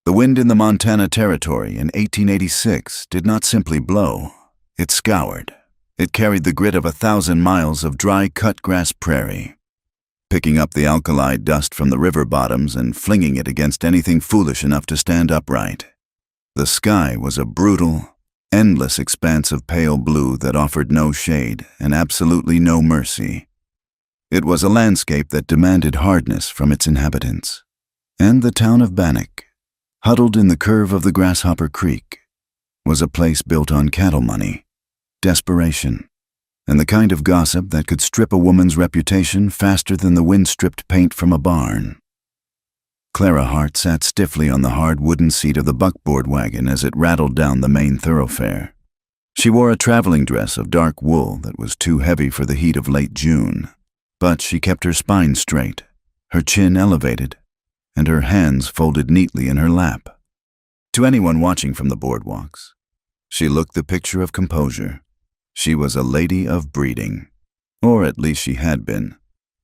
The wind in the Montana Territory in 1886 did not simply blow, it scoured. It carried the grit of 1,000 miles of dry cut-grass prairie, picking up the alkali dust from the river bottoms and flinging it against anything foolish enough to stand upright. The sky was a brutal, endless expanse of pale blue that offered no shade and absolutely no mercy. It was a landscape that demanded hardness from its inhabitants. And the town of Bannock, huddled in the curve of the Grasshopper Creek, was a place built on cattle money, desperation, and the kind of gossip that could strip a woman's reputation faster than the wind-stripped paint from a barn. Clara Hart sat stiffly on the hard wooden seat of the buckboard wagon as it rattled down the main thoroughfare. She wore a traveling dress of dark wool that was too heavy for the heat of late June, but she kept her spine straight, her chin elevated, and her hands folded neatly in her lap. To anyone watching from the boardwalks, she looked the picture of composure. She was a lady of breeding, or at least she had been,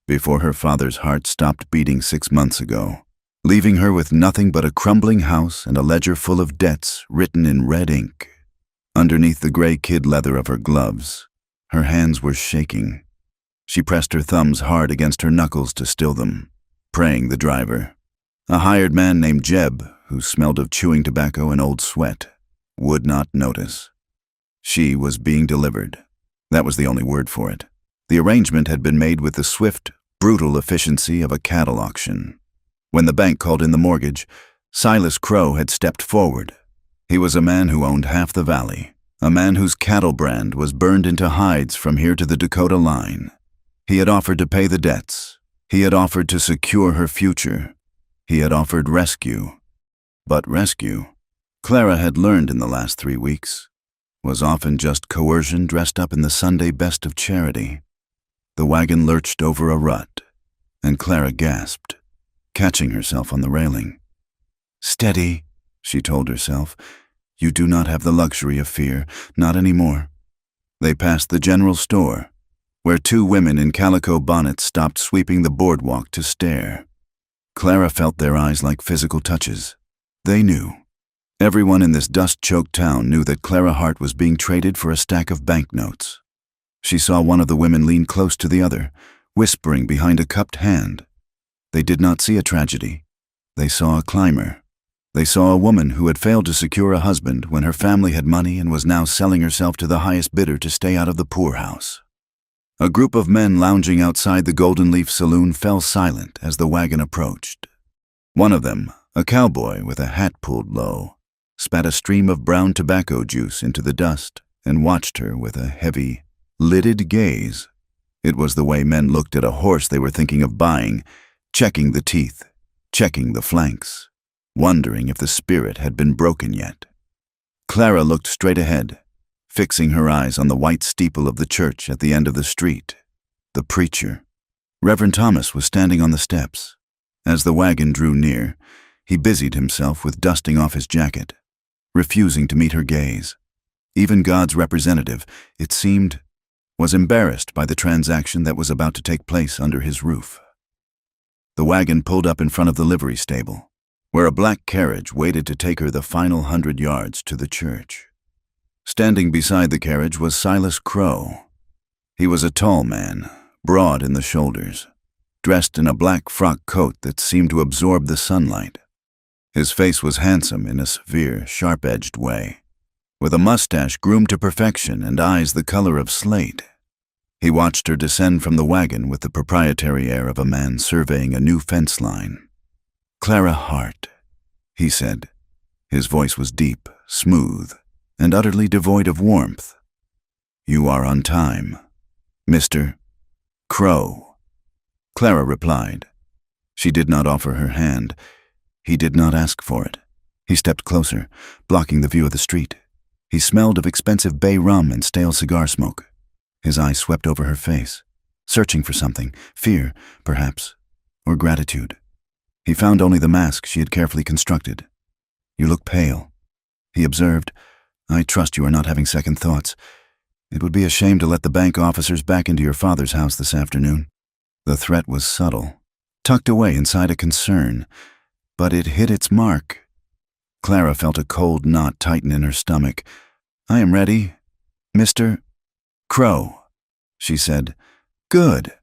before her father's heart stopped beating 6 months ago, leaving her with nothing but a crumbling house and a ledger full of debts written in red ink. Underneath the gray kid leather of her gloves, her hands were shaking. She pressed her thumbs hard against her knuckles to still them, praying the driver, a hired man named Jeb, who smelled of chewing tobacco and old sweat, would not notice. She was being delivered. That was the only word for it. The arrangement had been made with the swift, brutal efficiency of a cattle auction. When the bank called in the mortgage, Silas Crow had stepped forward. He was a man who owned half the valley, a man whose cattle brand was burned into hides from here to the Dakota line. He had offered to pay the debts. He had offered to secure her future. He had offered rescue. But rescue, Clara had learned in the last 3 weeks, was often just coercion dressed up in the Sunday best of charity. The wagon lurched over a rut, and Clara gasped, catching herself on the railing. "Steady," she told herself. "You do not have the luxury of fear, not anymore." They passed the general store, where 2 women in calico bonnets stopped sweeping the boardwalk to stare. Clara felt their eyes like physical touches. They knew. Everyone in this dust-choked town knew that Clara Hart was being traded for a stack of banknotes. She saw one of the women lean close to the other, whispering behind a cupped hand. They did not see a tragedy. They saw a climber. They saw a woman who had failed to secure a husband when her family had money and was now selling herself to the highest bidder to stay out of the poorhouse. A group of men lounging outside the Golden Leaf Saloon fell silent as the wagon approached. One of them, a cowboy with a hat pulled low, spat a stream of brown tobacco juice into the dust and watched her with a heavy, lidded gaze. It was the way men looked at a horse they were thinking of buying, checking the teeth, checking the flanks, wondering if the spirit had been broken yet. Clara looked straight ahead, fixing her eyes on the white steeple of the church at the end of the street. The preacher, Reverend Thomas, was standing on the steps. As the wagon drew near, he busied himself with dusting off his jacket, refusing to meet her gaze. Even God's representative, it seemed, was embarrassed by the transaction that was about to take place under his roof. The wagon pulled up in front of the livery stable, where a black carriage waited to take her the final 100 yards to the church. Standing beside the carriage was Silas Crow. He was a tall man, broad in the shoulders, dressed in a black frock coat that seemed to absorb the sunlight. His face was handsome in a severe, sharp-edged way, with a mustache groomed to perfection and eyes the color of slate. He watched her descend from the wagon with the proprietary air of a man surveying a new fence line. "Clara Hart," he said. His voice was deep, smooth, and utterly devoid of warmth. "You are on time, Mr. Crow." Clara replied. She did not offer her hand. He did not ask for it. He stepped closer, blocking the view of the street. He smelled of expensive bay rum and stale cigar smoke. His eyes swept over her face, searching for something, fear, perhaps, or gratitude. He found only the mask she had carefully constructed. "You look pale," he observed. "I trust you are not having second thoughts. It would be a shame to let the bank officers back into your father's house this afternoon." The threat was subtle, tucked away inside a concern, but it hit its mark. Clara felt a cold knot tighten in her stomach. "I am ready, Mr. Crow," she said. "Good."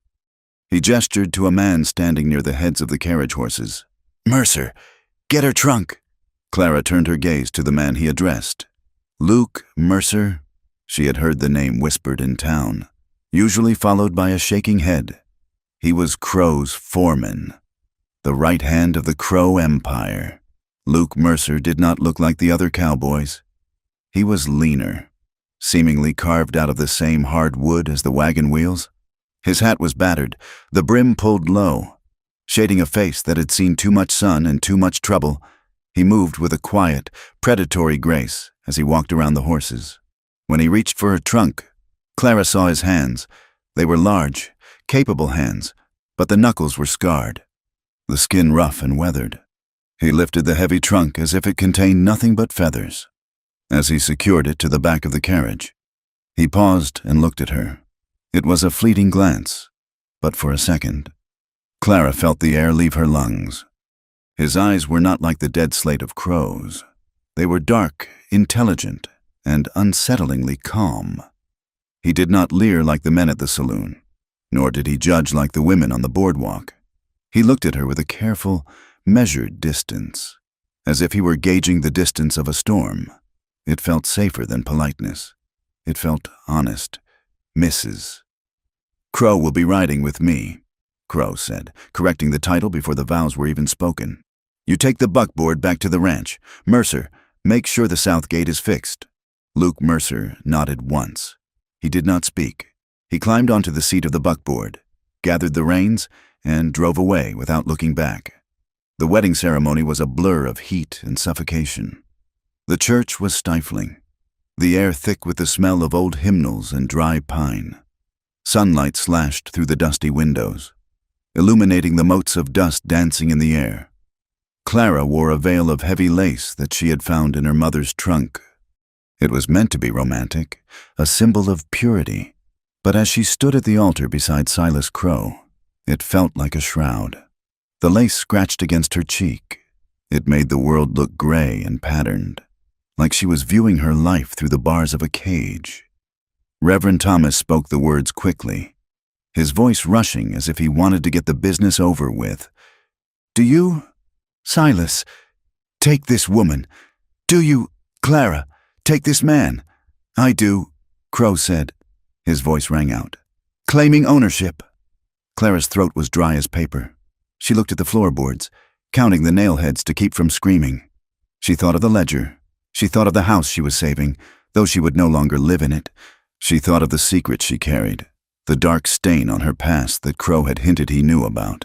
He gestured to a man standing near the heads of the carriage horses. "Mercer, get her trunk." Clara turned her gaze to the man he addressed. Luke Mercer. She had heard the name whispered in town, usually followed by a shaking head. He was Crow's foreman, the right hand of the Crow Empire. Luke Mercer did not look like the other cowboys. He was leaner, seemingly carved out of the same hard wood as the wagon wheels. His hat was battered, the brim pulled low, shading a face that had seen too much sun and too much trouble. He moved with a quiet, predatory grace as he walked around the horses. When he reached for her trunk, Clara saw his hands. They were large, capable hands, but the knuckles were scarred, the skin rough and weathered. He lifted the heavy trunk as if it contained nothing but feathers. As he secured it to the back of the carriage, he paused and looked at her. It was a fleeting glance, but for a second, Clara felt the air leave her lungs. His eyes were not like the dead slate of Crow's. They were dark, intelligent, and unsettlingly calm. He did not leer like the men at the saloon, nor did he judge like the women on the boardwalk. He looked at her with a careful, measured distance, as if he were gauging the distance of a storm. It felt safer than politeness. It felt honest. "Mrs. Crow will be riding with me," Crow said, correcting the title before the vows were even spoken. "You take the buckboard back to the ranch. Mercer, make sure the south gate is fixed." Luke Mercer nodded once. He did not speak. He climbed onto the seat of the buckboard, gathered the reins, and drove away without looking back. The wedding ceremony was a blur of heat and suffocation. The church was stifling, the air thick with the smell of old hymnals and dry pine. Sunlight slashed through the dusty windows, illuminating the motes of dust dancing in the air. Clara wore a veil of heavy lace that she had found in her mother's trunk. It was meant to be romantic, a symbol of purity, but as she stood at the altar beside Silas Crow, it felt like a shroud. The lace scratched against her cheek. It made the world look gray and patterned, like she was viewing her life through the bars of a cage. Reverend Thomas spoke the words quickly, his voice rushing as if he wanted to get the business over with. "Do you, Silas, take this woman? Do you, Clara, take this man?" "I do," Crow said. His voice rang out, claiming ownership. Clara's throat was dry as paper. She looked at the floorboards, counting the nail heads to keep from screaming. She thought of the ledger. She thought of the house she was saving, though she would no longer live in it. She thought of the secret she carried, the dark stain on her past that Crow had hinted he knew about.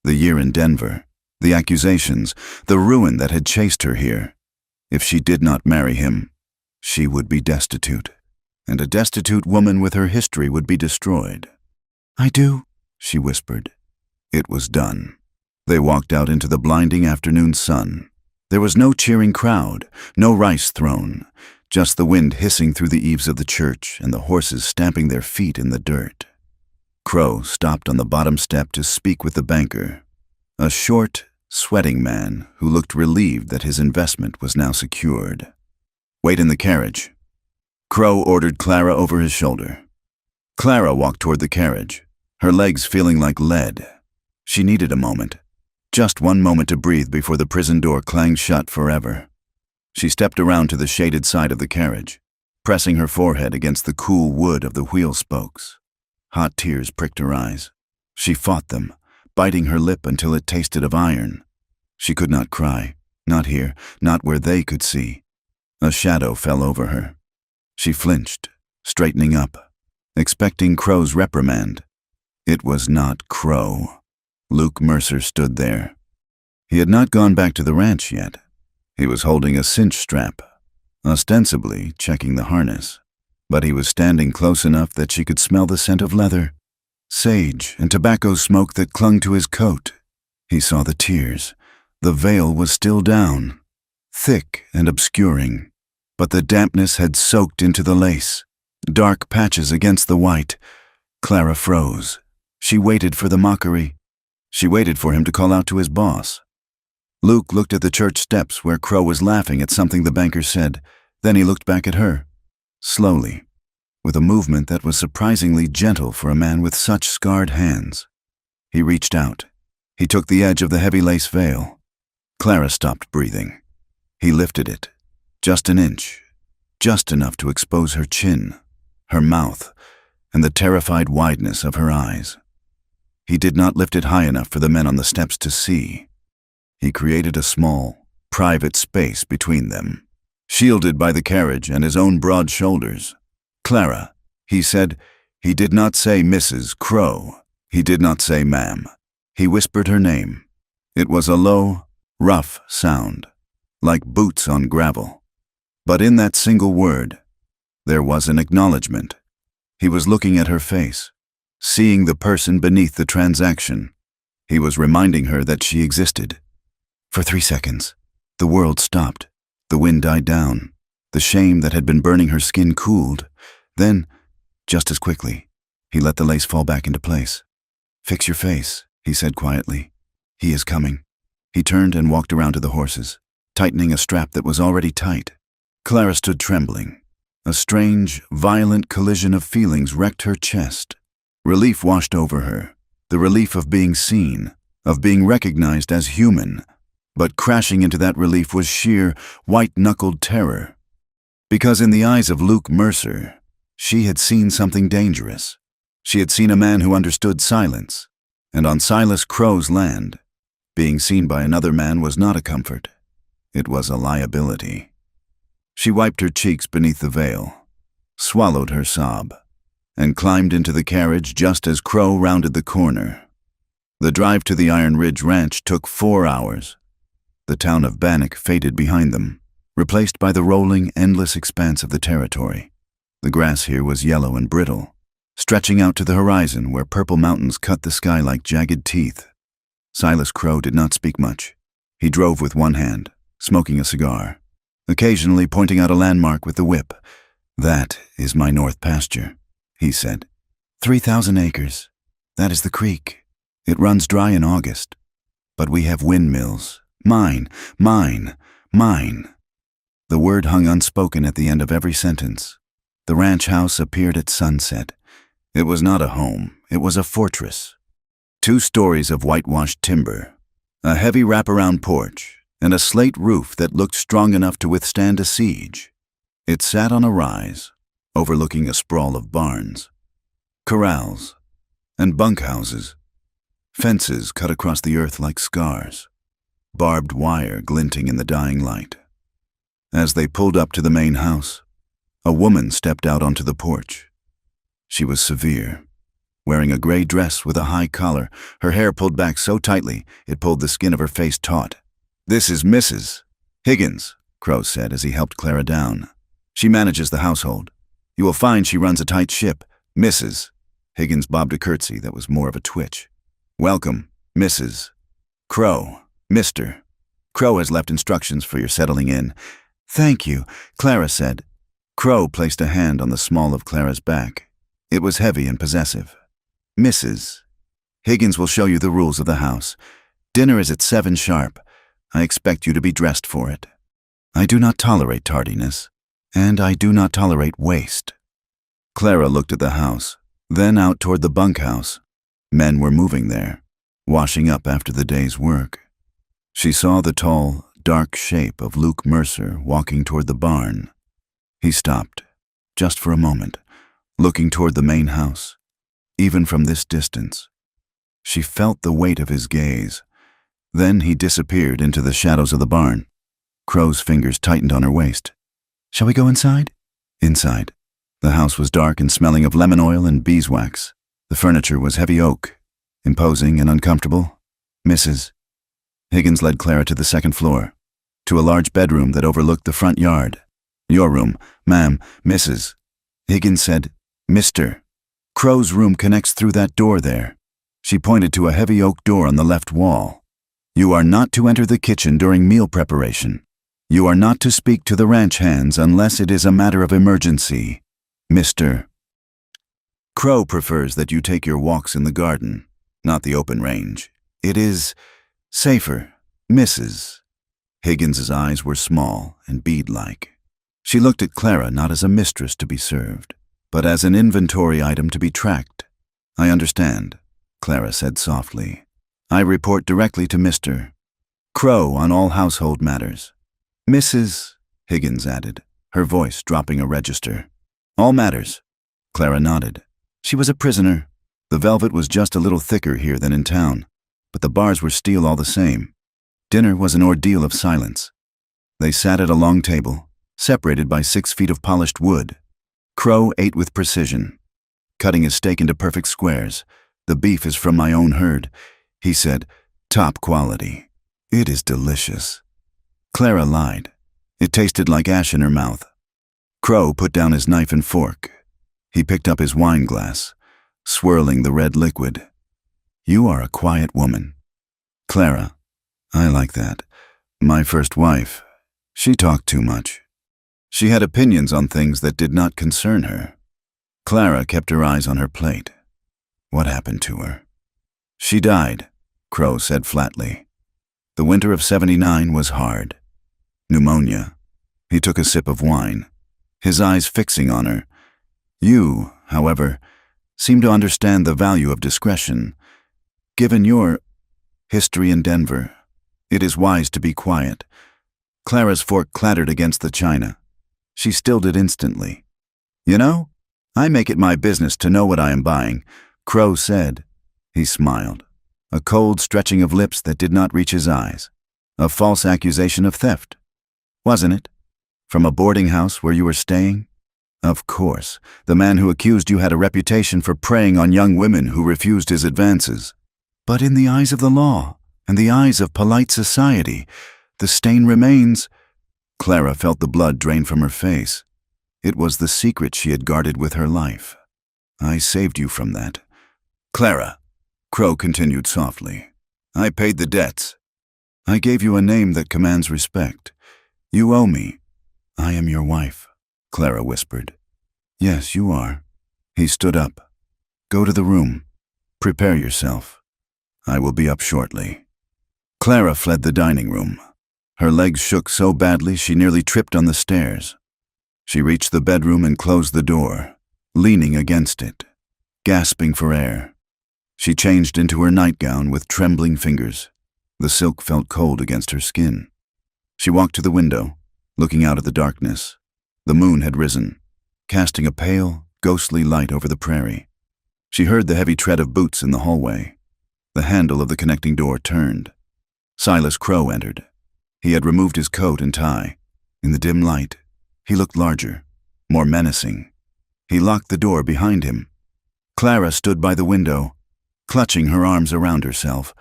The year in Denver, the accusations, the ruin that had chased her here. If she did not marry him, she would be destitute, and a destitute woman with her history would be destroyed. "I do," she whispered. It was done. They walked out into the blinding afternoon sun. There was no cheering crowd, no rice thrown, just the wind hissing through the eaves of the church and the horses stamping their feet in the dirt. Crow stopped on the bottom step to speak with the banker, a short, sweating man who looked relieved that his investment was now secured. "Wait in the carriage," Crow ordered Clara over his shoulder. Clara walked toward the carriage, her legs feeling like lead. She needed a moment, just one moment to breathe before the prison door clanged shut forever. She stepped around to the shaded side of the carriage, pressing her forehead against the cool wood of the wheel spokes. Hot tears pricked her eyes. She fought them, biting her lip until it tasted of iron. She could not cry, not here, not where they could see. A shadow fell over her. She flinched, straightening up, expecting Crow's reprimand. It was not Crow. Luke Mercer stood there. He had not gone back to the ranch yet. He was holding a cinch strap, ostensibly checking the harness, but he was standing close enough that she could smell the scent of leather, sage, and tobacco smoke that clung to his coat. He saw the tears. The veil was still down, thick and obscuring, but the dampness had soaked into the lace, dark patches against the white. Clara froze. She waited for the mockery. She waited for him to call out to his boss. Luke looked at the church steps where Crow was laughing at something the banker said. Then he looked back at her, slowly, with a movement that was surprisingly gentle for a man with such scarred hands. He reached out. He took the edge of the heavy lace veil. Clara stopped breathing. He lifted it, just an inch, just enough to expose her chin, her mouth, and the terrified wideness of her eyes. He did not lift it high enough for the men on the steps to see. He created a small, private space between them, shielded by the carriage and his own broad shoulders. Clara, he said. He did not say Mrs. Crow. He did not say ma'am. He whispered her name. It was a low, rough sound, like boots on gravel. But in that single word, there was an acknowledgement. He was looking at her face, seeing the person beneath the transaction. He was reminding her that she existed. For 3 seconds, the world stopped. The wind died down. The shame that had been burning her skin cooled. Then, just as quickly, he let the lace fall back into place. "Fix your face," he said quietly. "He is coming." He turned and walked around to the horses, tightening a strap that was already tight. Clara stood trembling. A strange, violent collision of feelings wrecked her chest. Relief washed over her, the relief of being seen, of being recognized as human. But crashing into that relief was sheer, white-knuckled terror. Because in the eyes of Luke Mercer, she had seen something dangerous. She had seen a man who understood silence, and on Silas Crow's land, being seen by another man was not a comfort. It was a liability. She wiped her cheeks beneath the veil, swallowed her sob, and climbed into the carriage just as Crow rounded the corner. The drive to the Iron Ridge Ranch took 4 hours. The town of Bannock faded behind them, replaced by the rolling, endless expanse of the territory. The grass here was yellow and brittle, stretching out to the horizon where purple mountains cut the sky like jagged teeth. Silas Crow did not speak much. He drove with one hand, smoking a cigar, occasionally pointing out a landmark with the whip. "That is my north pasture," he said. 3,000 acres. That is the creek. It runs dry in August. But we have windmills. Mine, mine, mine. The word hung unspoken at the end of every sentence. The ranch house appeared at sunset. It was not a home, it was a fortress. 2 stories of whitewashed timber, a heavy wraparound porch, and a slate roof that looked strong enough to withstand a siege. It sat on a rise, overlooking a sprawl of barns, corrals, and bunkhouses, fences cut across the earth like scars, barbed wire glinting in the dying light. As they pulled up to the main house, a woman stepped out onto the porch. She was severe, wearing a gray dress with a high collar, her hair pulled back so tightly it pulled the skin of her face taut. "This is Mrs. Higgins," Crow said as he helped Clara down. "She manages the household. You will find she runs a tight ship. Mrs." Higgins bobbed a curtsy that was more of a twitch. "Welcome, Mrs. Crow. Mr. Crow has left instructions for your settling in." "Thank you," Clara said. Crow placed a hand on the small of Clara's back. It was heavy and possessive. "Mrs. Higgins will show you the rules of the house. Dinner is at 7 sharp. I expect you to be dressed for it. I do not tolerate tardiness, and I do not tolerate waste." Clara looked at the house, then out toward the bunkhouse. Men were moving there, washing up after the day's work. She saw the tall, dark shape of Luke Mercer walking toward the barn. He stopped, just for a moment, looking toward the main house. Even from this distance, she felt the weight of his gaze. Then he disappeared into the shadows of the barn. Crow's fingers tightened on her waist. "Shall we go inside?" Inside. The house was dark and smelling of lemon oil and beeswax. The furniture was heavy oak, imposing and uncomfortable. "Mrs." Higgins led Clara to the second floor, to a large bedroom that overlooked the front yard. "Your room, ma'am, Mrs." Higgins said, "Mr. Crow's room connects through that door there." She pointed to a heavy oak door on the left wall. "You are not to enter the kitchen during meal preparation. You are not to speak to the ranch hands unless it is a matter of emergency. Mr. Crow prefers that you take your walks in the garden, not the open range. It is safer Mrs. Higgins's eyes were small and bead-like. She looked at Clara not as a mistress to be served, but as an inventory item to be tracked. "I understand," Clara said softly. "I report directly to Mr. Crow on all household matters." "Mrs. Higgins added, her voice dropping a register. "All matters." Clara nodded. She was a prisoner. The velvet was just a little thicker here than in town, but the bars were steel all the same. Dinner was an ordeal of silence. They sat at a long table, separated by 6 feet of polished wood. Crow ate with precision, cutting his steak into perfect squares. "The beef is from my own herd," he said, "top quality. It is delicious." Clara lied. It tasted like ash in her mouth. Crow put down his knife and fork. He picked up his wine glass, swirling the red liquid. "You are a quiet woman." "Clara, I like that. My first wife, she talked too much. She had opinions on things that did not concern her." Clara kept her eyes on her plate. "What happened to her?" "She died," Crow said flatly. "The winter of '79 was hard. Pneumonia." He took a sip of wine, his eyes fixing on her. "You, however, seem to understand the value of discretion. Given your history in Denver, it is wise to be quiet." Clara's fork clattered against the china. She stilled it instantly. "You know, I make it my business to know what I am buying," Crow said. He smiled, a cold stretching of lips that did not reach his eyes. "A false accusation of theft, wasn't it? From a boarding house where you were staying?" "Of course. The man who accused you had a reputation for preying on young women who refused his advances. But in the eyes of the law, and the eyes of polite society, the stain remains." Clara felt the blood drain from her face. It was the secret she had guarded with her life. "I saved you from that." "Clara," Crow continued softly, "I paid the debts. I gave you a name that commands respect. You owe me." "I am your wife," Clara whispered. "Yes, you are." He stood up. "Go to the room. Prepare yourself. I will be up shortly." Clara fled the dining room. Her legs shook so badly she nearly tripped on the stairs. She reached the bedroom and closed the door, leaning against it, gasping for air. She changed into her nightgown with trembling fingers. The silk felt cold against her skin. She walked to the window, looking out at the darkness. The moon had risen, casting a pale, ghostly light over the prairie. She heard the heavy tread of boots in the hallway. The handle of the connecting door turned. Silas Crow entered. He had removed his coat and tie. In the dim light, he looked larger, more menacing. He locked the door behind him. Clara stood by the window, clutching her arms around herself.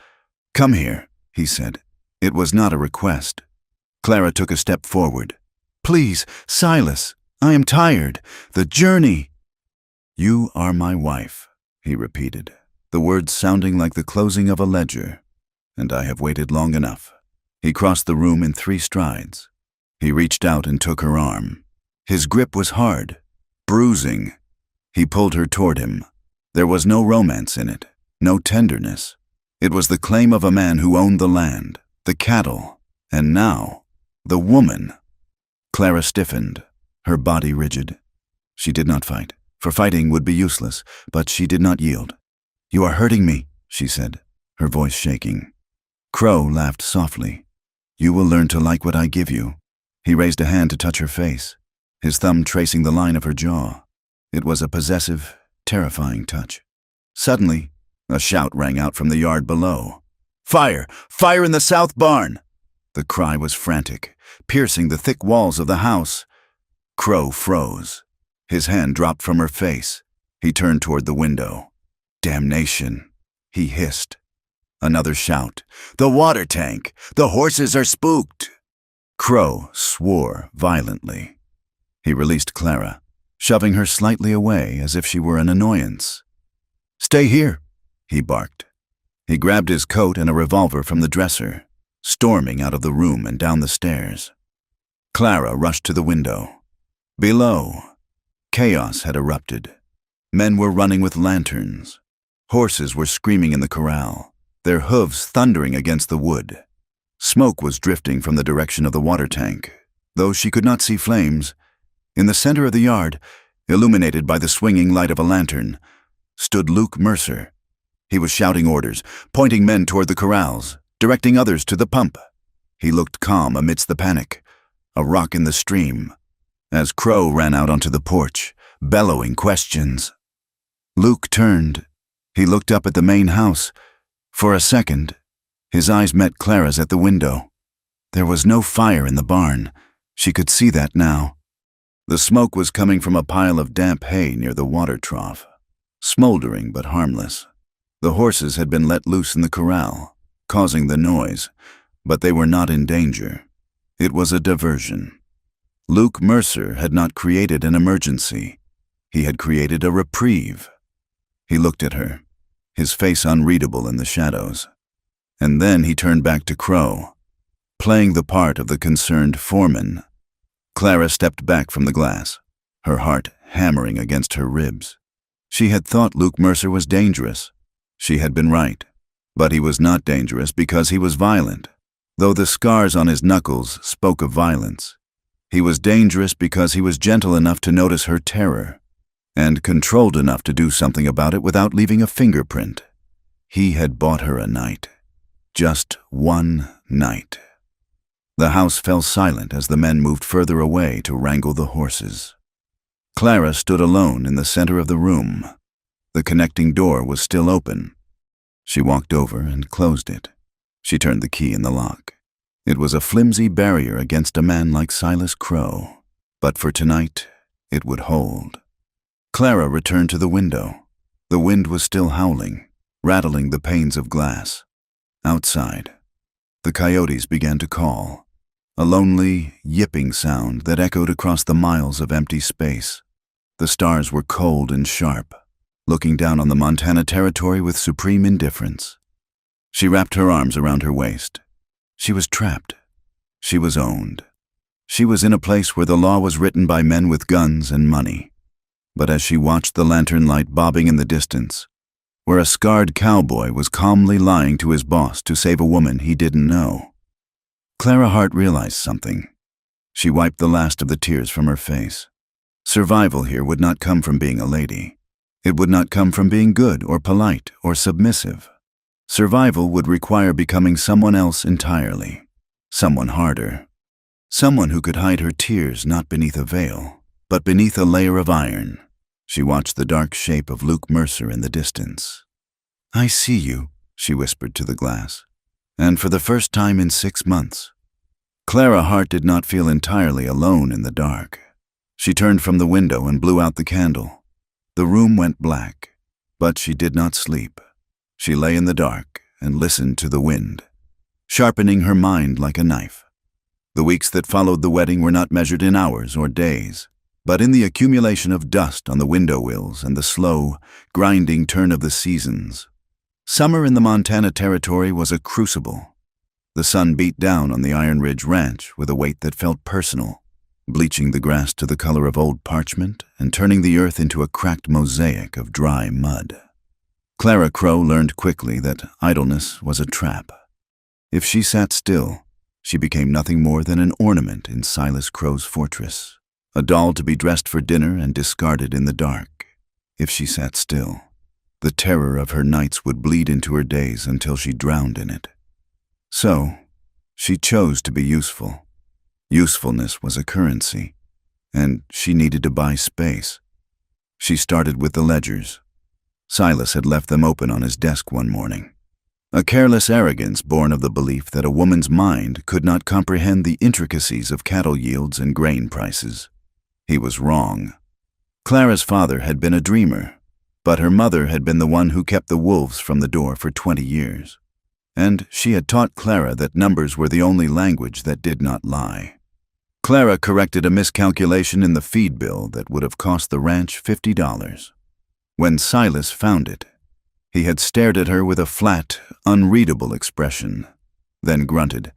"Come here," he said. It was not a request. Clara took a step forward. "Please, Silas, I am tired. The journey." "You are my wife," he repeated, the words sounding like the closing of a ledger. "And I have waited long enough." He crossed the room in 3 strides. He reached out and took her arm. His grip was hard, bruising. He pulled her toward him. There was no romance in it, no tenderness. It was the claim of a man who owned the land, the cattle, and now, the woman. Clara stiffened, her body rigid. She did not fight, for fighting would be useless, but she did not yield. "You are hurting me," she said, her voice shaking. Crow laughed softly. "You will learn to like what I give you." He raised a hand to touch her face, his thumb tracing the line of her jaw. It was a possessive, terrifying touch. Suddenly, a shout rang out from the yard below. "Fire! Fire in the south barn!" The cry was frantic, piercing the thick walls of the house. Crow froze. His hand dropped from her face. He turned toward the window. "Damnation!" he hissed. Another shout. "The water tank! The horses are spooked!" Crow swore violently. He released Clara, shoving her slightly away as if she were an annoyance. "Stay here," he barked. He grabbed his coat and a revolver from the dresser, storming out of the room and down the stairs. Clara rushed to the window. Below, chaos had erupted. Men were running with lanterns. Horses were screaming in the corral, their hooves thundering against the wood. Smoke was drifting from the direction of the water tank, though she could not see flames. In the center of the yard, illuminated by the swinging light of a lantern, stood Luke Mercer. He was shouting orders, pointing men toward the corrals, directing others to the pump. He looked calm amidst the panic, a rock in the stream, as Crow ran out onto the porch, bellowing questions. Luke turned. He looked up at the main house. For a second, his eyes met Clara's at the window. There was no fire in the barn. She could see that now. The smoke was coming from a pile of damp hay near the water trough, smoldering but harmless. The horses had been let loose in the corral, causing the noise, but they were not in danger. It was a diversion. Luke Mercer had not created an emergency. He had created a reprieve. He looked at her, his face unreadable in the shadows. And then he turned back to Crow, playing the part of the concerned foreman. Clara stepped back from the glass, her heart hammering against her ribs. She had thought Luke Mercer was dangerous. She had been right, but he was not dangerous because he was violent, though the scars on his knuckles spoke of violence. He was dangerous because he was gentle enough to notice her terror, and controlled enough to do something about it without leaving a fingerprint. He had bought her a night. Just one night. The house fell silent as the men moved further away to wrangle the horses. Clara stood alone in the center of the room. The connecting door was still open. She walked over and closed it. She turned the key in the lock. It was a flimsy barrier against a man like Silas Crow, but for tonight, it would hold. Clara returned to the window. The wind was still howling, rattling the panes of glass. Outside, the coyotes began to call, a lonely, yipping sound that echoed across the miles of empty space. The stars were cold and sharp, looking down on the Montana Territory with supreme indifference. She wrapped her arms around her waist. She was trapped. She was owned. She was in a place where the law was written by men with guns and money. But as she watched the lantern light bobbing in the distance, where a scarred cowboy was calmly lying to his boss to save a woman he didn't know, Clara Hart realized something. She wiped the last of the tears from her face. Survival here would not come from being a lady. It would not come from being good or polite or submissive. Survival would require becoming someone else entirely, someone harder, someone who could hide her tears not beneath a veil, but beneath a layer of iron. She watched the dark shape of Luke Mercer in the distance. "I see you," she whispered to the glass, and for the first time in 6 months. Clara Hart did not feel entirely alone in the dark. She turned from the window and blew out the candle. The room went black, but she did not sleep. She lay in the dark and listened to the wind, sharpening her mind like a knife. The weeks that followed the wedding were not measured in hours or days, but in the accumulation of dust on the window wills and the slow, grinding turn of the seasons. Summer in the Montana Territory was a crucible. The sun beat down on the Iron Ridge Ranch with a weight that felt personal, bleaching the grass to the color of old parchment and turning the earth into a cracked mosaic of dry mud. Clara Crow learned quickly that idleness was a trap. If she sat still, she became nothing more than an ornament in Silas Crow's fortress, a doll to be dressed for dinner and discarded in the dark. If she sat still, the terror of her nights would bleed into her days until she drowned in it. So, she chose to be useful. Usefulness was a currency, and she needed to buy space. She started with the ledgers. Silas had left them open on his desk one morning. A careless arrogance born of the belief that a woman's mind could not comprehend the intricacies of cattle yields and grain prices. He was wrong. Clara's father had been a dreamer, but her mother had been the one who kept the wolves from the door for 20 years. And she had taught Clara that numbers were the only language that did not lie. Clara corrected a miscalculation in the feed bill that would have cost the ranch $50. When Silas found it, he had stared at her with a flat, unreadable expression, then grunted.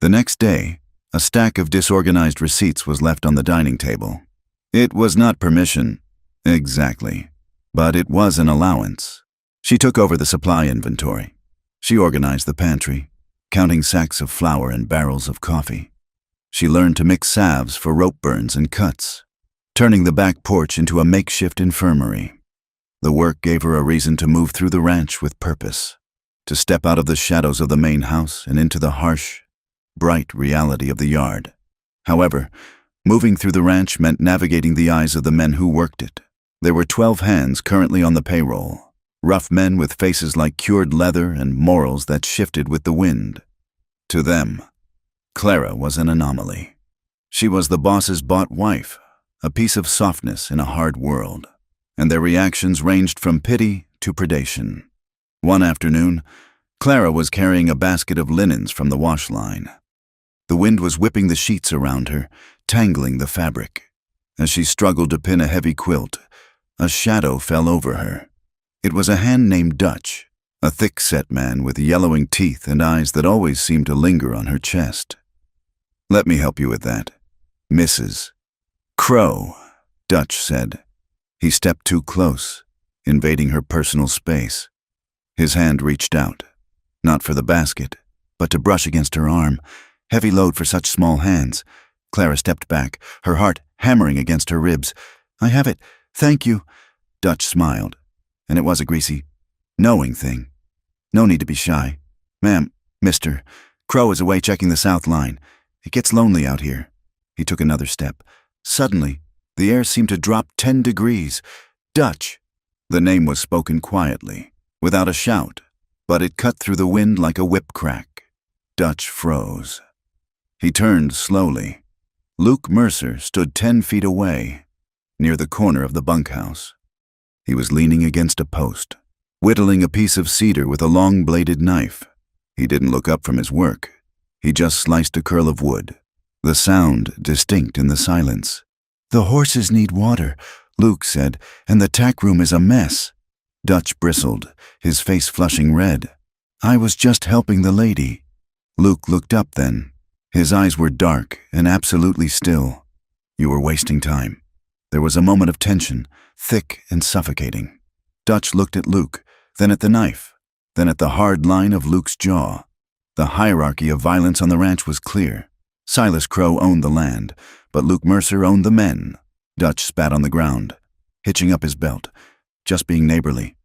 The next day, a stack of disorganized receipts was left on the dining table. It was not permission, exactly, but it was an allowance. She took over the supply inventory. She organized the pantry. counting sacks of flour and barrels of coffee. She learned to mix salves for rope burns and cuts, turning the back porch into a makeshift infirmary. The work gave her a reason to move through the ranch with purpose, to step out of the shadows of the main house and into the harsh, bright reality of the yard. However, moving through the ranch meant navigating the eyes of the men who worked it. There were 12 hands currently on the payroll, rough men with faces like cured leather and morals that shifted with the wind. To them, Clara was an anomaly. She was the boss's bought wife, a piece of softness in a hard world, and their reactions ranged from pity to predation. One afternoon, Clara was carrying a basket of linens from the wash line. The wind was whipping the sheets around her, tangling the fabric. As she struggled to pin a heavy quilt, a shadow fell over her. It was a hand named Dutch, a thick-set man with yellowing teeth and eyes that always seemed to linger on her chest. "Let me help you with that, Mrs. Crow," Dutch said. He stepped too close, invading her personal space. His hand reached out, not for the basket, but to brush against her arm. Heavy load for such small hands. Clara stepped back, her heart hammering against her ribs. "I have it. Thank you." Dutch smiled, and it was a greasy, knowing thing. "No need to be shy. Ma'am, Mr. Crow is away checking the south line. It gets lonely out here." He took another step. Suddenly, the air seemed to drop 10 degrees. "Dutch." The name was spoken quietly, without a shout, but it cut through the wind like a whip crack. Dutch froze. He turned slowly. Luke Mercer stood 10 feet away, near the corner of the bunkhouse. He was leaning against a post, whittling a piece of cedar with a long-bladed knife. He didn't look up from his work. He just sliced a curl of wood, the sound distinct in the silence. "The horses need water," Luke said, "and the tack room is a mess." Dutch bristled, his face flushing red. "I was just helping the lady." Luke looked up then. His eyes were dark and absolutely still. "You were wasting time." There was a moment of tension, thick and suffocating. Dutch looked at Luke, then at the knife, then at the hard line of Luke's jaw. The hierarchy of violence on the ranch was clear. Silas Crow owned the land, but Luke Mercer owned the men. Dutch spat on the ground, hitching up his belt. "Just being neighborly,"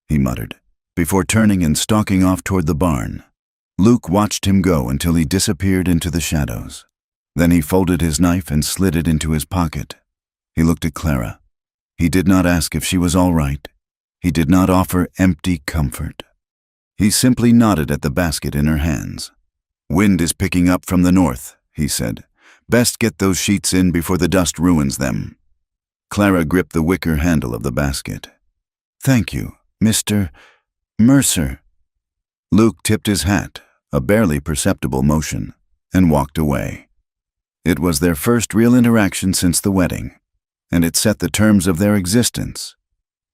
he muttered, before turning and stalking off toward the barn. Luke watched him go until he disappeared into the shadows. Then he folded his knife and slid it into his pocket. He looked at Clara. He did not ask if she was all right. He did not offer empty comfort. He simply nodded at the basket in her hands. "Wind is picking up from the north," he said. "Best get those sheets in before the dust ruins them." Clara gripped the wicker handle of the basket. "Thank you, Mr. Mercer." Luke tipped his hat, a barely perceptible motion, and walked away. It was their first real interaction since the wedding, and it set the terms of their existence.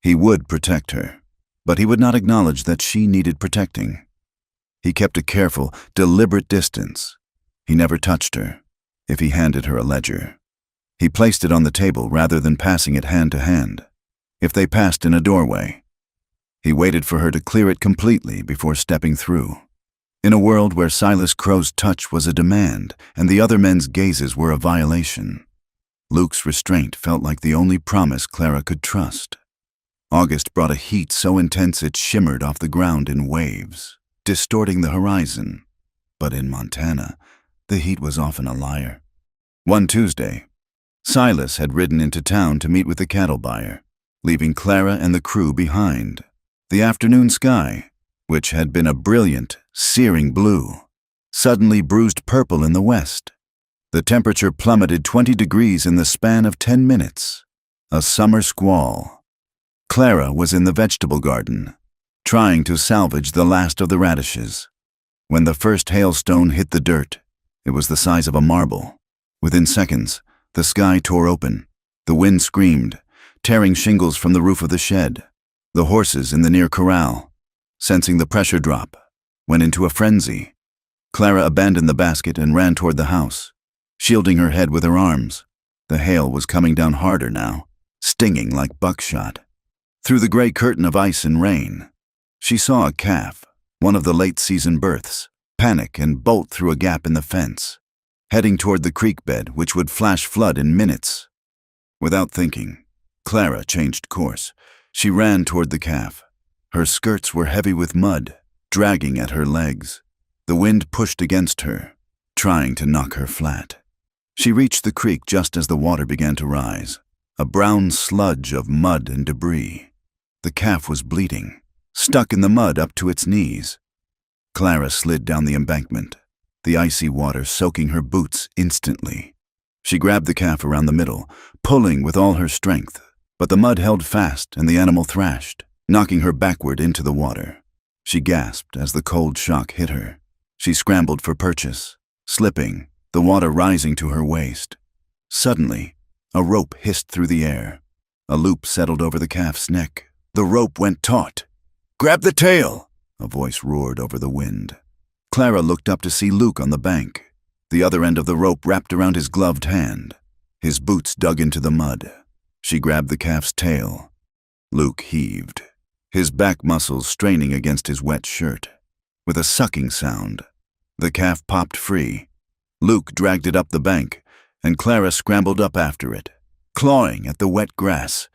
He would protect her, but he would not acknowledge that she needed protecting. He kept a careful, deliberate distance. He never touched her, if he handed her a ledger. He placed it on the table rather than passing it hand to hand, if they passed in a doorway. He waited for her to clear it completely before stepping through. In a world where Silas Crow's touch was a demand and the other men's gazes were a violation, Luke's restraint felt like the only promise Clara could trust. August brought a heat so intense it shimmered off the ground in waves, distorting the horizon. But in Montana, the heat was often a liar. One Tuesday, Silas had ridden into town to meet with the cattle buyer, leaving Clara and the crew behind. The afternoon sky, which had been a brilliant, searing blue, suddenly bruised purple in the west. The temperature plummeted 20 degrees in the span of 10 minutes. A summer squall. Clara was in the vegetable garden, trying to salvage the last of the radishes. When the first hailstone hit the dirt, it was the size of a marble. Within seconds, the sky tore open. The wind screamed, tearing shingles from the roof of the shed. The horses in the near corral, sensing the pressure drop, went into a frenzy. Clara abandoned the basket and ran toward the house, shielding her head with her arms. The hail was coming down harder now, stinging like buckshot. Through the gray curtain of ice and rain, she saw a calf, one of the late-season births, panic and bolt through a gap in the fence, heading toward the creek bed, which would flash flood in minutes. Without thinking, Clara changed course. She ran toward the calf. Her skirts were heavy with mud, dragging at her legs. The wind pushed against her, trying to knock her flat. She reached the creek just as the water began to rise, a brown sludge of mud and debris. The calf was bleeding, stuck in the mud up to its knees. Clara slid down the embankment, the icy water soaking her boots instantly. She grabbed the calf around the middle, pulling with all her strength, but the mud held fast and the animal thrashed, knocking her backward into the water. She gasped as the cold shock hit her. She scrambled for purchase, slipping, the water rising to her waist. Suddenly, a rope hissed through the air. A loop settled over the calf's neck. The rope went taut. "Grab the tail!" a voice roared over the wind. Clara looked up to see Luke on the bank, the other end of the rope wrapped around his gloved hand. His boots dug into the mud. She grabbed the calf's tail. Luke heaved, his back muscles straining against his wet shirt. With a sucking sound, the calf popped free. Luke dragged it up the bank, and Clara scrambled up after it, clawing at the wet grass.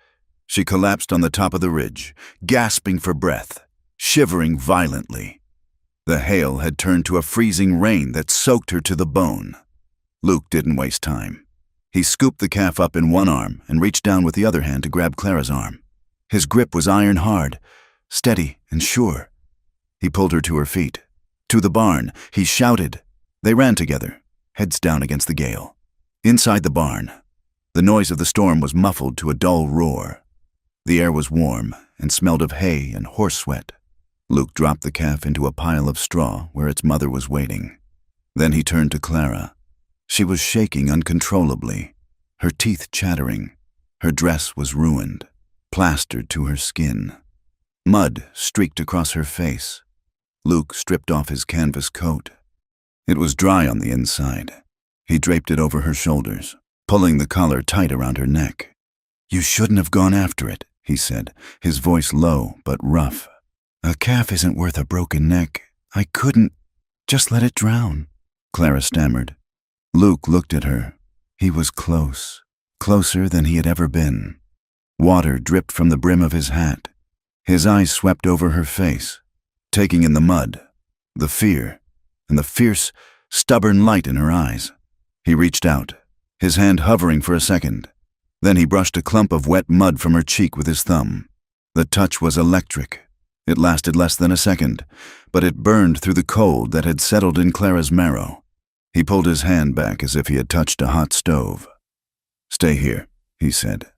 She collapsed on the top of the ridge, gasping for breath, shivering violently. The hail had turned to a freezing rain that soaked her to the bone. Luke didn't waste time. He scooped the calf up in one arm and reached down with the other hand to grab Clara's arm. His grip was iron hard, steady and sure. He pulled her to her feet. To the barn, he shouted. They ran together, heads down against the gale. Inside the barn, the noise of the storm was muffled to a dull roar. The air was warm and smelled of hay and horse sweat. Luke dropped the calf into a pile of straw where its mother was waiting. Then he turned to Clara. She was shaking uncontrollably, her teeth chattering. Her dress was ruined, plastered to her skin. Mud streaked across her face. Luke stripped off his canvas coat. It was dry on the inside. He draped it over her shoulders, pulling the collar tight around her neck. "You shouldn't have gone after it," he said, his voice low but rough. "A calf isn't worth a broken neck. I couldn't. Just let it drown," Clara stammered. Luke looked at her. He was close, closer than he had ever been. Water dripped from the brim of his hat. His eyes swept over her face, taking in the mud, the fear, and the fierce, stubborn light in her eyes. He reached out, his hand hovering for a second. Then he brushed a clump of wet mud from her cheek with his thumb. The touch was electric. It lasted less than a second, but it burned through the cold that had settled in Clara's marrow. He pulled his hand back as if he had touched a hot stove. "Stay here," he said.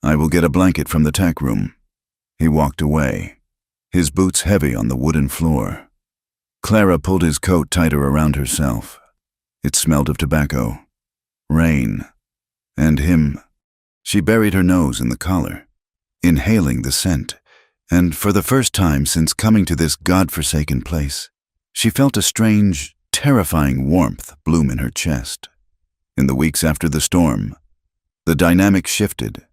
"I will get a blanket from the tack room." He walked away, his boots heavy on the wooden floor. Clara pulled his coat tighter around herself. It smelled of tobacco, rain, and him. She buried her nose in the collar, inhaling the scent, and for the first time since coming to this God-forsaken place, she felt a strange, terrifying warmth bloom in her chest. In the weeks after the storm, the dynamic shifted.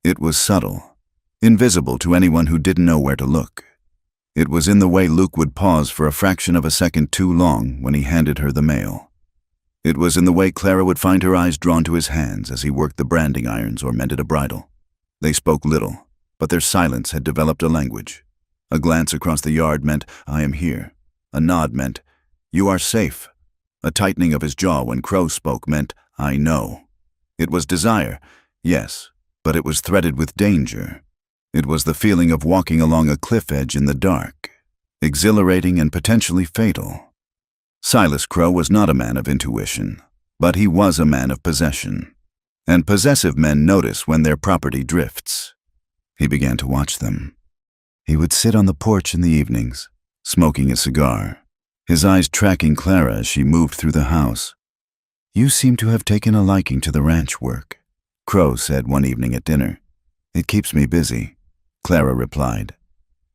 It was subtle, invisible to anyone who didn't know where to look. It was in the way Luke would pause for a fraction of a second too long when he handed her the mail. It was in the way Clara would find her eyes drawn to his hands as he worked the branding irons or mended a bridle. They spoke little, but their silence had developed a language. A glance across the yard meant, "I am here." A nod meant, "You are safe." A tightening of his jaw when Crow spoke meant, "I know." It was desire, yes, but it was threaded with danger. It was the feeling of walking along a cliff edge in the dark, exhilarating and potentially fatal. Silas Crow was not a man of intuition, but he was a man of possession. And possessive men notice when their property drifts. He began to watch them. He would sit on the porch in the evenings, smoking a cigar, his eyes tracking Clara as she moved through the house. "You seem to have taken a liking to the ranch work," Crow said one evening at dinner. "It keeps me busy," Clara replied,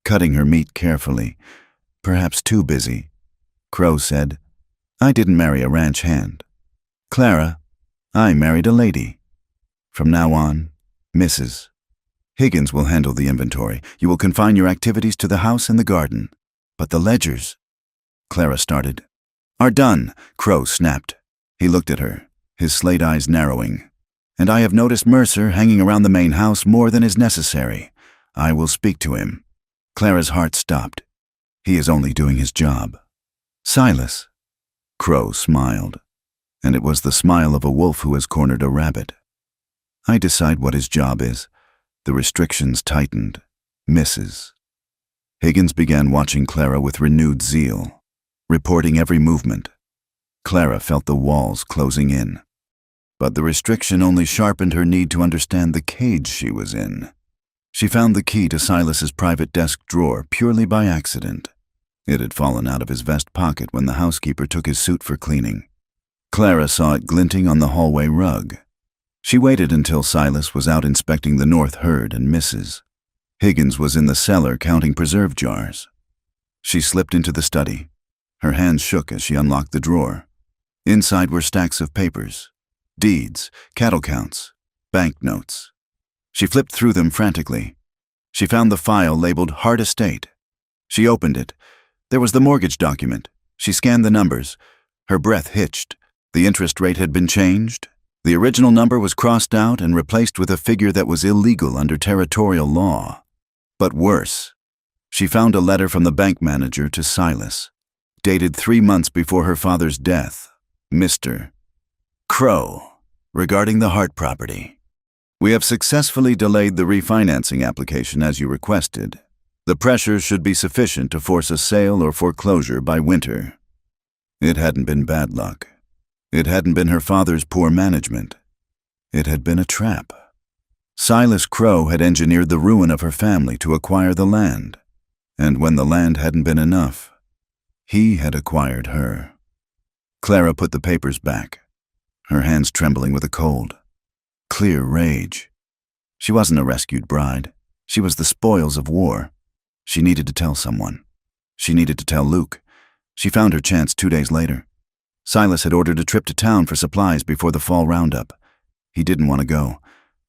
cutting her meat carefully. "Perhaps too busy." Crow said, "I didn't marry a ranch hand. Clara, I married a lady. From now on, Mrs. Higgins will handle the inventory. You will confine your activities to the house and the garden. But the ledgers—" Clara started. "Are done," Crow snapped. He looked at her, his slate eyes narrowing. "And I have noticed Mercer hanging around the main house more than is necessary. I will speak to him." Clara's heart stopped. He is only doing his job. "Silas." Crow smiled, and it was the smile of a wolf who has cornered a rabbit. "I decide what his job is." The restrictions tightened. Misses. Higgins began watching Clara with renewed zeal, reporting every movement. Clara felt the walls closing in. But the restriction only sharpened her need to understand the cage she was in. She found the key to Silas's private desk drawer purely by accident. It had fallen out of his vest pocket when the housekeeper took his suit for cleaning. Clara saw it glinting on the hallway rug. She waited until Silas was out inspecting the north herd and misses. Higgins was in the cellar counting preserve jars. She slipped into the study. Her hands shook as she unlocked the drawer. Inside were stacks of papers, deeds, cattle counts, banknotes. She flipped through them frantically. She found the file labeled Hard Estate. She opened it. There was the mortgage document. She scanned the numbers. Her breath hitched. The interest rate had been changed. The original number was crossed out and replaced with a figure that was illegal under territorial law. But worse, she found a letter from the bank manager to Silas, dated 3 months before her father's death. Mr. Crow, regarding the Hart property. "We have successfully delayed the refinancing application as you requested. The pressure should be sufficient to force a sale or foreclosure by winter." It hadn't been bad luck. It hadn't been her father's poor management. It had been a trap. Silas Crow had engineered the ruin of her family to acquire the land. And when the land hadn't been enough, he had acquired her. Clara put the papers back, her hands trembling with a cold. Clear rage. She wasn't a rescued bride. She was the spoils of war. She needed to tell someone. She needed to tell Luke. She found her chance 2 days later. Silas had ordered a trip to town for supplies before the fall roundup. He didn't want to go,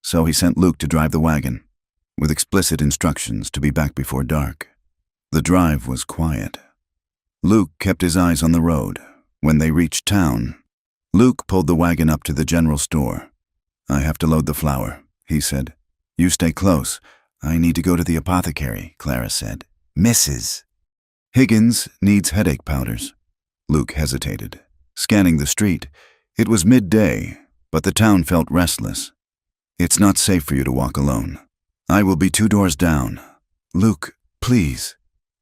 so he sent Luke to drive the wagon, with explicit instructions to be back before dark. The drive was quiet. Luke kept his eyes on the road. When they reached town, Luke pulled the wagon up to the general store. "I have to load the flour," he said. "You stay close. I need to go to the apothecary," Clara said. "Mrs. Higgins needs headache powders." Luke hesitated, scanning the street. It was midday, but the town felt restless. "It's not safe for you to walk alone. I will be 2 doors down." "Luke, please."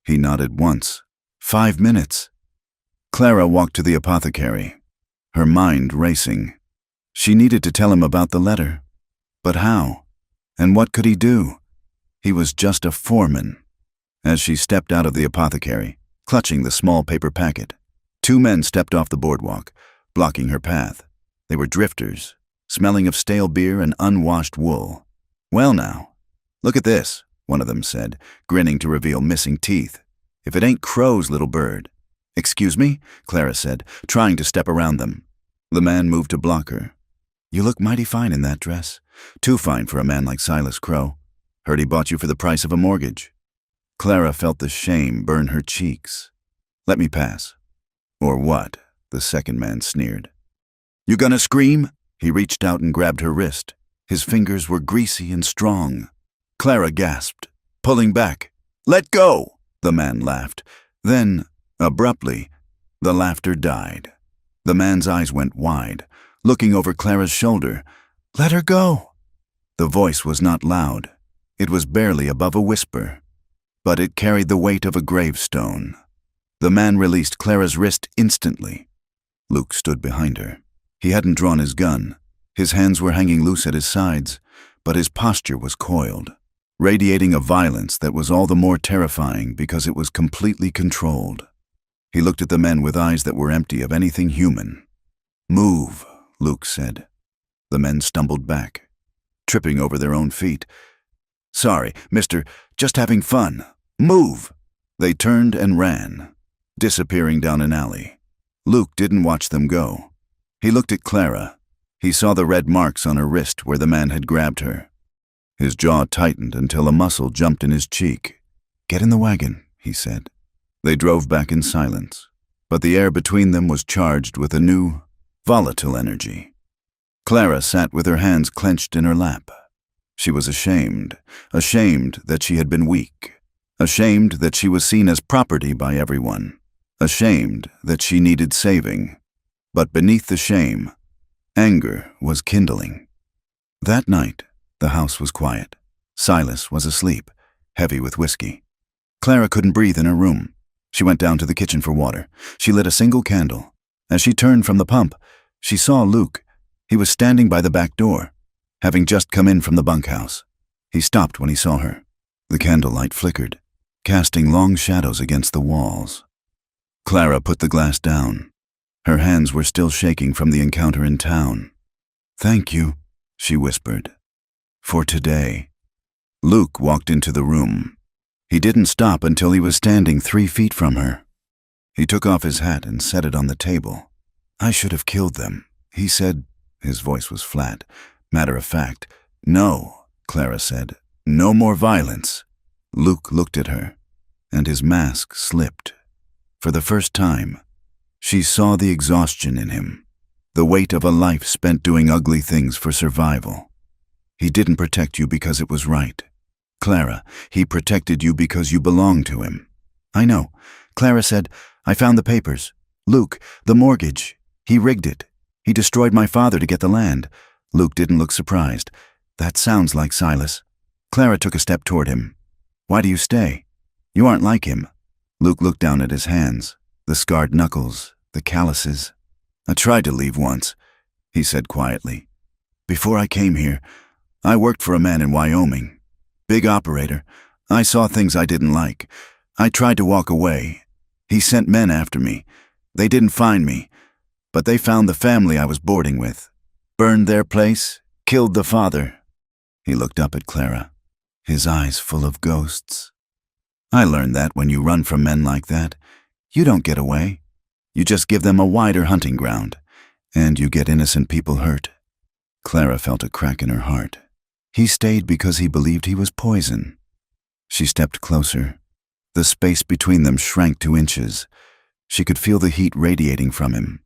He nodded once. 5 minutes. Clara walked to the apothecary, her mind racing. She needed to tell him about the letter. But how? And what could he do? He was just a foreman. As she stepped out of the apothecary, clutching the small paper packet, 2 men stepped off the boardwalk, blocking her path. They were drifters, smelling of stale beer and unwashed wool. "Well now, look at this," one of them said, grinning to reveal missing teeth. "If it ain't Crow's little bird." "Excuse me?" Clara said, trying to step around them. The man moved to block her. "You look mighty fine in that dress. Too fine for a man like Silas Crow. Heard he bought you for the price of a mortgage." Clara felt the shame burn her cheeks. "Let me pass." "Or what?" the second man sneered. "You gonna scream?" He reached out and grabbed her wrist. His fingers were greasy and strong. Clara gasped, pulling back. "Let go!" The man laughed. Then, abruptly, the laughter died. The man's eyes went wide, looking over Clara's shoulder. "Let her go!" The voice was not loud. It was barely above a whisper, but it carried the weight of a gravestone. The man released Clara's wrist instantly. Luke stood behind her. He hadn't drawn his gun. His hands were hanging loose at his sides, but his posture was coiled, radiating a violence that was all the more terrifying because it was completely controlled. He looked at the men with eyes that were empty of anything human. "Move," Luke said. The men stumbled back, tripping over their own feet. "Sorry, mister, just having fun. Move!" They turned and ran, disappearing down an alley. Luke didn't watch them go. He looked at Clara. He saw the red marks on her wrist where the man had grabbed her. His jaw tightened until a muscle jumped in his cheek. "Get in the wagon," he said. They drove back in silence, but the air between them was charged with a new, volatile energy. Clara sat with her hands clenched in her lap. She was ashamed that she had been weak, ashamed that she was seen as property by everyone, ashamed that she needed saving. But beneath the shame, anger was kindling. That night, the house was quiet. Silas was asleep, heavy with whiskey. Clara couldn't breathe in her room. She went down to the kitchen for water. She lit a single candle. As she turned from the pump, she saw Luke. He was standing by the back door, having just come in from the bunkhouse. He stopped when he saw her. The candlelight flickered, casting long shadows against the walls. Clara put the glass down. Her hands were still shaking from the encounter in town. "Thank you," she whispered. "For today." Luke walked into the room. He didn't stop until he was standing 3 feet from her. He took off his hat and set it on the table. "I should have killed them," he said. His voice was flat, matter of fact. "No," Clara said. "No more violence." Luke looked at her, and his mask slipped. For the first time, she saw the exhaustion in him, the weight of a life spent doing ugly things for survival. He didn't protect you because it was right. Clara, he protected you because you belonged to him. "I know," Clara said. "I found the papers. Luke, the mortgage. He rigged it. He destroyed my father to get the land." Luke didn't look surprised. "That sounds like Silas." Clara took a step toward him. "Why do you stay? You aren't like him." Luke looked down at his hands, the scarred knuckles, the calluses. "I tried to leave once," he said quietly. "Before I came here, I worked for a man in Wyoming. Big operator. I saw things I didn't like. I tried to walk away. He sent men after me. They didn't find me, but they found the family I was boarding with. Burned their place, killed the father." He looked up at Clara, his eyes full of ghosts. "I learned that when you run from men like that, you don't get away. You just give them a wider hunting ground, and you get innocent people hurt." Clara felt a crack in her heart. He stayed because he believed he was poison. She stepped closer. The space between them shrank to inches. She could feel the heat radiating from him.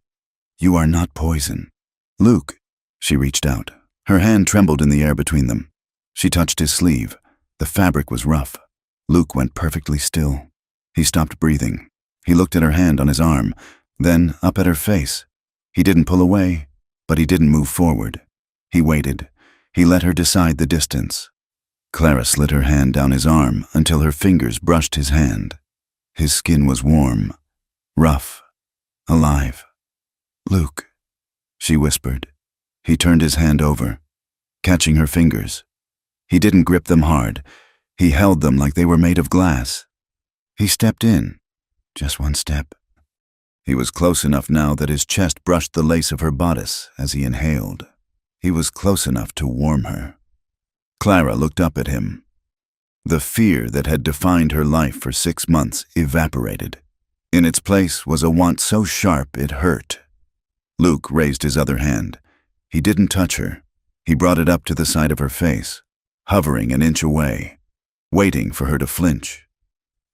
"You are not poison." "Luke." She reached out. Her hand trembled in the air between them. She touched his sleeve. The fabric was rough. Luke went perfectly still. He stopped breathing. He looked at her hand on his arm, then up at her face. He didn't pull away, but he didn't move forward. He waited. He let her decide the distance. Clara slid her hand down his arm until her fingers brushed his hand. His skin was warm, rough, alive. "Luke," she whispered. He turned his hand over, catching her fingers. He didn't grip them hard. He held them like they were made of glass. He stepped in, just one step. He was close enough now that his chest brushed the lace of her bodice as he inhaled. He was close enough to warm her. Clara looked up at him. The fear that had defined her life for 6 months evaporated. In its place was a want so sharp it hurt. Luke raised his other hand. He didn't touch her. He brought it up to the side of her face, hovering an inch away, waiting for her to flinch.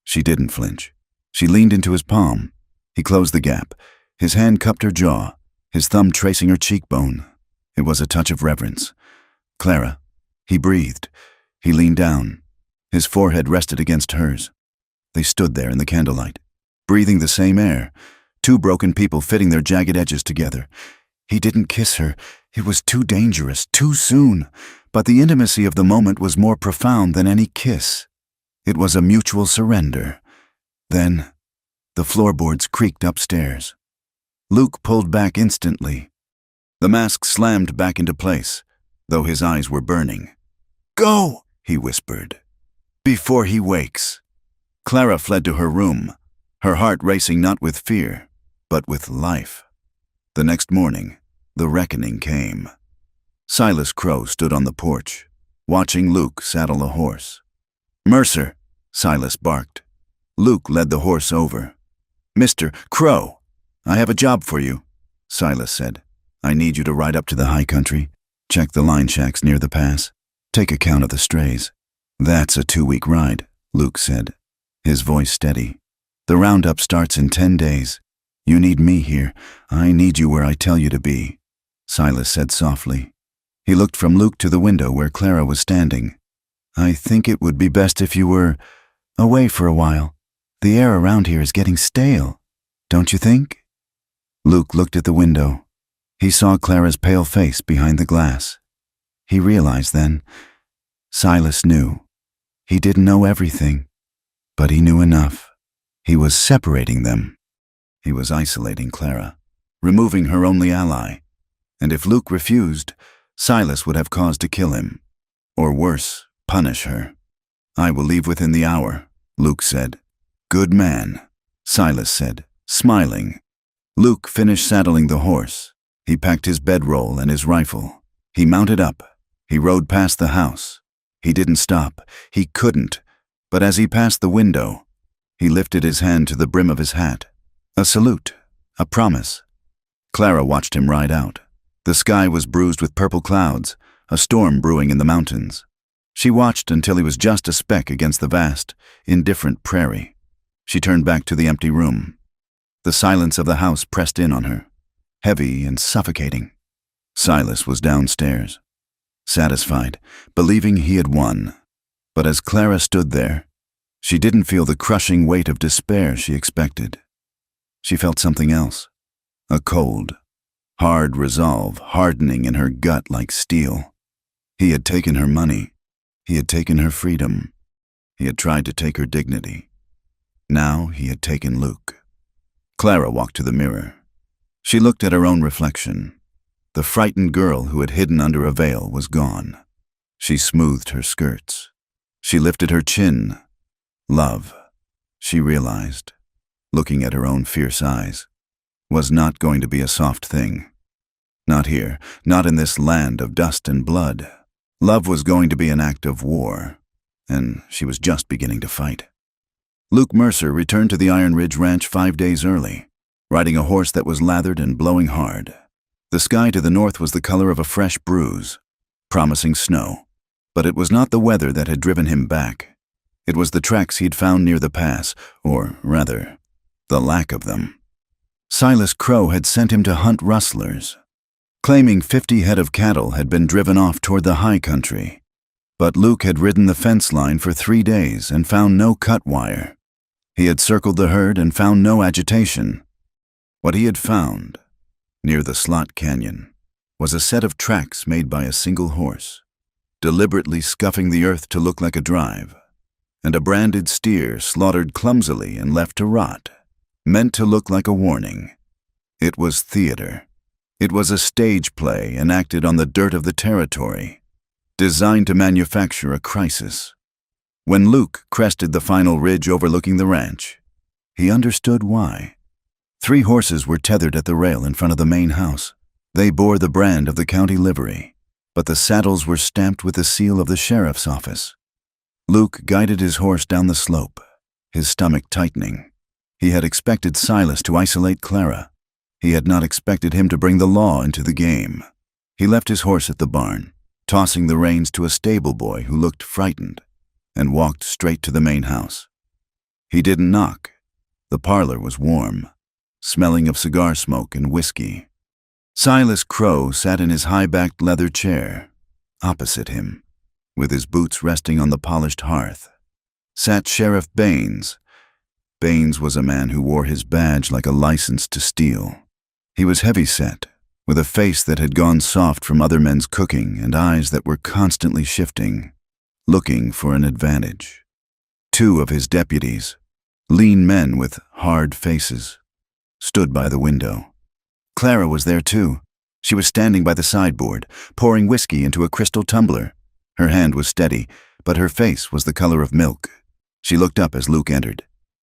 She didn't flinch. She leaned into his palm. He closed the gap. His hand cupped her jaw, his thumb tracing her cheekbone. It was a touch of reverence. "Clara." He breathed. He leaned down. His forehead rested against hers. They stood there in the candlelight, breathing the same air, 2 broken people fitting their jagged edges together. He didn't kiss her. It was too dangerous, too soon. But the intimacy of the moment was more profound than any kiss. It was a mutual surrender. Then, the floorboards creaked upstairs. Luke pulled back instantly. The mask slammed back into place, though his eyes were burning. "Go," he whispered, "before he wakes." Clara fled to her room, her heart racing not with fear, but with life. The next morning, the reckoning came. Silas Crow stood on the porch, watching Luke saddle a horse. "Mercer," Silas barked. Luke led the horse over. "Mr. Crow, I have a job for you," Silas said. "I need you to ride up to the high country, check the line shacks near the pass, take account of the strays." "That's a 2-week ride," Luke said, his voice steady. "The roundup starts in 10 days. "You need me here. I need you where I tell you to be," Silas said softly. He looked from Luke to the window where Clara was standing. "I think it would be best if you were away for a while. The air around here is getting stale, don't you think?" Luke looked at the window. He saw Clara's pale face behind the glass. He realized then, Silas knew. He didn't know everything, but he knew enough. He was separating them. He was isolating Clara, removing her only ally. And if Luke refused, Silas would have cause to kill him. Or worse, punish her. "I will leave within the hour," Luke said. "Good man," Silas said, smiling. Luke finished saddling the horse. He packed his bedroll and his rifle. He mounted up. He rode past the house. He didn't stop. He couldn't. But as he passed the window, he lifted his hand to the brim of his hat. A salute. A promise. Clara watched him ride out. The sky was bruised with purple clouds, a storm brewing in the mountains. She watched until he was just a speck against the vast, indifferent prairie. She turned back to the empty room. The silence of the house pressed in on her, heavy and suffocating. Silas was downstairs, satisfied, believing he had won. But as Clara stood there, she didn't feel the crushing weight of despair she expected. She felt something else, a cold, hard resolve hardening in her gut like steel. He had taken her money. He had taken her freedom. He had tried to take her dignity. Now he had taken Luke. Clara walked to the mirror. She looked at her own reflection. The frightened girl who had hidden under a veil was gone. She smoothed her skirts. She lifted her chin. Love, she realized, looking at her own fierce eyes, was not going to be a soft thing. Not here, not in this land of dust and blood. Love was going to be an act of war, and she was just beginning to fight. Luke Mercer returned to the Iron Ridge Ranch 5 days early, riding a horse that was lathered and blowing hard. The sky to the north was the color of a fresh bruise, promising snow. But it was not the weather that had driven him back. It was the tracks he'd found near the pass, or rather, the lack of them. Silas Crow had sent him to hunt rustlers, claiming 50 head of cattle had been driven off toward the high country. But Luke had ridden the fence line for 3 days and found no cut wire. He had circled the herd and found no agitation. What he had found, near the Slot Canyon, was a set of tracks made by a single horse, deliberately scuffing the earth to look like a drive, and a branded steer slaughtered clumsily and left to rot, meant to look like a warning. It was theater. It was a stage play enacted on the dirt of the territory, designed to manufacture a crisis. When Luke crested the final ridge overlooking the ranch, he understood why. 3 horses were tethered at the rail in front of the main house. They bore the brand of the county livery, but the saddles were stamped with the seal of the sheriff's office. Luke guided his horse down the slope, his stomach tightening. He had expected Silas to isolate Clara. He had not expected him to bring the law into the game. He left his horse at the barn, tossing the reins to a stable boy who looked frightened, and walked straight to the main house. He didn't knock. The parlor was warm, smelling of cigar smoke and whiskey. Silas Crow sat in his high-backed leather chair. Opposite him, with his boots resting on the polished hearth, sat Sheriff Baines. Baines was a man who wore his badge like a license to steal. He was heavy-set, with a face that had gone soft from other men's cooking and eyes that were constantly shifting, looking for an advantage. 2 of his deputies, lean men with hard faces, stood by the window. Clara was there too. She was standing by the sideboard, pouring whiskey into a crystal tumbler. Her hand was steady, but her face was the color of milk. She looked up as Luke entered,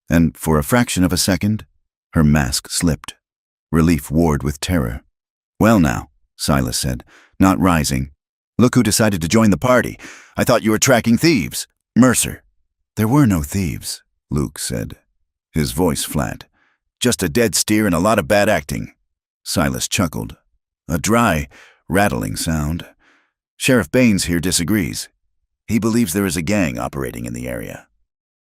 and for a fraction of a second, her mask slipped. Relief warred with terror. "Well now," Silas said, not rising. "Look who decided to join the party. I thought you were tracking thieves." "Mercer." "There were no thieves," Luke said, his voice flat. "Just a dead steer and a lot of bad acting." Silas chuckled. "A dry, rattling sound. Sheriff Baines here disagrees. He believes there is a gang operating in the area.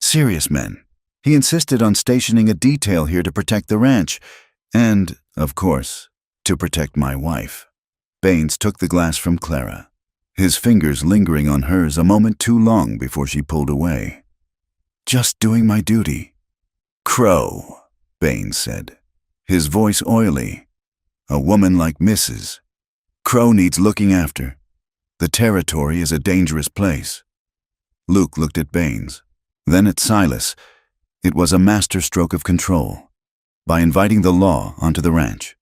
Serious men. He insisted on stationing a detail here to protect the ranch. And, of course, to protect my wife. Baines took the glass from Clara, his fingers lingering on hers a moment too long before she pulled away. "Just doing my duty." "Crow," Baines said, his voice oily. "A woman like Mrs. Crow needs looking after. The territory is a dangerous place." Luke looked at Baines, then at Silas. It was a masterstroke of control. By inviting the law onto the ranch,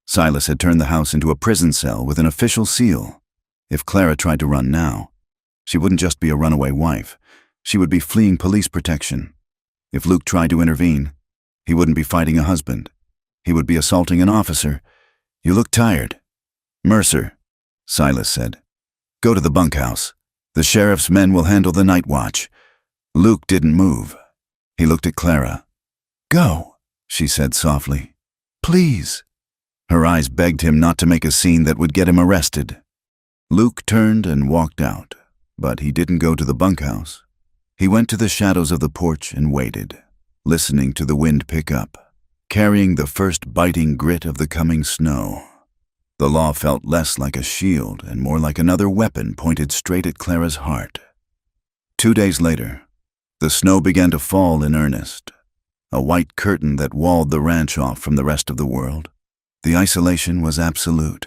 Silas had turned the house into a prison cell with an official seal. If Clara tried to run now, she wouldn't just be a runaway wife. She would be fleeing police protection. If Luke tried to intervene, he wouldn't be fighting a husband. He would be assaulting an officer. "You look tired." "Mercer," Silas said, "go to the bunkhouse. The sheriff's men will handle the night watch." Luke didn't move. He looked at Clara. "Go," she said softly. "Please." Her eyes begged him not to make a scene that would get him arrested. Luke turned and walked out, but he didn't go to the bunkhouse. He went to the shadows of the porch and waited, listening to the wind pick up, carrying the first biting grit of the coming snow. The law felt less like a shield and more like another weapon pointed straight at Clara's heart. 2 days later, the snow began to fall in earnest, a white curtain that walled the ranch off from the rest of the world. The isolation was absolute.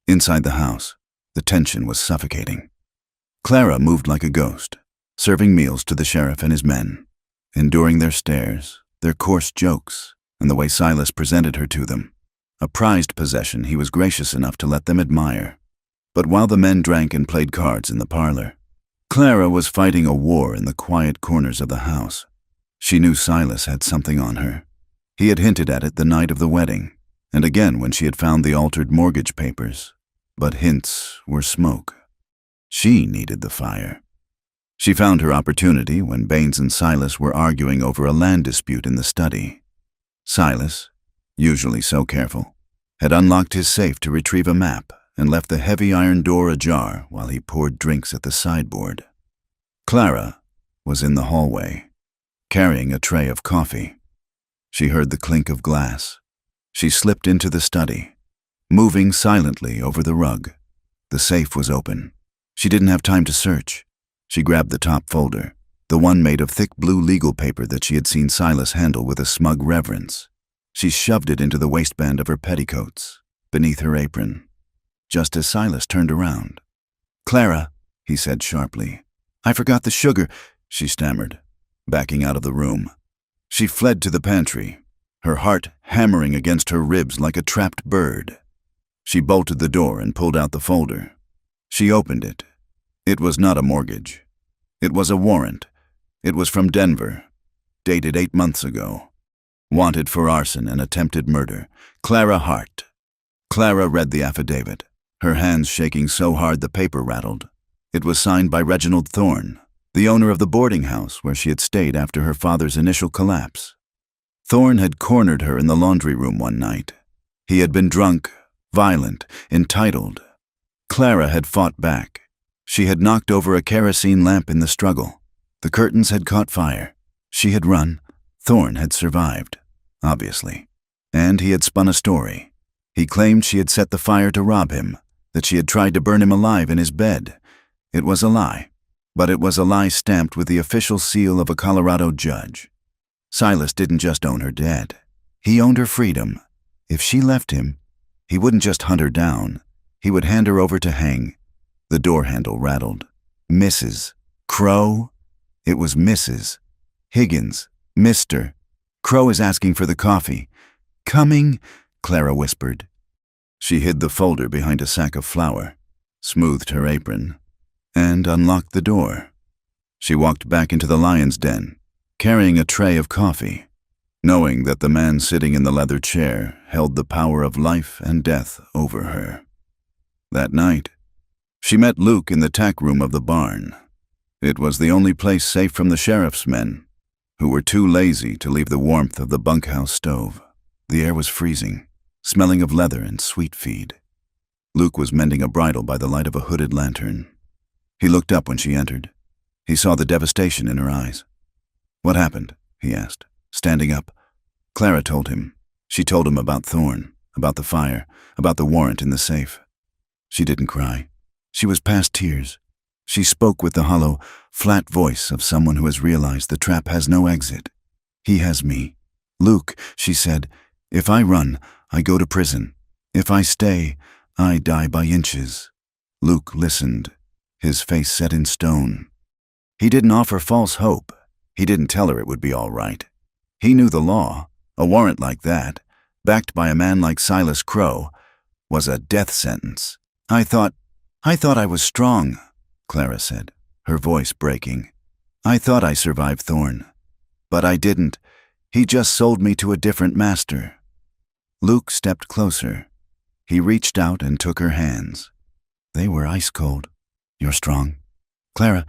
Inside the house, the tension was suffocating. Clara moved like a ghost, serving meals to the sheriff and his men, enduring their stares, their coarse jokes, and the way Silas presented her to them. A prized possession he was gracious enough to let them admire. But while the men drank and played cards in the parlor, Clara was fighting a war in the quiet corners of the house. She knew Silas had something on her. He had hinted at it the night of the wedding, and again when she had found the altered mortgage papers. But hints were smoke. She needed the fire. She found her opportunity when Baines and Silas were arguing over a land dispute in the study. Silas, usually so careful, had unlocked his safe to retrieve a map and left the heavy iron door ajar while he poured drinks at the sideboard. Clara was in the hallway, carrying a tray of coffee. She heard the clink of glass. She slipped into the study, moving silently over the rug. The safe was open. She didn't have time to search. She grabbed the top folder, the one made of thick blue legal paper that she had seen Silas handle with a smug reverence. She shoved it into the waistband of her petticoats, beneath her apron, just as Silas turned around. "Clara," he said sharply. "I forgot the sugar," she stammered, backing out of the room. She fled to the pantry, her heart hammering against her ribs like a trapped bird. She bolted the door and pulled out the folder. She opened it. It was not a mortgage. It was a warrant. It was from Denver, dated 8 months ago. Wanted for arson and attempted murder. Clara Hart. Clara read the affidavit, her hands shaking so hard the paper rattled. It was signed by Reginald Thorne, the owner of the boarding house where she had stayed after her father's initial collapse. Thorne had cornered her in the laundry room one night. He had been drunk, violent, entitled. Clara had fought back. She had knocked over a kerosene lamp in the struggle. The curtains had caught fire. She had run. Thorne had survived, obviously. And he had spun a story. He claimed she had set the fire to rob him, that she had tried to burn him alive in his bed. It was a lie, but it was a lie stamped with the official seal of a Colorado judge. Silas didn't just own her dead. He owned her freedom. If she left him, he wouldn't just hunt her down. He would hand her over to hang. The door handle rattled. Mrs. Crow? It was Mrs. Higgins. Mr. Crow is asking for the coffee. "Coming," Clara whispered. She hid the folder behind a sack of flour, smoothed her apron, and unlocked the door. She walked back into the lion's den, carrying a tray of coffee, knowing that the man sitting in the leather chair held the power of life and death over her. That night, she met Luke in the tack room of the barn. It was the only place safe from the sheriff's men, who were too lazy to leave the warmth of the bunkhouse stove. The air was freezing, smelling of leather and sweet feed. Luke was mending a bridle by the light of a hooded lantern. He looked up when she entered. He saw the devastation in her eyes. "What happened?" he asked, standing up. Clara told him. She told him about Thorn, about the fire, about the warrant in the safe. She didn't cry. She was past tears. She spoke with the hollow, flat voice of someone who has realized the trap has no exit. He has me. Luke, she said, if I run, I go to prison. If I stay, I die by inches. Luke listened, his face set in stone. He didn't offer false hope. He didn't tell her it would be all right. He knew the law. A warrant like that, backed by a man like Silas Crow, was a death sentence. I thought I was strong, Clara said, her voice breaking. I thought I survived Thorn. But I didn't. He just sold me to a different master. Luke stepped closer. He reached out and took her hands. They were ice cold. You're strong. Clara,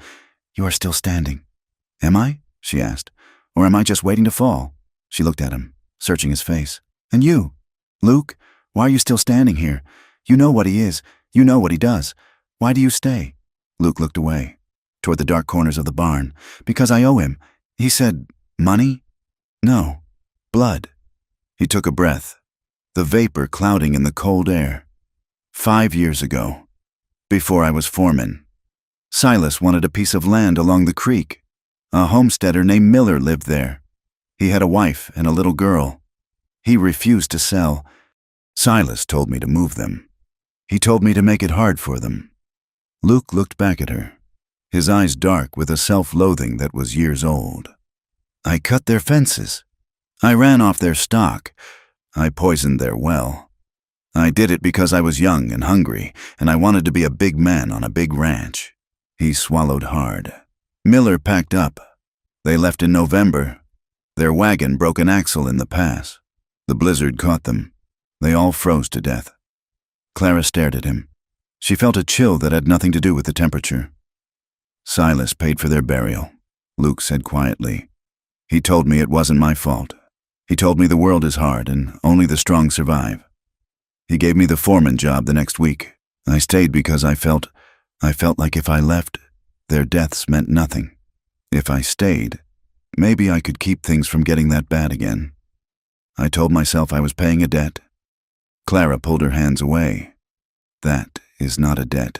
you are still standing. Am I? She asked. Or am I just waiting to fall? She looked at him, searching his face. And you? Luke, why are you still standing here? You know what he is. You know what he does. Why do you stay? Luke looked away, toward the dark corners of the barn. Because I owe him. He said, money? No, blood. He took a breath, the vapor clouding in the cold air. 5 years ago, before I was foreman, Silas wanted a piece of land along the creek. A homesteader named Miller lived there. He had a wife and a little girl. He refused to sell. Silas told me to move them. He told me to make it hard for them. Luke looked back at her, his eyes dark with a self-loathing that was years old. I cut their fences. I ran off their stock. I poisoned their well. I did it because I was young and hungry, and I wanted to be a big man on a big ranch. He swallowed hard. Miller packed up. They left in November. Their wagon broke an axle in the pass. The blizzard caught them. They all froze to death. Clara stared at him. She felt a chill that had nothing to do with the temperature. Silas paid for their burial, Luke said quietly. He told me it wasn't my fault. He told me the world is hard and only the strong survive. He gave me the foreman job the next week. I stayed because I felt like if I left, their deaths meant nothing. If I stayed, maybe I could keep things from getting that bad again. I told myself I was paying a debt. Clara pulled her hands away. That is not a debt.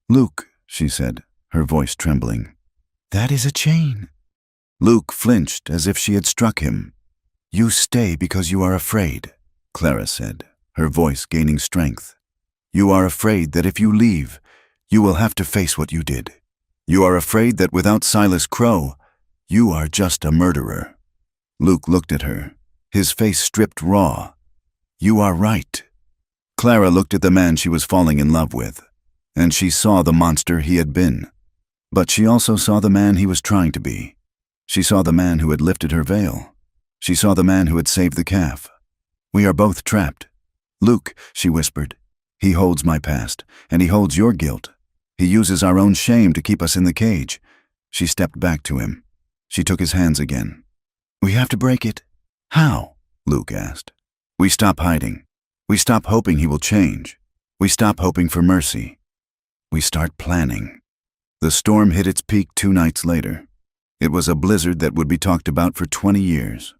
Luke, she said, her voice trembling. That is a chain. Luke flinched as if she had struck him. You stay because you are afraid, Clara said, her voice gaining strength. You are afraid that if you leave, you will have to face what you did. You are afraid that without Silas Crow, you are just a murderer. Luke looked at her, his face stripped raw. You are right. Clara looked at the man she was falling in love with, and she saw the monster he had been. But she also saw the man he was trying to be. She saw the man who had lifted her veil. She saw the man who had saved the calf. We are both trapped. Luke, she whispered, he holds my past, and he holds your guilt. He uses our own shame to keep us in the cage. She stepped back to him. She took his hands again. We have to break it. How? Luke asked. We stop hiding. We stop hoping he will change. We stop hoping for mercy. We start planning. The storm hit its peak 2 nights later. It was a blizzard that would be talked about for 20 years.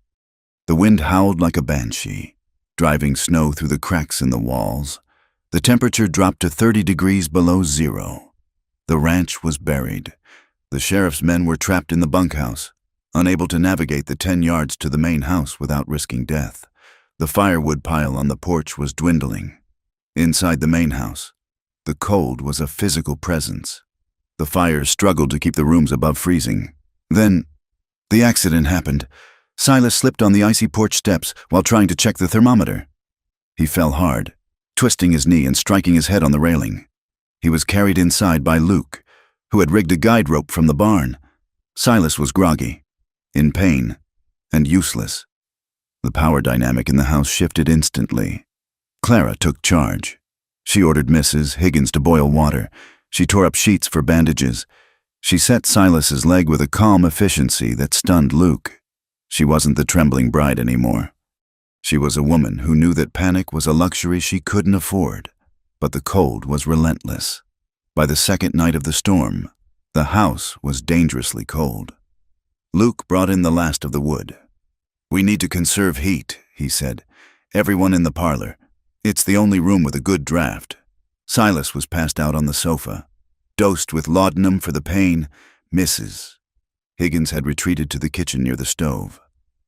The wind howled like a banshee, driving snow through the cracks in the walls. The temperature dropped to 30 degrees below zero. The ranch was buried. The sheriff's men were trapped in the bunkhouse, unable to navigate the 10 yards to the main house without risking death. The firewood pile on the porch was dwindling. Inside the main house, the cold was a physical presence. The fires struggled to keep the rooms above freezing. Then, the accident happened. Silas slipped on the icy porch steps while trying to check the thermometer. He fell hard, twisting his knee and striking his head on the railing. He was carried inside by Luke, who had rigged a guide rope from the barn. Silas was groggy, in pain, and useless. The power dynamic in the house shifted instantly. Clara took charge. She ordered Mrs. Higgins to boil water. She tore up sheets for bandages. She set Silas's leg with a calm efficiency that stunned Luke. She wasn't the trembling bride anymore. She was a woman who knew that panic was a luxury she couldn't afford, but the cold was relentless. By the second night of the storm, the house was dangerously cold. Luke brought in the last of the wood. We need to conserve heat, he said. Everyone in the parlor. It's the only room with a good draft. Silas was passed out on the sofa, dosed with laudanum for the pain. Mrs. Higgins had retreated to the kitchen near the stove.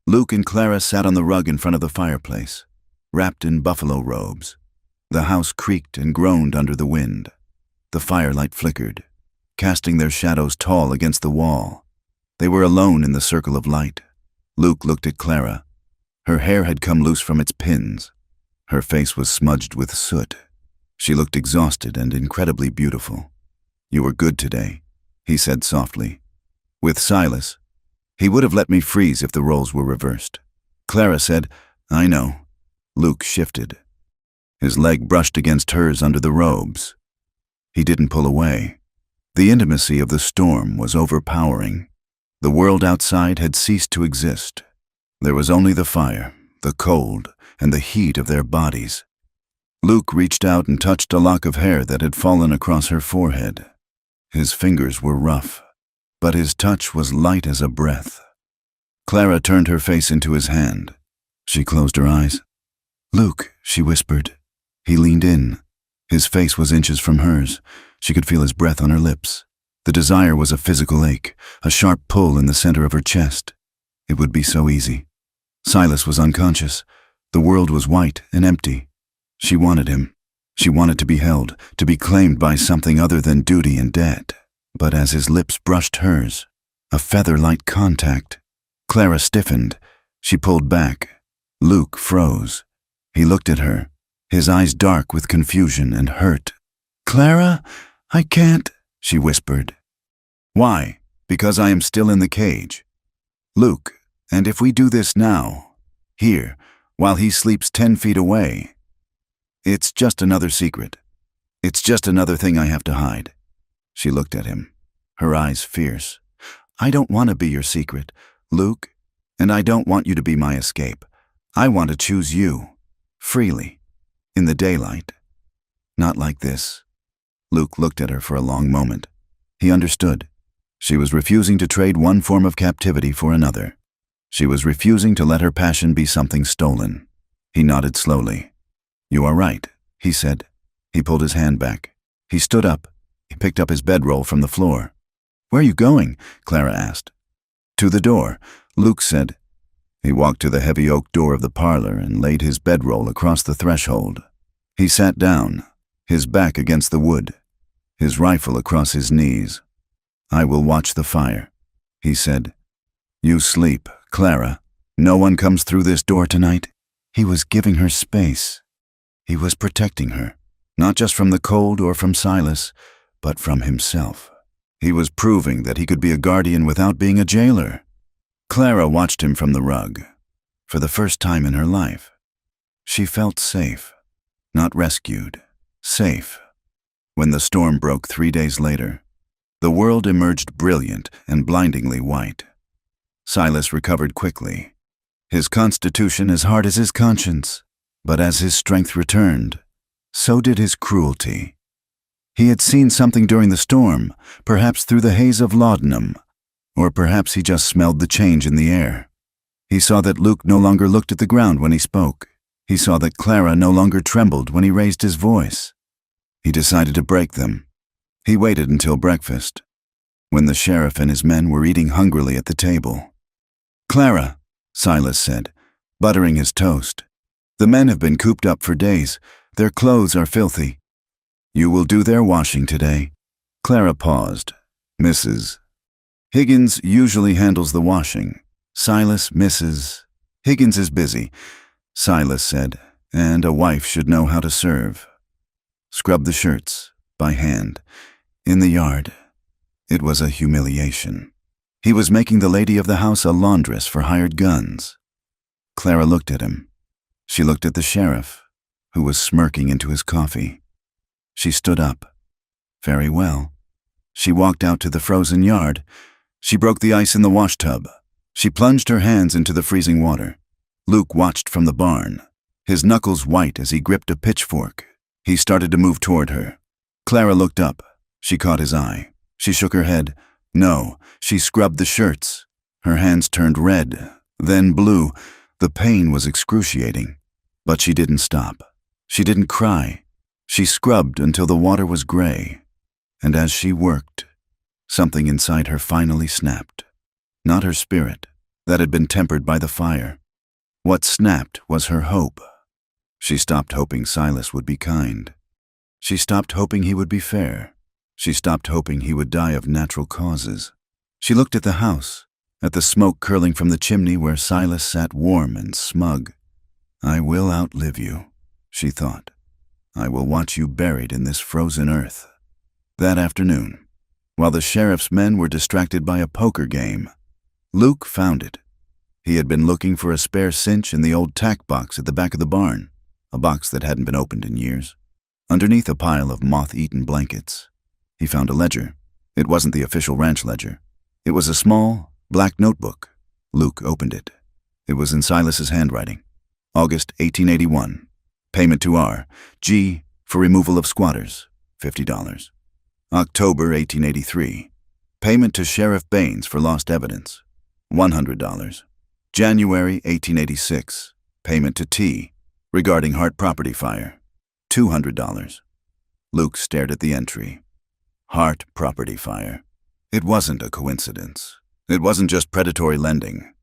Luke and Clara sat on the rug in front of the fireplace, wrapped in buffalo robes. The house creaked and groaned under the wind. The firelight flickered, casting their shadows tall against the wall. They were alone in the circle of light. Luke looked at Clara. Her hair had come loose from its pins. Her face was smudged with soot. She looked exhausted and incredibly beautiful. "You were good today," he said softly. With Silas, he would have let me freeze if the roles were reversed. Clara said, "I know." Luke shifted. His leg brushed against hers under the robes. He didn't pull away. The intimacy of the storm was overpowering. The world outside had ceased to exist. There was only the fire, the cold, and the heat of their bodies. Luke reached out and touched a lock of hair that had fallen across her forehead. His fingers were rough, but his touch was light as a breath. Clara turned her face into his hand. She closed her eyes. "Luke," she whispered. He leaned in. His face was inches from hers. She could feel his breath on her lips. The desire was a physical ache, a sharp pull in the center of her chest. It would be so easy. Silas was unconscious. The world was white and empty. She wanted him. She wanted to be held, to be claimed by something other than duty and debt. But as his lips brushed hers, a feather-light contact, Clara stiffened. She pulled back. Luke froze. He looked at her, his eyes dark with confusion and hurt. "Clara, I can't," she whispered. "Why? Because I am still in the cage. Luke, and if we do this now, here, while he sleeps 10 feet away, it's just another secret. It's just another thing I have to hide." She looked at him, her eyes fierce. "I don't want to be your secret, Luke, and I don't want you to be my escape. I want to choose you, freely, in the daylight. Not like this." Luke looked at her for a long moment. He understood. She was refusing to trade one form of captivity for another. She was refusing to let her passion be something stolen. He nodded slowly. "You are right," he said. He pulled his hand back. He stood up. He picked up his bedroll from the floor. "Where are you going?" Clara asked. "To the door," Luke said. He walked to the heavy oak door of the parlor and laid his bedroll across the threshold. He sat down, his back against the wood, his rifle across his knees. "I will watch the fire," he said. "You sleep, Clara. No one comes through this door tonight." He was giving her space. He was protecting her, not just from the cold or from Silas, but from himself. He was proving that he could be a guardian without being a jailer. Clara watched him from the rug. For the first time in her life, she felt safe, not rescued, safe. When the storm broke 3 days later, the world emerged brilliant and blindingly white. Silas recovered quickly, his constitution as hard as his conscience. But as his strength returned, so did his cruelty. He had seen something during the storm, perhaps through the haze of laudanum, or perhaps he just smelled the change in the air. He saw that Luke no longer looked at the ground when he spoke. He saw that Clara no longer trembled when he raised his voice. He decided to break them. He waited until breakfast, when the sheriff and his men were eating hungrily at the table. "Clara," Silas said, buttering his toast, "the men have been cooped up for days. Their clothes are filthy. You will do their washing today." Clara paused. "Mrs. Higgins usually handles the washing. Silas, Mrs. Higgins is busy," Silas said, "and a wife should know how to serve. Scrub the shirts, by hand, in the yard." It was a humiliation. He was making the lady of the house a laundress for hired guns. Clara looked at him. She looked at the sheriff, who was smirking into his coffee. She stood up. Very well. She walked out to the frozen yard. She broke the ice in the washtub. She plunged her hands into the freezing water. Luke watched from the barn, his knuckles white as he gripped a pitchfork. He started to move toward her. Clara looked up. She caught his eye. She shook her head. No, she scrubbed the shirts. Her hands turned red, then blue. The pain was excruciating. But she didn't stop. She didn't cry. She scrubbed until the water was gray. And as she worked, something inside her finally snapped. Not her spirit, that had been tempered by the fire. What snapped was her hope. She stopped hoping Silas would be kind. She stopped hoping he would be fair. She stopped hoping he would die of natural causes. She looked at the house, at the smoke curling from the chimney where Silas sat warm and smug. I will outlive you, she thought. I will watch you buried in this frozen earth. That afternoon, while the sheriff's men were distracted by a poker game, Luke found it. He had been looking for a spare cinch in the old tack box at the back of the barn, a box that hadn't been opened in years. Underneath a pile of moth-eaten blankets, he found a ledger. It wasn't the official ranch ledger. It was a small, black notebook. Luke opened it. It was in Silas's handwriting. August 1881. Payment to R. G. for removal of squatters, $50. October 1883. Payment to Sheriff Baines for lost evidence, $100. January 1886. Payment to T. regarding Hart property fire, $200. Luke stared at the entry. Hart property fire. It wasn't a coincidence. It wasn't just predatory lending.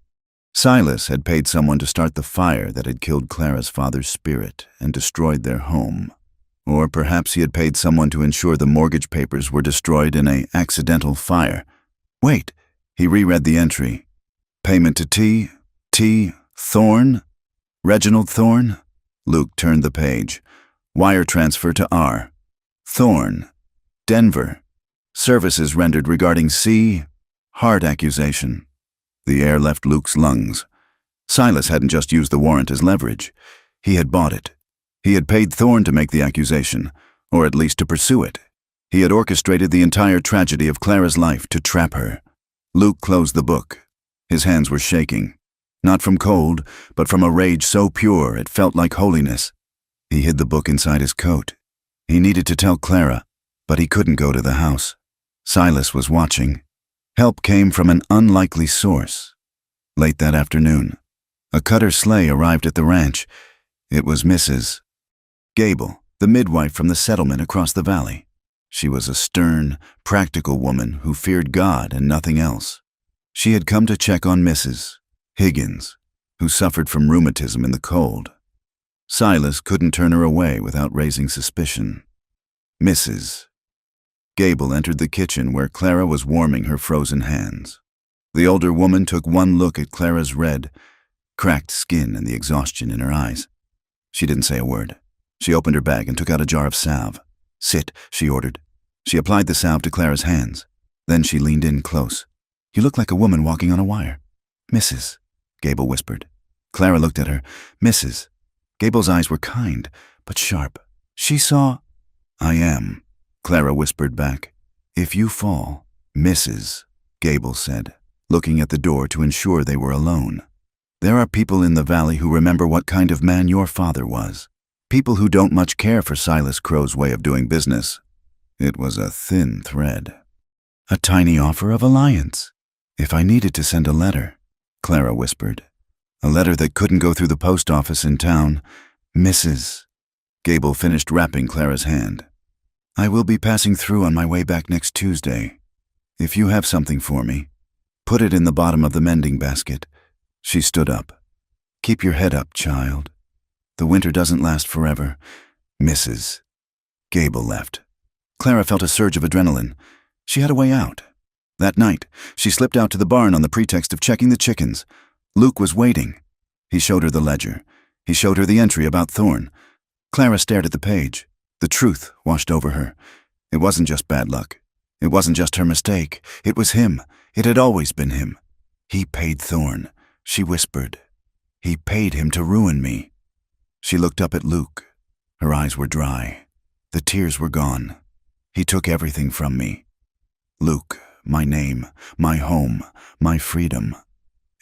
Silas had paid someone to start the fire that had killed Clara's father's spirit and destroyed their home. Or perhaps he had paid someone to ensure the mortgage papers were destroyed in an accidental fire. Wait, he reread the entry. Payment to T. Thorne? Reginald Thorne? Luke turned the page. Wire transfer to R. Thorne. Denver. Services rendered regarding C. Heart accusation. The air left Luke's lungs. Silas hadn't just used the warrant as leverage. He had bought it. He had paid Thorne to make the accusation, or at least to pursue it. He had orchestrated the entire tragedy of Clara's life to trap her. Luke closed the book. His hands were shaking. Not from cold, but from a rage so pure it felt like holiness. He hid the book inside his coat. He needed to tell Clara, but he couldn't go to the house. Silas was watching. Help came from an unlikely source. Late that afternoon, a cutter sleigh arrived at the ranch. It was Mrs. Gable, the midwife from the settlement across the valley. She was a stern, practical woman who feared God and nothing else. She had come to check on Mrs. Higgins, who suffered from rheumatism in the cold. Silas couldn't turn her away without raising suspicion. Mrs. Gable entered the kitchen where Clara was warming her frozen hands. The older woman took one look at Clara's red, cracked skin and the exhaustion in her eyes. She didn't say a word. She opened her bag and took out a jar of salve. Sit, she ordered. She applied the salve to Clara's hands. Then she leaned in close. You look like a woman walking on a wire. Mrs. Gable whispered. Clara looked at her. Mrs. Gable's eyes were kind, but sharp. She saw. I am, Clara whispered back. If you fall, Mrs. Gable said, looking at the door to ensure they were alone. There are people in the valley who remember what kind of man your father was. People who don't much care for Silas Crow's way of doing business. It was a thin thread. A tiny offer of alliance. If I needed to send a letter, Clara whispered. A letter that couldn't go through the post office in town. Mrs. Gable finished wrapping Clara's hand. I will be passing through on my way back next Tuesday. If you have something for me, put it in the bottom of the mending basket. She stood up. Keep your head up, child. The winter doesn't last forever. Mrs. Gable left. Clara felt a surge of adrenaline. She had a way out. That night, she slipped out to the barn on the pretext of checking the chickens. Luke was waiting. He showed her the ledger. He showed her the entry about Thorne. Clara stared at the page. The truth washed over her. It wasn't just bad luck. It wasn't just her mistake. It was him. It had always been him. He paid Thorne, she whispered. He paid him to ruin me. She looked up at Luke. Her eyes were dry. The tears were gone. He took everything from me. Luke, my name, my home, my freedom.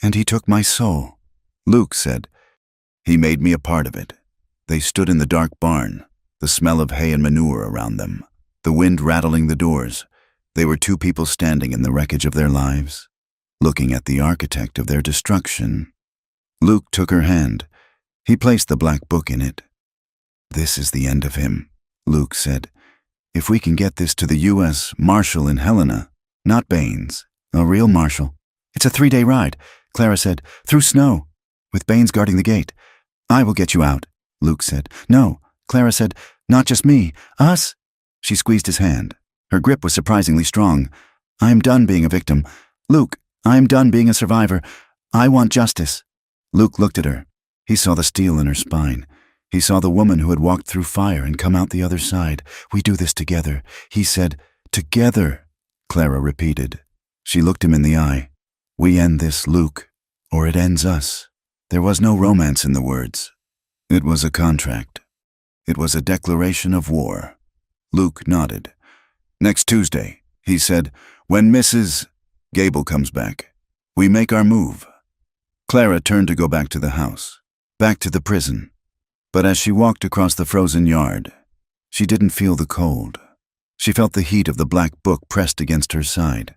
And he took my soul. Luke said. He made me a part of it. They stood in the dark barn, the smell of hay and manure around them, the wind rattling the doors. They were two people standing in the wreckage of their lives, looking at the architect of their destruction. Luke took her hand. He placed the black book in it. "This is the end of him," Luke said. "If we can get this to the U.S. Marshal in Helena, not Baines, a real marshal." "It's a 3-day ride," Clara said, "through snow, with Baines guarding the gate." "I will get you out," Luke said. "No," Clara said, "not just me, us." She squeezed his hand. Her grip was surprisingly strong. "I am done being a victim. Luke, I am done being a survivor. I want justice." Luke looked at her. He saw the steel in her spine. He saw the woman who had walked through fire and come out the other side. "We do this together," he said. "Together," Clara repeated. She looked him in the eye. "We end this, Luke, or it ends us." There was no romance in the words. It was a contract. It was a declaration of war. Luke nodded. "Next Tuesday," he said, "when Mrs. Gable comes back, we make our move." Clara turned to go back to the house, back to the prison. But as she walked across the frozen yard, she didn't feel the cold. She felt the heat of the black book pressed against her side.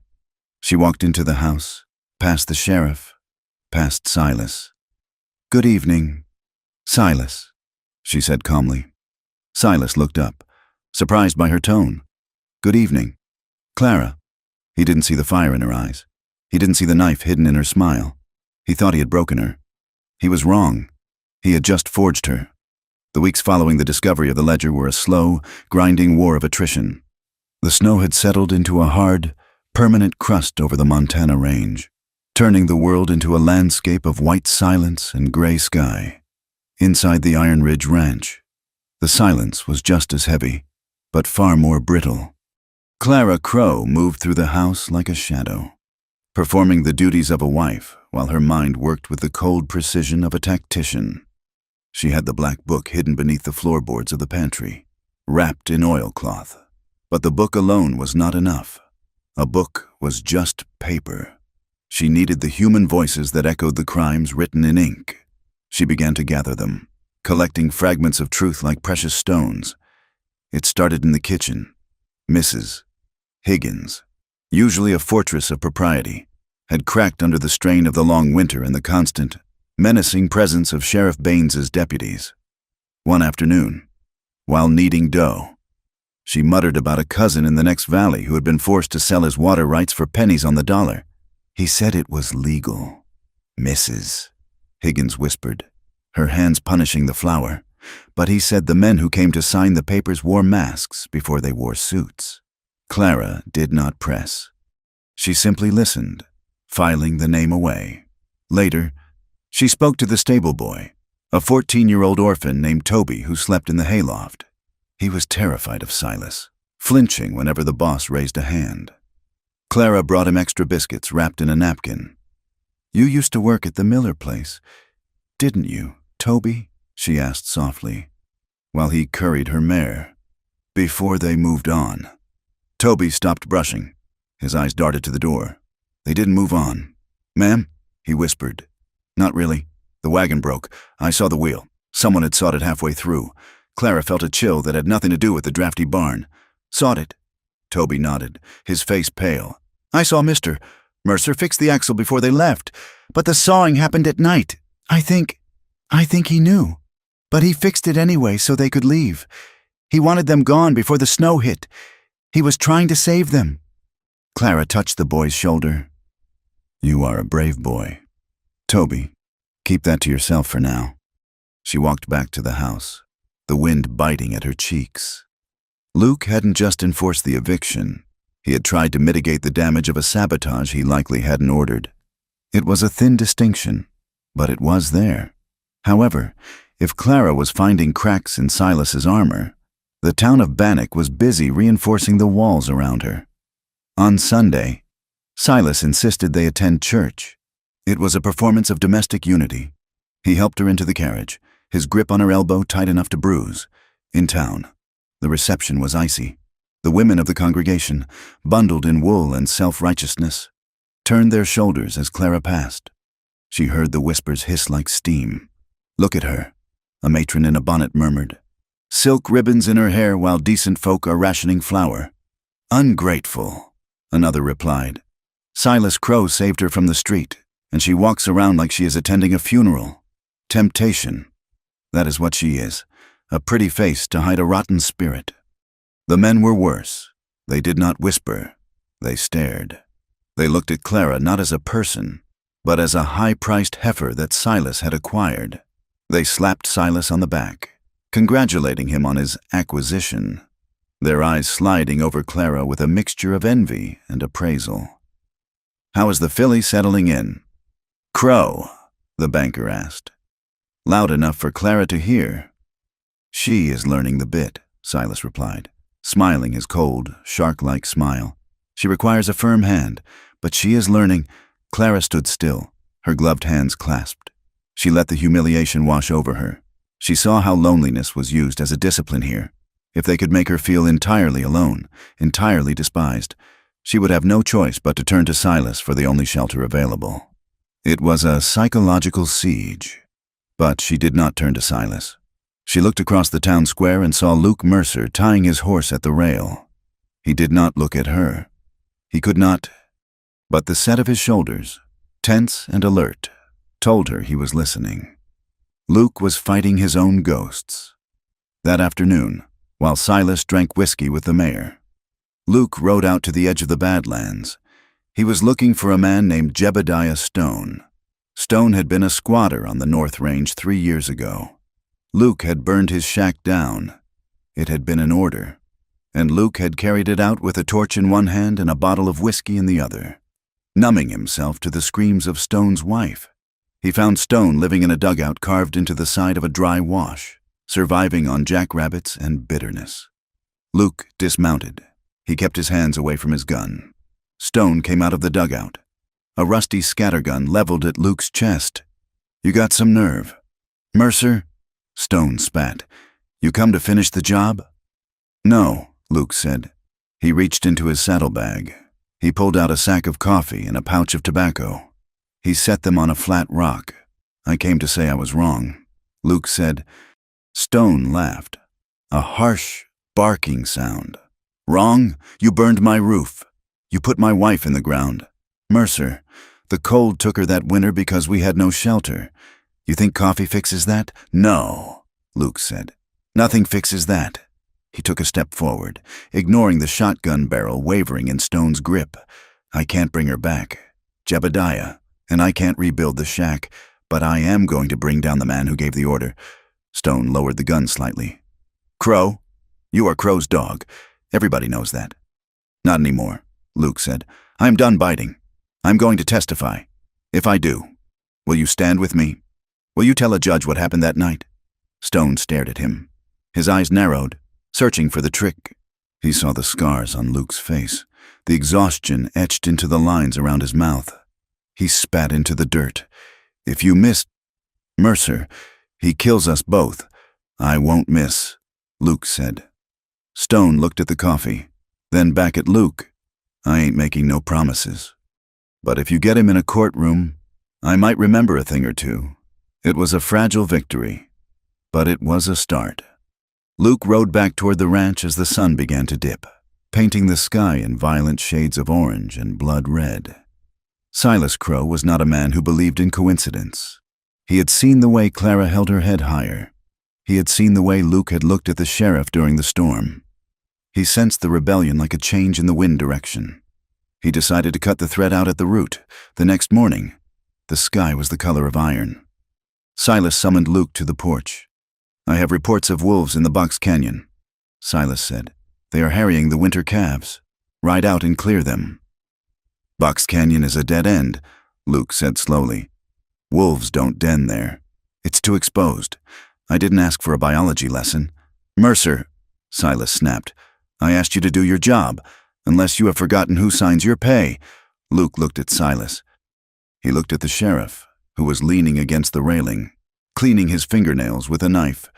She walked into the house, past the sheriff, past Silas. "Good evening, Silas," she said calmly. Silas looked up, surprised by her tone. "Good evening, Clara." He didn't see the fire in her eyes. He didn't see the knife hidden in her smile. He thought he had broken her. He was wrong. He had just forged her. The weeks following the discovery of the ledger were a slow, grinding war of attrition. The snow had settled into a hard, permanent crust over the Montana range, turning the world into a landscape of white silence and gray sky. Inside the Iron Ridge Ranch, the silence was just as heavy, but far more brittle. Clara Crow moved through the house like a shadow, performing the duties of a wife while her mind worked with the cold precision of a tactician. She had the black book hidden beneath the floorboards of the pantry, wrapped in oilcloth. But the book alone was not enough. A book was just paper. She needed the human voices that echoed the crimes written in ink. She began to gather them, collecting fragments of truth like precious stones. It started in the kitchen. Mrs. Higgins, usually a fortress of propriety, had cracked under the strain of the long winter and the constant, menacing presence of Sheriff Baines's deputies. One afternoon, while kneading dough, she muttered about a cousin in the next valley who had been forced to sell his water rights for pennies on the dollar. "He said it was legal." "Mrs." Higgins whispered, her hands punishing the flour. "But he said the men who came to sign the papers wore masks before they wore suits." Clara did not press. She simply listened, filing the name away. Later, she spoke to the stable boy, a 14-year-old orphan named Toby who slept in the hayloft. He was terrified of Silas, flinching whenever the boss raised a hand. Clara brought him extra biscuits wrapped in a napkin. "You used to work at the Miller place, didn't you, Toby?" she asked softly, while he curried her mare. Before they moved on. Toby stopped brushing. His eyes darted to the door. They didn't move on. "Ma'am?" he whispered. "Not really. The wagon broke. I saw the wheel. Someone had sawed it halfway through." Clara felt a chill that had nothing to do with the drafty barn. "Sawed it?" Toby nodded, his face pale. "I saw Mr. Mercer fix the axle before they left, but the sawing happened at night. I think he knew. But he fixed it anyway so they could leave. He wanted them gone before the snow hit. He was trying to save them." Clara touched the boy's shoulder. "You are a brave boy. Toby, keep that to yourself for now." She walked back to the house, the wind biting at her cheeks. Luke hadn't just enforced the eviction. He had tried to mitigate the damage of a sabotage he likely hadn't ordered. It was a thin distinction, but it was there. However, if Clara was finding cracks in Silas's armor, the town of Bannock was busy reinforcing the walls around her. On Sunday, Silas insisted they attend church. It was a performance of domestic unity. He helped her into the carriage, his grip on her elbow tight enough to bruise. In town, the reception was icy. The women of the congregation, bundled in wool and self-righteousness, turned their shoulders as Clara passed. She heard the whispers hiss like steam. "Look at her," a matron in a bonnet murmured. "Silk ribbons in her hair while decent folk are rationing flour." "Ungrateful," another replied. "Silas Crow saved her from the street, and she walks around like she is attending a funeral." Temptation, That is what she is, a pretty face to hide a rotten spirit. The men were worse. They did not whisper. They stared. They looked at Clara not as a person, but as a high-priced heifer that Silas had acquired. They slapped Silas on the back, congratulating him on his acquisition, their eyes sliding over Clara with a mixture of envy and appraisal. "How is the filly settling in?" "Crow," the banker asked, loud enough for Clara to hear. "She is learning the bit," Silas replied, smiling his cold, shark-like smile. "She requires a firm hand, but she is learning." Clara stood still, her gloved hands clasped. She let the humiliation wash over her. She saw how loneliness was used as a discipline here. If they could make her feel entirely alone, entirely despised, she would have no choice but to turn to Silas for the only shelter available. It was a psychological siege. But she did not turn to Silas. She looked across the town square and saw Luke Mercer tying his horse at the rail. He did not look at her. He could not, but the set of his shoulders, tense and alert, told her he was listening. Luke was fighting his own ghosts. That afternoon, while Silas drank whiskey with the mayor, Luke rode out to the edge of the Badlands. He was looking for a man named Jebediah Stone. Stone had been a squatter on the North Range 3 years ago. Luke had burned his shack down. It had been an order, and Luke had carried it out with a torch in one hand and a bottle of whiskey in the other, numbing himself to the screams of Stone's wife. He found Stone living in a dugout carved into the side of a dry wash, surviving on jackrabbits and bitterness. Luke dismounted. He kept his hands away from his gun. Stone came out of the dugout, a rusty scattergun leveled at Luke's chest. "You got some nerve." "Mercer?" Stone spat. "You come to finish the job?" "No," Luke said. He reached into his saddlebag. He pulled out a sack of coffee and a pouch of tobacco. He set them on a flat rock. "I came to say I was wrong," Luke said. Stone laughed. A harsh, barking sound. "Wrong? You burned my roof. You put my wife in the ground. Mercer, the cold took her that winter because we had no shelter. You think coffee fixes that?" "No," Luke said. "Nothing fixes that." He took a step forward, ignoring the shotgun barrel wavering in Stone's grip. "I can't bring her back, Jebediah, and I can't rebuild the shack, but I am going to bring down the man who gave the order." Stone lowered the gun slightly. "Crow? You are Crow's dog. Everybody knows that." "Not anymore," Luke said. "I'm done biting. I'm going to testify. If I do, will you stand with me? Will you tell a judge what happened that night?" Stone stared at him. His eyes narrowed, searching for the trick. He saw the scars on Luke's face, the exhaustion etched into the lines around his mouth. He spat into the dirt. "If you miss, Mercer, he kills us both." "I won't miss," Luke said. Stone looked at the coffee, then back at Luke. "I ain't making no promises. But if you get him in a courtroom, I might remember a thing or two." It was a fragile victory, but it was a start. Luke rode back toward the ranch as the sun began to dip, painting the sky in violent shades of orange and blood red. Silas Crow was not a man who believed in coincidence. He had seen the way Clara held her head higher. He had seen the way Luke had looked at the sheriff during the storm. He sensed the rebellion like a change in the wind direction. He decided to cut the thread out at the root. The next morning, the sky was the color of iron. Silas summoned Luke to the porch. "I have reports of wolves in the Box Canyon," Silas said. "They are harrying the winter calves. Ride out and clear them." "Box Canyon is a dead end," Luke said slowly. "Wolves don't den there. It's too exposed. I didn't ask for a biology lesson." "Mercer," Silas snapped, "I asked you to do your job, unless you have forgotten who signs your pay." Luke looked at Silas. He looked at the sheriff, who was leaning against the railing, cleaning his fingernails with a knife.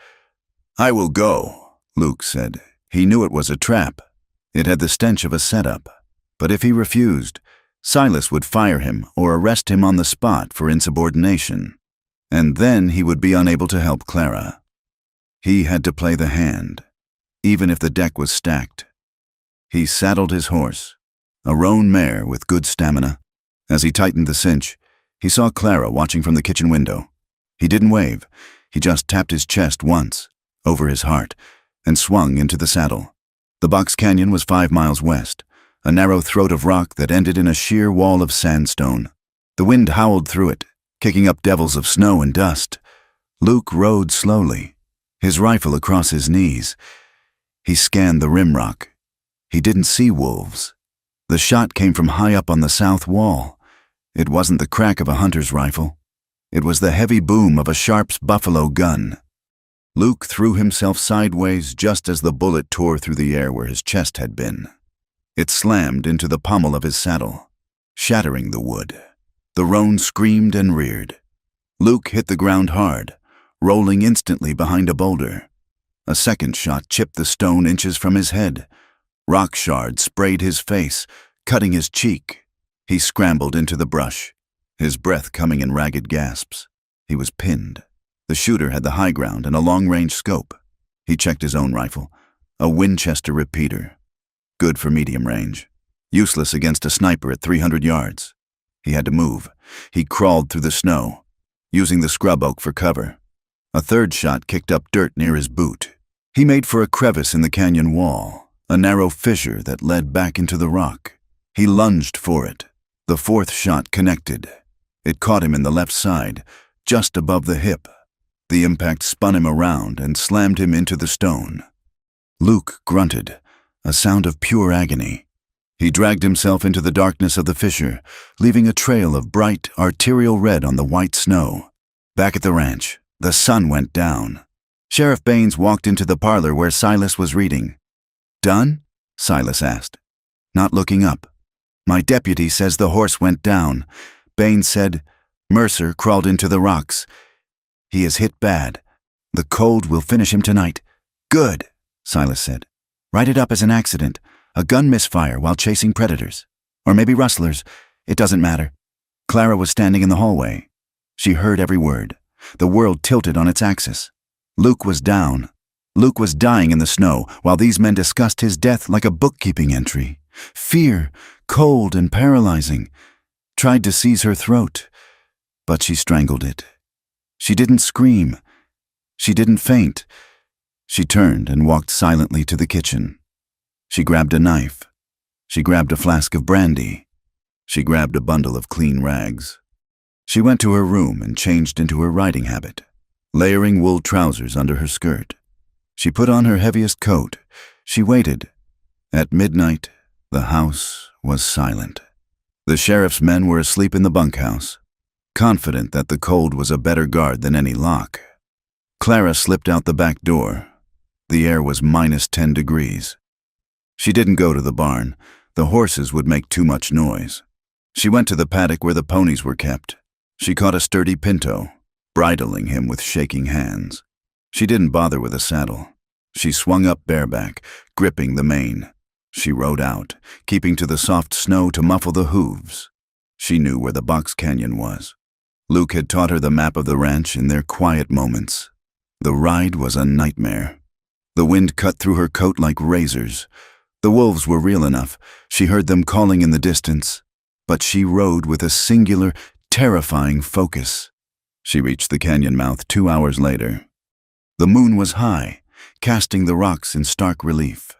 "I will go," Luke said. He knew it was a trap. It had the stench of a setup. But if he refused, Silas would fire him or arrest him on the spot for insubordination. And then he would be unable to help Clara. He had to play the hand, even if the deck was stacked. He saddled his horse, a roan mare with good stamina. As he tightened the cinch, he saw Clara watching from the kitchen window. He didn't wave. He just tapped his chest once, over his heart, and swung into the saddle. The Box Canyon was 5 miles west, a narrow throat of rock that ended in a sheer wall of sandstone. The wind howled through it, kicking up devils of snow and dust. Luke rode slowly, his rifle across his knees. He scanned the rim rock. He didn't see wolves. The shot came from high up on the south wall. It wasn't the crack of a hunter's rifle. It was the heavy boom of a Sharp's buffalo gun. Luke threw himself sideways just as the bullet tore through the air where his chest had been. It slammed into the pommel of his saddle, shattering the wood. The roan screamed and reared. Luke hit the ground hard, rolling instantly behind a boulder. A second shot chipped the stone inches from his head. Rock shards sprayed his face, cutting his cheek. He scrambled into the brush, his breath coming in ragged gasps. He was pinned. The shooter had the high ground and a long-range scope. He checked his own rifle, a Winchester repeater. Good for medium range. Useless against a sniper at 300 yards. He had to move. He crawled through the snow, using the scrub oak for cover. A third shot kicked up dirt near his boot. He made for a crevice in the canyon wall, a narrow fissure that led back into the rock. He lunged for it. The fourth shot connected. It caught him in the left side, just above the hip. The impact spun him around and slammed him into the stone. Luke grunted, a sound of pure agony. He dragged himself into the darkness of the fissure, leaving a trail of bright, arterial red on the white snow. Back at the ranch, the sun went down. Sheriff Baines walked into the parlor where Silas was reading. "Done?" Silas asked, not looking up. "My deputy says the horse went down." Baines said, "Mercer crawled into the rocks. He is hit bad. The cold will finish him tonight." "Good," Silas said. "Write it up as an accident, a gun misfire while chasing predators. Or maybe rustlers. It doesn't matter." Clara was standing in the hallway. She heard every word. The world tilted on its axis. Luke was down. Luke was dying in the snow while these men discussed his death like a bookkeeping entry. Fear, cold and paralyzing, tried to seize her throat, but she strangled it. She didn't scream. She didn't faint. She turned and walked silently to the kitchen. She grabbed a knife. She grabbed a flask of brandy. She grabbed a bundle of clean rags. She went to her room and changed into her riding habit, layering wool trousers under her skirt. She put on her heaviest coat. She waited. At midnight, the house was silent. The sheriff's men were asleep in the bunkhouse, confident that the cold was a better guard than any lock. Clara slipped out the back door. The air was -10 degrees. She didn't go to the barn. The horses would make too much noise. She went to the paddock where the ponies were kept. She caught a sturdy pinto, bridling him with shaking hands. She didn't bother with a saddle. She swung up bareback, gripping the mane. She rode out, keeping to the soft snow to muffle the hooves. She knew where the Box Canyon was. Luke had taught her the map of the ranch in their quiet moments. The ride was a nightmare. The wind cut through her coat like razors. The wolves were real enough. She heard them calling in the distance. But she rode with a singular, terrifying focus. She reached the canyon mouth 2 hours later. The moon was high, casting the rocks in stark relief.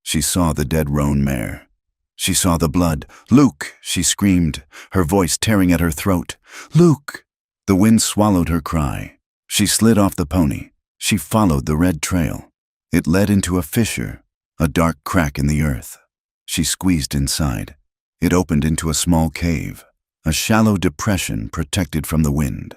She saw the dead roan mare. She saw the blood. "Luke!" she screamed, her voice tearing at her throat. "Luke!" The wind swallowed her cry. She slid off the pony. She followed the red trail. It led into a fissure, a dark crack in the earth. She squeezed inside. It opened into a small cave, a shallow depression protected from the wind.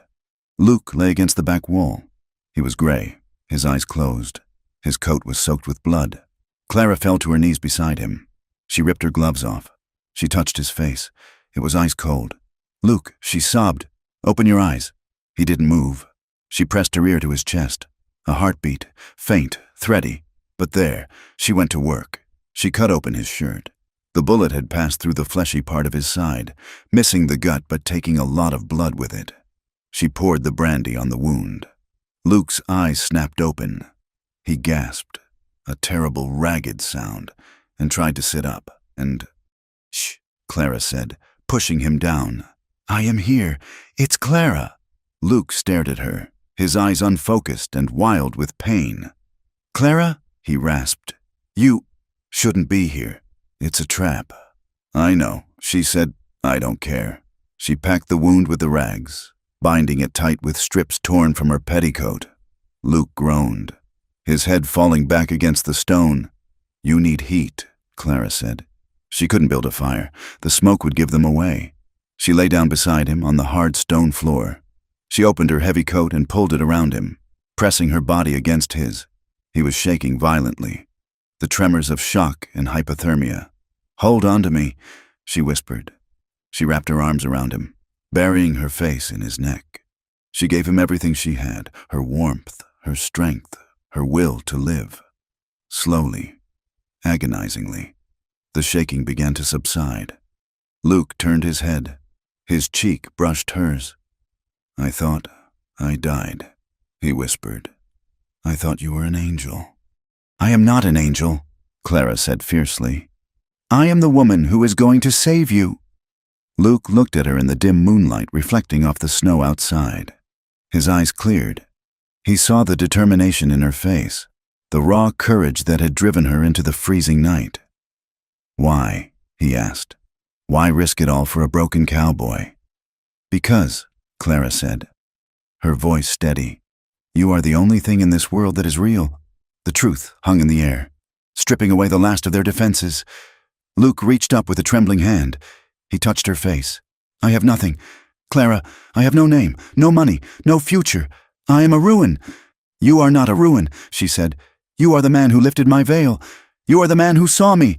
Luke lay against the back wall. He was gray, his eyes closed. His coat was soaked with blood. Clara fell to her knees beside him. She ripped her gloves off. She touched his face. It was ice cold. "Luke," she sobbed. "Open your eyes." He didn't move. She pressed her ear to his chest. A heartbeat, faint, thready. But there, she went to work. She cut open his shirt. The bullet had passed through the fleshy part of his side, missing the gut but taking a lot of blood with it. She poured the brandy on the wound. Luke's eyes snapped open. He gasped, a terrible, ragged sound, and tried to sit up, and... "Shh," Clara said, pushing him down. "I am here. It's Clara." Luke stared at her. his eyes unfocused and wild with pain. "Clara," he rasped, "you shouldn't be here. It's a trap." "I know," she said. "I don't care." She packed the wound with the rags, binding it tight with strips torn from her petticoat. Luke groaned, his head falling back against the stone. "You need heat," Clara said. She couldn't build a fire. The smoke would give them away. She lay down beside him on the hard stone floor. She opened her heavy coat and pulled it around him, pressing her body against his. He was shaking violently, the tremors of shock and hypothermia. "Hold on to me," she whispered. She wrapped her arms around him, burying her face in his neck. She gave him everything she had, her warmth, her strength, her will to live. Slowly, agonizingly, the shaking began to subside. Luke turned his head. His cheek brushed hers. "I thought I died," he whispered. "I thought you were an angel." "I am not an angel," Clara said fiercely. "I am the woman who is going to save you." Luke looked at her in the dim moonlight reflecting off the snow outside. His eyes cleared. He saw the determination in her face, the raw courage that had driven her into the freezing night. "Why?" he asked. "Why risk it all for a broken cowboy?" "Because," Clara said, her voice steady, "you are the only thing in this world that is real." The truth hung in the air, stripping away the last of their defenses. Luke reached up with a trembling hand. He touched her face. "I have nothing. Clara, I have no name, no money, no future. I am a ruin." "You are not a ruin," she said. "You are the man who lifted my veil. You are the man who saw me."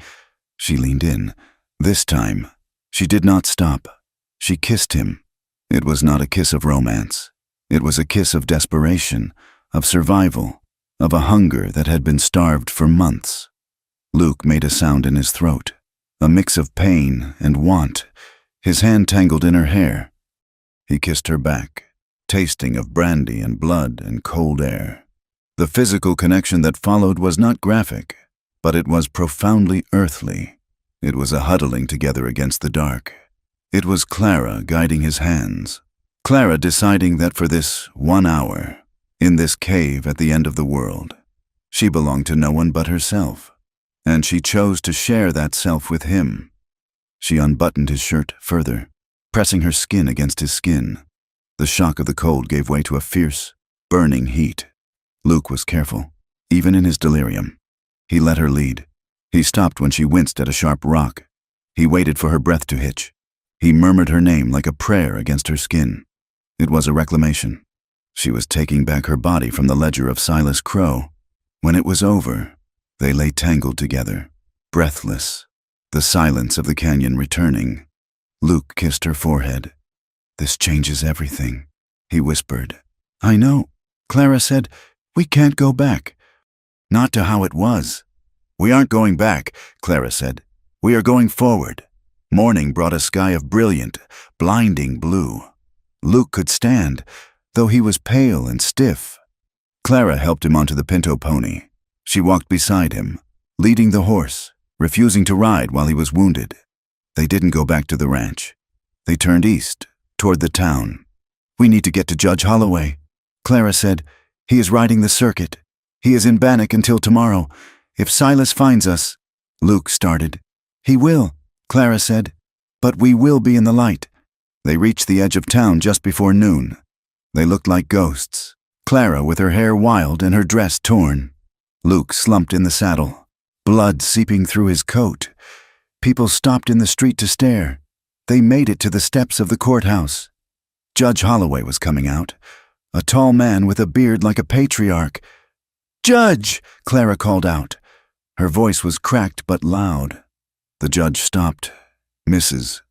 She leaned in. This time, she did not stop. She kissed him. It was not a kiss of romance. It was a kiss of desperation, of survival, of a hunger that had been starved for months. Luke made a sound in his throat, a mix of pain and want, his hand tangled in her hair. He kissed her back, tasting of brandy and blood and cold air. The physical connection that followed was not graphic, but it was profoundly earthly. It was a huddling together against the dark. It was Clara guiding his hands, Clara deciding that for this 1 hour, in this cave at the end of the world, she belonged to no one but herself, and she chose to share that self with him. She unbuttoned his shirt further, pressing her skin against his skin. The shock of the cold gave way to a fierce, burning heat. Luke was careful, even in his delirium. He let her lead. He stopped when she winced at a sharp rock. He waited for her breath to hitch. He murmured her name like a prayer against her skin. It was a reclamation. She was taking back her body from the ledger of Silas Crow. When it was over, they lay tangled together, breathless, the silence of the canyon returning. Luke kissed her forehead. "This changes everything," he whispered. "I know," Clara said. "We can't go back." "Not to how it was." "We aren't going back," Clara said. "We are going forward." Morning brought a sky of brilliant, blinding blue. Luke could stand, though he was pale and stiff. Clara helped him onto the pinto pony. She walked beside him, leading the horse, refusing to ride while he was wounded. They didn't go back to the ranch. They turned east, toward the town. "We need to get to Judge Holloway," Clara said. "He is riding the circuit. He is in Bannock until tomorrow. If Silas finds us—" Luke started. "He will," Clara said. "But we will be in the light." They reached the edge of town just before noon. They looked like ghosts, Clara with her hair wild and her dress torn. Luke slumped in the saddle, blood seeping through his coat. People stopped in the street to stare. They made it to the steps of the courthouse. Judge Holloway was coming out, a tall man with a beard like a patriarch. "Judge!" Clara called out. Her voice was cracked but loud. The judge stopped. "Mrs.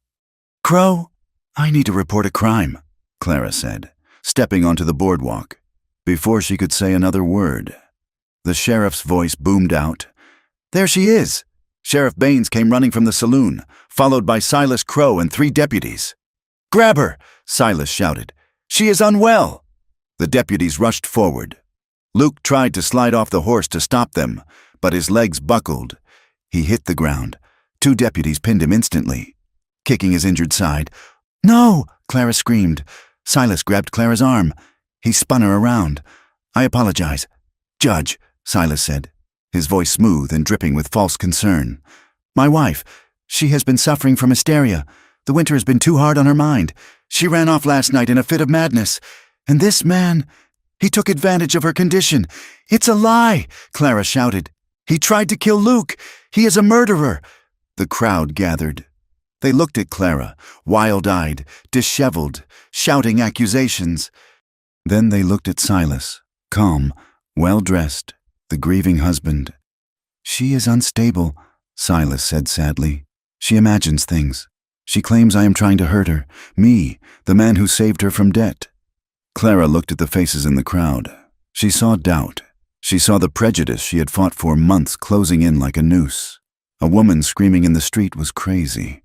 Crow, I need to report a crime," Clara said, stepping onto the boardwalk. Before she could say another word, the sheriff's voice boomed out. "There she is!" Sheriff Baines came running from the saloon, followed by Silas Crow and 3 deputies. "Grab her!" Silas shouted. "She is unwell!" The deputies rushed forward. Luke tried to slide off the horse to stop them, but his legs buckled. He hit the ground. 2 deputies pinned him instantly, kicking his injured side. "No!" Clara screamed. Silas grabbed Clara's arm. He spun her around. "I apologize, Judge," Silas said, his voice smooth and dripping with false concern. "My wife, she has been suffering from hysteria. The winter has been too hard on her mind. She ran off last night in a fit of madness. And this man, he took advantage of her condition." "It's a lie," Clara shouted. "He tried to kill Luke. He is a murderer." The crowd gathered. They looked at Clara, wild-eyed, disheveled, shouting accusations. Then they looked at Silas, calm, well-dressed, the grieving husband. "She is unstable," Silas said sadly. "She imagines things. She claims I am trying to hurt her, me, the man who saved her from debt." Clara looked at the faces in the crowd. She saw doubt. She saw the prejudice she had fought for months closing in like a noose. A woman screaming in the street was crazy.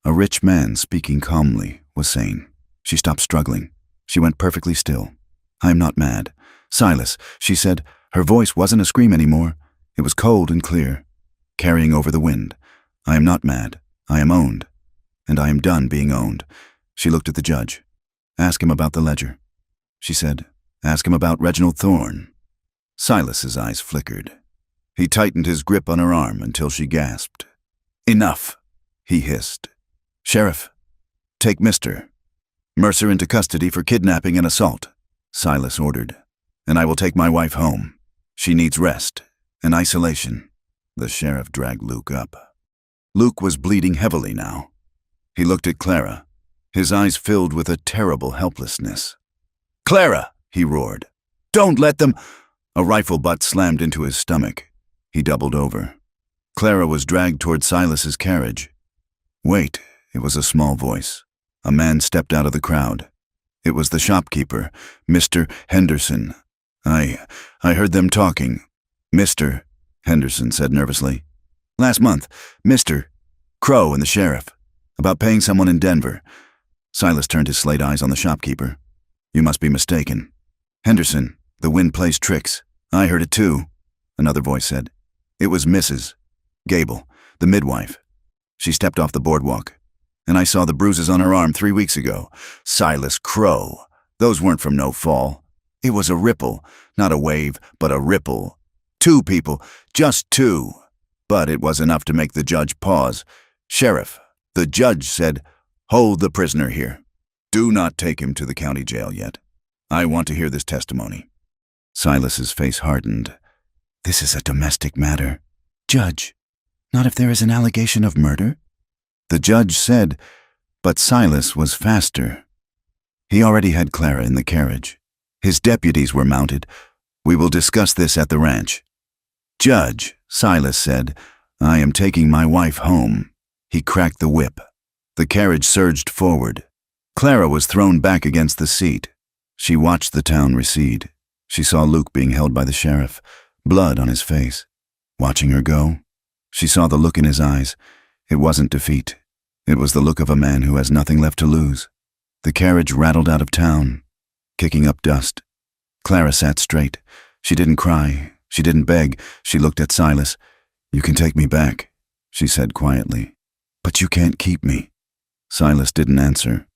A rich man speaking calmly was sane. She stopped struggling. She went perfectly still. "I am not mad. Silas," she said. Her voice wasn't a scream anymore. It was cold and clear, carrying over the wind. "I am not mad. I am owned. And I am done being owned." She looked at the judge. "Ask him about the ledger," she said. "Ask him about Reginald Thorne." Silas's eyes flickered. He tightened his grip on her arm until she gasped. "Enough," he hissed. "Sheriff, take Mr. Mercer into custody for kidnapping and assault," Silas ordered. "And I will take my wife home. She needs rest and isolation." The sheriff dragged Luke up. Luke was bleeding heavily now. He looked at Clara, his eyes filled with a terrible helplessness. "Clara!" he roared. "Don't let them—" A rifle butt slammed into his stomach. He doubled over. Clara was dragged toward Silas's carriage. "Wait," it was a small voice. A man stepped out of the crowd. It was the shopkeeper, Mr. Henderson. I heard them talking." "Mr. Henderson said nervously. "Last month, Mr. Crow and the sheriff, about paying someone in Denver." Silas turned his slate eyes on the shopkeeper. "You must be mistaken. Henderson, the wind plays tricks. I heard it too," another voice said. "It was Mrs. Gable, the midwife. She stepped off the boardwalk, and I saw the bruises on her arm 3 weeks ago. Silas Crow. Those weren't from no fall. It was a ripple, not a wave, but a ripple. 2 people, just 2. But it was enough to make the judge pause. Sheriff, the judge said, hold the prisoner here. Do not take him to the county jail yet. I want to hear this testimony." Silas's face hardened. "This is a domestic matter. Judge, not if there is an allegation of murder?" The judge said, but Silas was faster. He already had Clara in the carriage. His deputies were mounted. "We will discuss this at the ranch." "Judge," Silas said, "I am taking my wife home." He cracked the whip. The carriage surged forward. Clara was thrown back against the seat. She watched the town recede. She saw Luke being held by the sheriff, blood on his face. Watching her go, she saw the look in his eyes. It wasn't defeat. It was the look of a man who has nothing left to lose. The carriage rattled out of town, kicking up dust. Clara sat straight. She didn't cry. She didn't beg. She looked at Silas. "You can take me back," she said quietly. "But you can't keep me." Silas didn't answer.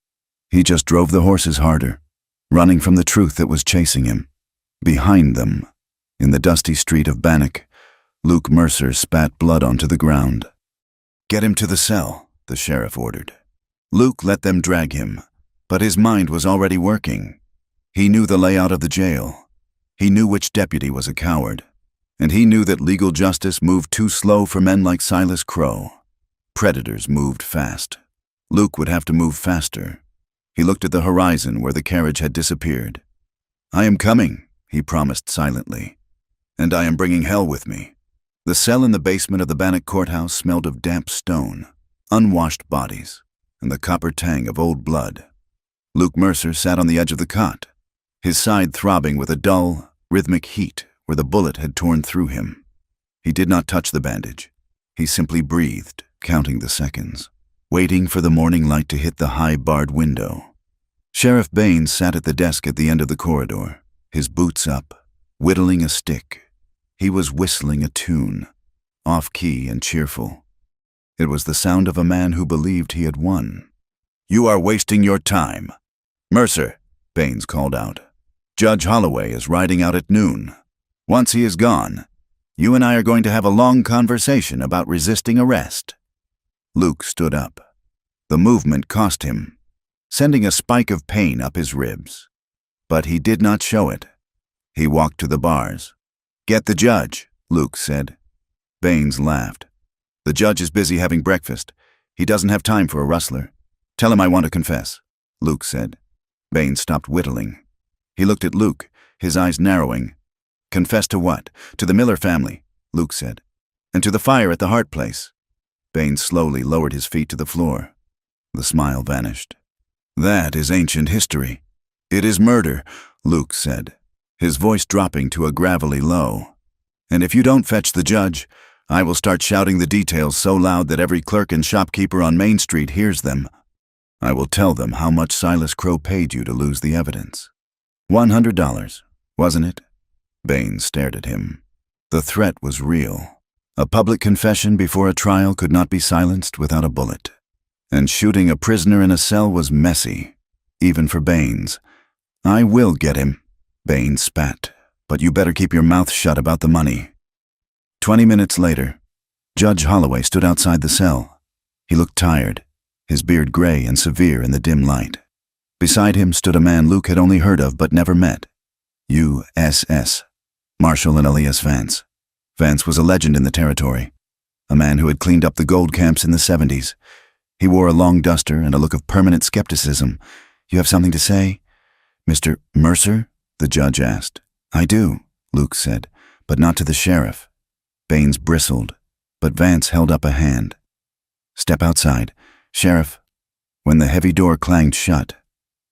He just drove the horses harder, running from the truth that was chasing him. Behind them, in the dusty street of Bannock, Luke Mercer spat blood onto the ground. "Get him to the cell," the sheriff ordered. Luke let them drag him, but his mind was already working. He knew the layout of the jail. He knew which deputy was a coward. And he knew that legal justice moved too slow for men like Silas Crow. Predators moved fast. Luke would have to move faster. He looked at the horizon where the carriage had disappeared. "I am coming," he promised silently. "And I am bringing hell with me." The cell in the basement of the Bannock courthouse smelled of damp stone, unwashed bodies, and the copper tang of old blood. Luke Mercer sat on the edge of the cot, his side throbbing with a dull, rhythmic heat where the bullet had torn through him. He did not touch the bandage. He simply breathed, counting the seconds, waiting for the morning light to hit the high barred window. Sheriff Baines sat at the desk at the end of the corridor, his boots up, whittling a stick. He was whistling a tune, off-key and cheerful. It was the sound of a man who believed he had won. "You are wasting your time." "Mercer," Baines called out. Judge Holloway is riding out at noon. Once he is gone, you and I are going to have a long conversation about resisting arrest." Luke stood up. The movement cost him, sending a spike of pain up his ribs. But he did not show it. He walked to the bars. "Get the judge," Luke said. Baines laughed. "The judge is busy having breakfast. He doesn't have time for a rustler. Tell him I want to confess," Luke said. Baines stopped whittling. He looked at Luke, his eyes narrowing. "Confess to what?" "To the Miller family," Luke said. "And to the fire at the Hart place." Baines slowly lowered his feet to the floor. The smile vanished. "That is ancient history." "It is murder," Luke said, his voice dropping to a gravelly low. "And if you don't fetch the judge, I will start shouting the details so loud that every clerk and shopkeeper on Main Street hears them. I will tell them how much Silas Crow paid you to lose the evidence. $100, wasn't it?" Baines stared at him. The threat was real. A public confession before a trial could not be silenced without a bullet. And shooting a prisoner in a cell was messy, even for Baines. "I will get him," Baines spat, "but you better keep your mouth shut about the money." 20 minutes later, Judge Holloway stood outside the cell. He looked tired, his beard gray and severe in the dim light. Beside him stood a man Luke had only heard of but never met. U.S.S. Marshal and Elias Vance. Vance was a legend in the territory, a man who had cleaned up the gold camps in the 70s. He wore a long duster and a look of permanent skepticism. "You have something to say?" "Mr. Mercer?" the judge asked. "I do," Luke said, "but not to the sheriff." Baines bristled, but Vance held up a hand. "Step outside. Sheriff." When the heavy door clanged shut,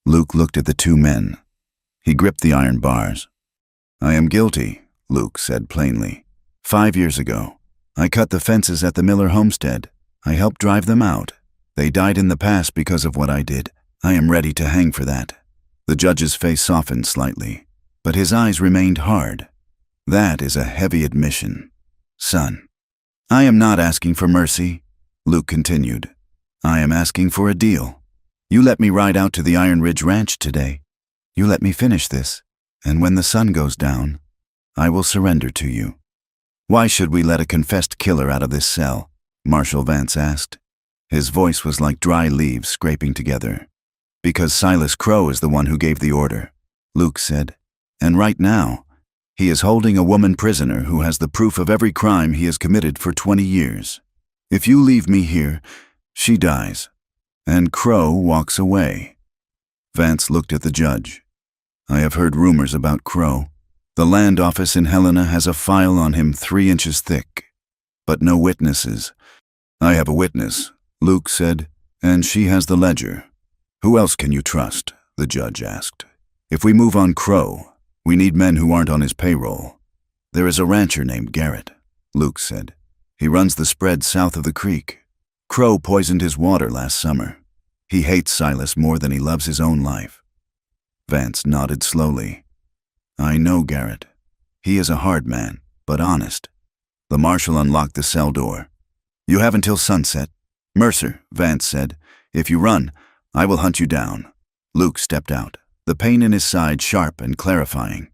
Luke looked at the two men. He gripped the iron bars. "I am guilty," Luke said plainly. 5 years ago, I cut the fences at the Miller homestead. I helped drive them out. They died in the past because of what I did. I am ready to hang for that." The judge's face softened slightly, but his eyes remained hard. "That is a heavy admission, son." "I am not asking for mercy," Luke continued. "I am asking for a deal. You let me ride out to the Iron Ridge Ranch today. You let me finish this, and when the sun goes down, I will surrender to you." "Why should we let a confessed killer out of this cell?" Marshal Vance asked. His voice was like dry leaves scraping together. "Because Silas Crow is the one who gave the order," Luke said. "And right now, he is holding a woman prisoner who has the proof of every crime he has committed for 20 years. If you leave me here, she dies, and Crow walks away." Vance looked at the judge. "I have heard rumors about Crow. The land office in Helena has a file on him 3 inches thick, but no witnesses." "I have a witness," Luke said, "and she has the ledger." "Who else can you trust?" the judge asked. "If we move on Crow, we need men who aren't on his payroll." "There is a rancher named Garrett," Luke said. "He runs the spread south of the creek. Crow poisoned his water last summer. He hates Silas more than he loves his own life." Vance nodded slowly. "I know Garrett. He is a hard man, but honest." The marshal unlocked the cell door. "You have until sunset." "Mercer," Vance said, "if you run, I will hunt you down." Luke stepped out, the pain in his side sharp and clarifying.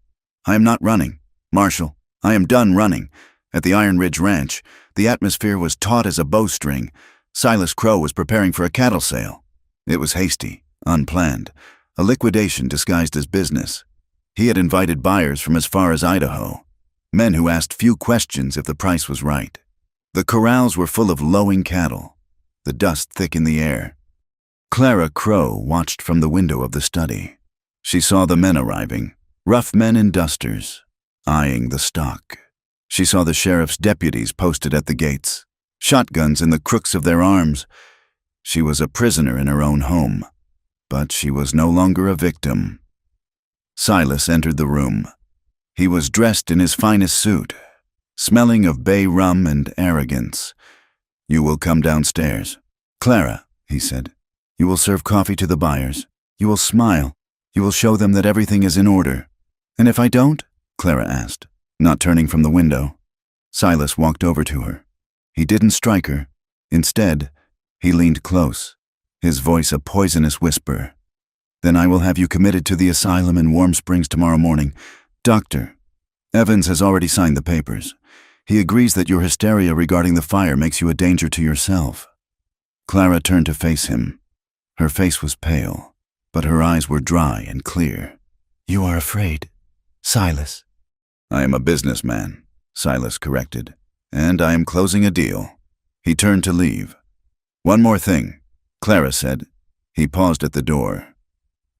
"I am not running. Marshal, I am done running. At the Iron Ridge Ranch, the atmosphere was taut as a bowstring. Silas Crow was preparing for a cattle sale. It was hasty, unplanned, a liquidation disguised as business. He had invited buyers from as far as Idaho, men who asked few questions if the price was right. The corrals were full of lowing cattle, the dust thick in the air. Clara Crow watched from the window of the study. She saw the men arriving, rough men in dusters, eyeing the stock. She saw the sheriff's deputies posted at the gates, shotguns in the crooks of their arms. She was a prisoner in her own home, but she was no longer a victim. Silas entered the room. He was dressed in his finest suit, smelling of bay rum and arrogance. "You will come downstairs." "Clara," he said, "you will serve coffee to the buyers. You will smile. You will show them that everything is in order." "And if I don't?" Clara asked, not turning from the window. Silas walked over to her. He didn't strike her. Instead, he leaned close, his voice a poisonous whisper. Then I will have you committed to the asylum in Warm Springs tomorrow morning. Doctor, Evans has already signed the papers. He agrees that your hysteria regarding the fire makes you a danger to yourself." Clara turned to face him. Her face was pale, but her eyes were dry and clear. "You are afraid, Silas." "I am a businessman," Silas corrected, "and I am closing a deal." He turned to leave. "One more thing," Clara said. He paused at the door.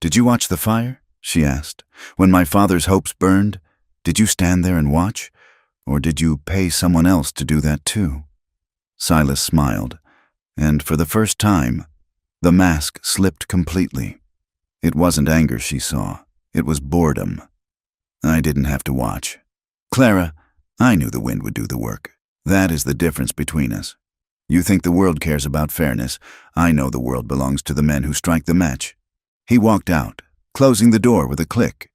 "Did you watch the fire?" she asked. "When my father's hopes burned, did you stand there and watch? Or did you pay someone else to do that too?" Silas smiled, and for the first time, the mask slipped completely. It wasn't anger she saw, it was boredom. "I didn't have to watch. Clara, I knew the wind would do the work. That is the difference between us. You think the world cares about fairness. I know the world belongs to the men who strike the match." He walked out, closing the door with a click.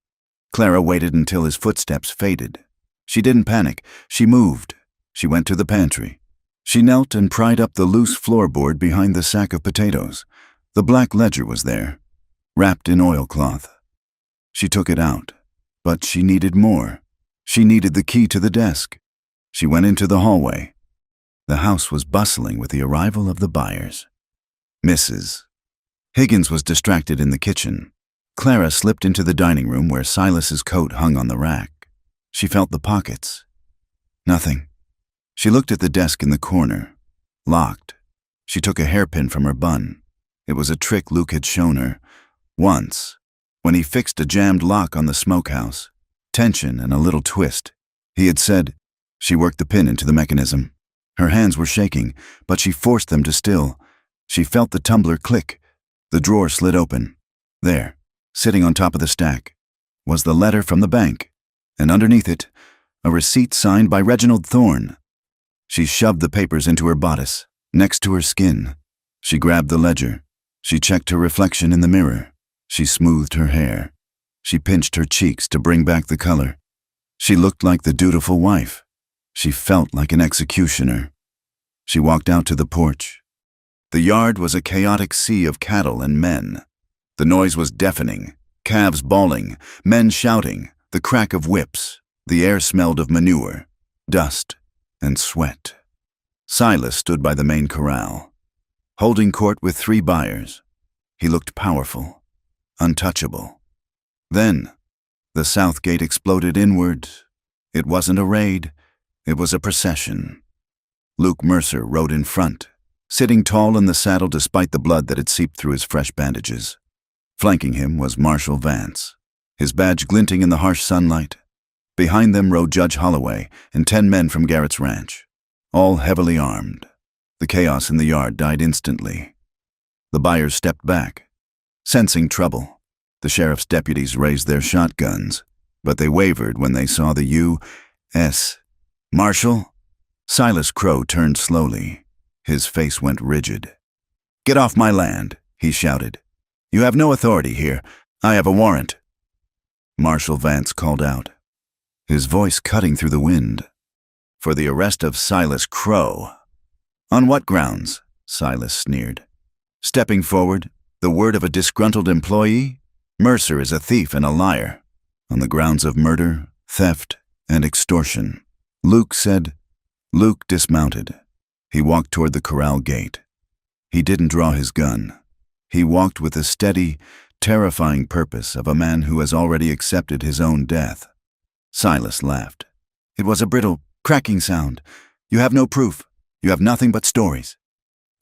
Clara waited until his footsteps faded. She didn't panic. She moved. She went to the pantry. She knelt and pried up the loose floorboard behind the sack of potatoes. The black ledger was there, wrapped in oilcloth. She took it out, but she needed more. She needed the key to the desk. She went into the hallway. The house was bustling with the arrival of the buyers. Mrs. Higgins was distracted in the kitchen. Clara slipped into the dining room where Silas's coat hung on the rack. She felt the pockets. Nothing. She looked at the desk in the corner. Locked. She took a hairpin from her bun. It was a trick Luke had shown her. Once, when he fixed a jammed lock on the smokehouse. Tension and a little twist. He had said. She worked the pin into the mechanism. Her hands were shaking, but she forced them to still. She felt the tumbler click. The drawer slid open. There, sitting on top of the stack, was the letter from the bank, and underneath it, a receipt signed by Reginald Thorne. She shoved the papers into her bodice, next to her skin. She grabbed the ledger. She checked her reflection in the mirror. She smoothed her hair. She pinched her cheeks to bring back the color. She looked like the dutiful wife. She felt like an executioner. She walked out to the porch. The yard was a chaotic sea of cattle and men. The noise was deafening, calves bawling, men shouting, the crack of whips. The air smelled of manure, dust, and sweat. Silas stood by the main corral, holding court with 3 buyers. He looked powerful, untouchable. Then, the south gate exploded inward. It wasn't a raid, it was a procession. Luke Mercer rode in front, sitting tall in the saddle despite the blood that had seeped through his fresh bandages. Flanking him was Marshal Vance, his badge glinting in the harsh sunlight. Behind them rode Judge Holloway and 10 men from Garrett's ranch, all heavily armed. The chaos in the yard died instantly. The buyers stepped back, sensing trouble. The sheriff's deputies raised their shotguns, but they wavered when they saw the U.S. Marshal? Silas Crow turned slowly. His face went rigid. "Get off my land," he shouted. "You have no authority here. I have a warrant." Marshal Vance called out, his voice cutting through the wind. "For the arrest of Silas Crow." "On what grounds?" Silas sneered. Stepping forward, the word of a disgruntled employee? "Mercer is a thief and a liar." "On the grounds of murder, theft, and extortion," Luke said. Luke dismounted. He walked toward the corral gate. He didn't draw his gun. He walked with the steady, terrifying purpose of a man who has already accepted his own death. Silas laughed. It was a brittle, cracking sound. "You have no proof. You have nothing but stories."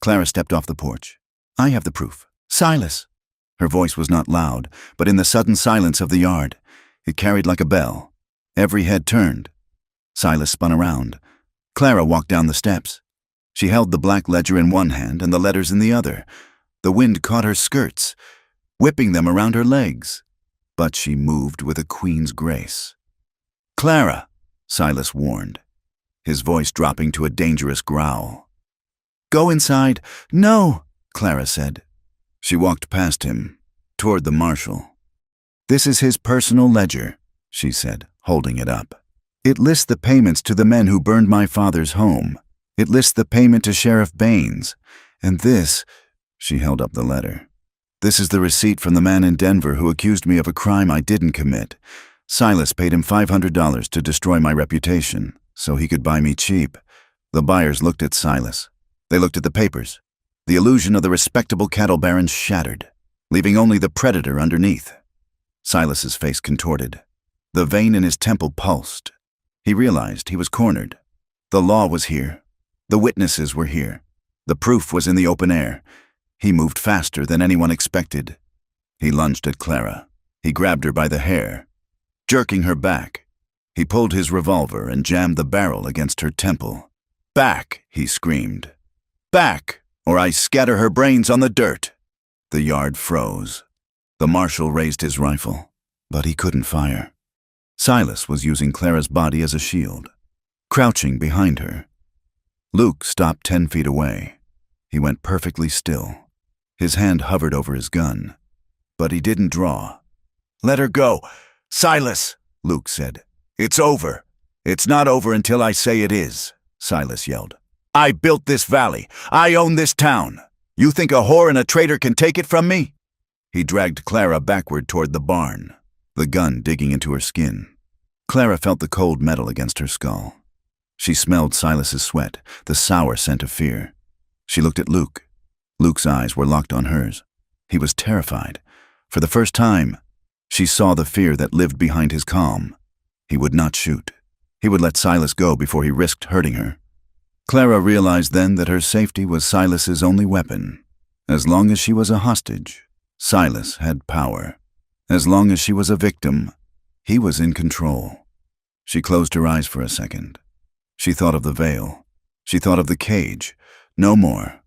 Clara stepped off the porch. "I have the proof. Silas!" Her voice was not loud, but in the sudden silence of the yard, it carried like a bell. Every head turned. Silas spun around. Clara walked down the steps. She held the black ledger in one hand and the letters in the other. The wind caught her skirts, whipping them around her legs. But she moved with a queen's grace. "Clara," Silas warned, his voice dropping to a dangerous growl. "Go inside." "No," Clara said. She walked past him, toward the marshal. "This is his personal ledger," she said, holding it up. "It lists the payments to the men who burned my father's home. It lists the payment to Sheriff Baines. And this," she held up the letter, This is the receipt from the man in Denver who accused me of a crime I didn't commit. Silas paid him $500 to destroy my reputation, so he could buy me cheap. The buyers looked at Silas. They looked at the papers. The illusion of the respectable cattle baron shattered, leaving only the predator underneath. Silas's face contorted. The vein in his temple pulsed. He realized he was cornered. The law was here. The witnesses were here. The proof was in the open air. He moved faster than anyone expected. He lunged at Clara. He grabbed her by the hair. Jerking her back, he pulled his revolver and jammed the barrel against her temple. "Back!" he screamed. "Back, or I scatter her brains on the dirt!" The yard froze. The marshal raised his rifle, but he couldn't fire. Silas was using Clara's body as a shield, crouching behind her. Luke stopped 10 feet away. He went perfectly still. His hand hovered over his gun, but he didn't draw. "Let her go, Silas," Luke said. "It's over. It's not over until I say it is," Silas yelled. "I built this valley. I own this town. You think a whore and a traitor can take it from me?" He dragged Clara backward toward the barn, the gun digging into her skin. Clara felt the cold metal against her skull. She smelled Silas's sweat, the sour scent of fear. She looked at Luke. Luke's eyes were locked on hers. He was terrified. For the first time, she saw the fear that lived behind his calm. He would not shoot. He would let Silas go before he risked hurting her. Clara realized then that her safety was Silas's only weapon. As long as she was a hostage, Silas had power. As long as she was a victim, he was in control. She closed her eyes for a second. She thought of the veil. She thought of the cage. No more.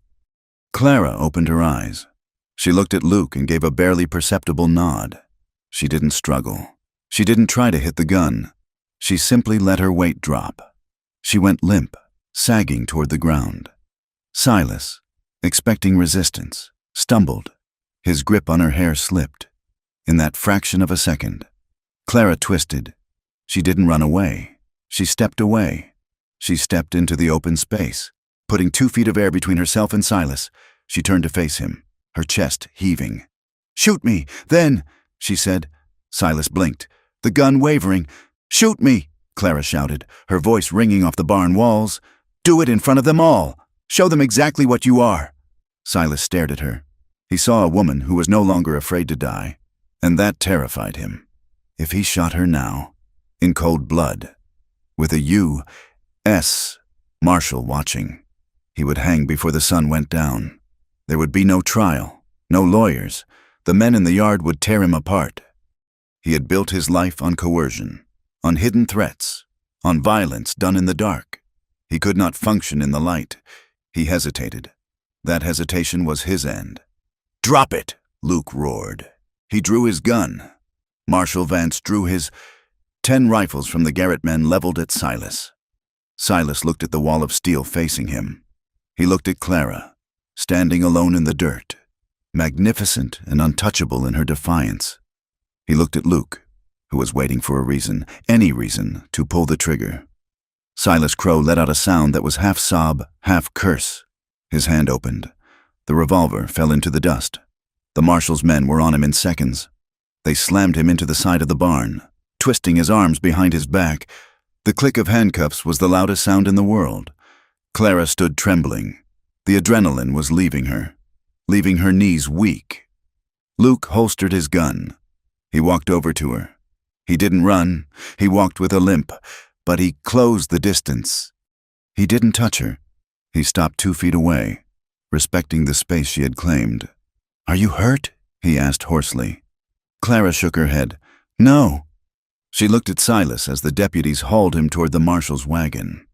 Clara opened her eyes. She looked at Luke and gave a barely perceptible nod. She didn't struggle. She didn't try to hit the gun. She simply let her weight drop. She went limp, sagging toward the ground. Silas, expecting resistance, stumbled. His grip on her hair slipped. In that fraction of a second, Clara twisted. She didn't run away. She stepped away. She stepped into the open space, putting 2 feet of air between herself and Silas. She turned to face him, her chest heaving. "Shoot me, then," she said. Silas blinked, the gun wavering. "Shoot me," Clara shouted, her voice ringing off the barn walls. "Do it in front of them all. Show them exactly what you are." Silas stared at her. He saw a woman who was no longer afraid to die, and that terrified him. If he shot her now, in cold blood, with a U.S. Marshal watching, he would hang before the sun went down. There would be no trial, no lawyers. The men in the yard would tear him apart. He had built his life on coercion, on hidden threats, on violence done in the dark. He could not function in the light. He hesitated. That hesitation was his end. "Drop it!" Luke roared. He drew his gun. Marshal Vance drew his 10 rifles from the Garrett men leveled at Silas. Silas looked at the wall of steel facing him. He looked at Clara, standing alone in the dirt, magnificent and untouchable in her defiance. He looked at Luke, who was waiting for a reason, any reason, to pull the trigger. Silas Crow let out a sound that was half sob, half curse. His hand opened. The revolver fell into the dust. The marshal's men were on him in seconds. They slammed him into the side of the barn, twisting his arms behind his back. The click of handcuffs was the loudest sound in the world. Clara stood trembling. The adrenaline was leaving her knees weak. Luke holstered his gun. He walked over to her. He didn't run. He walked with a limp, but he closed the distance. He didn't touch her. He stopped 2 feet away, respecting the space she had claimed. "Are you hurt?" he asked hoarsely. Clara shook her head. "No." She looked at Silas as the deputies hauled him toward the marshal's wagon.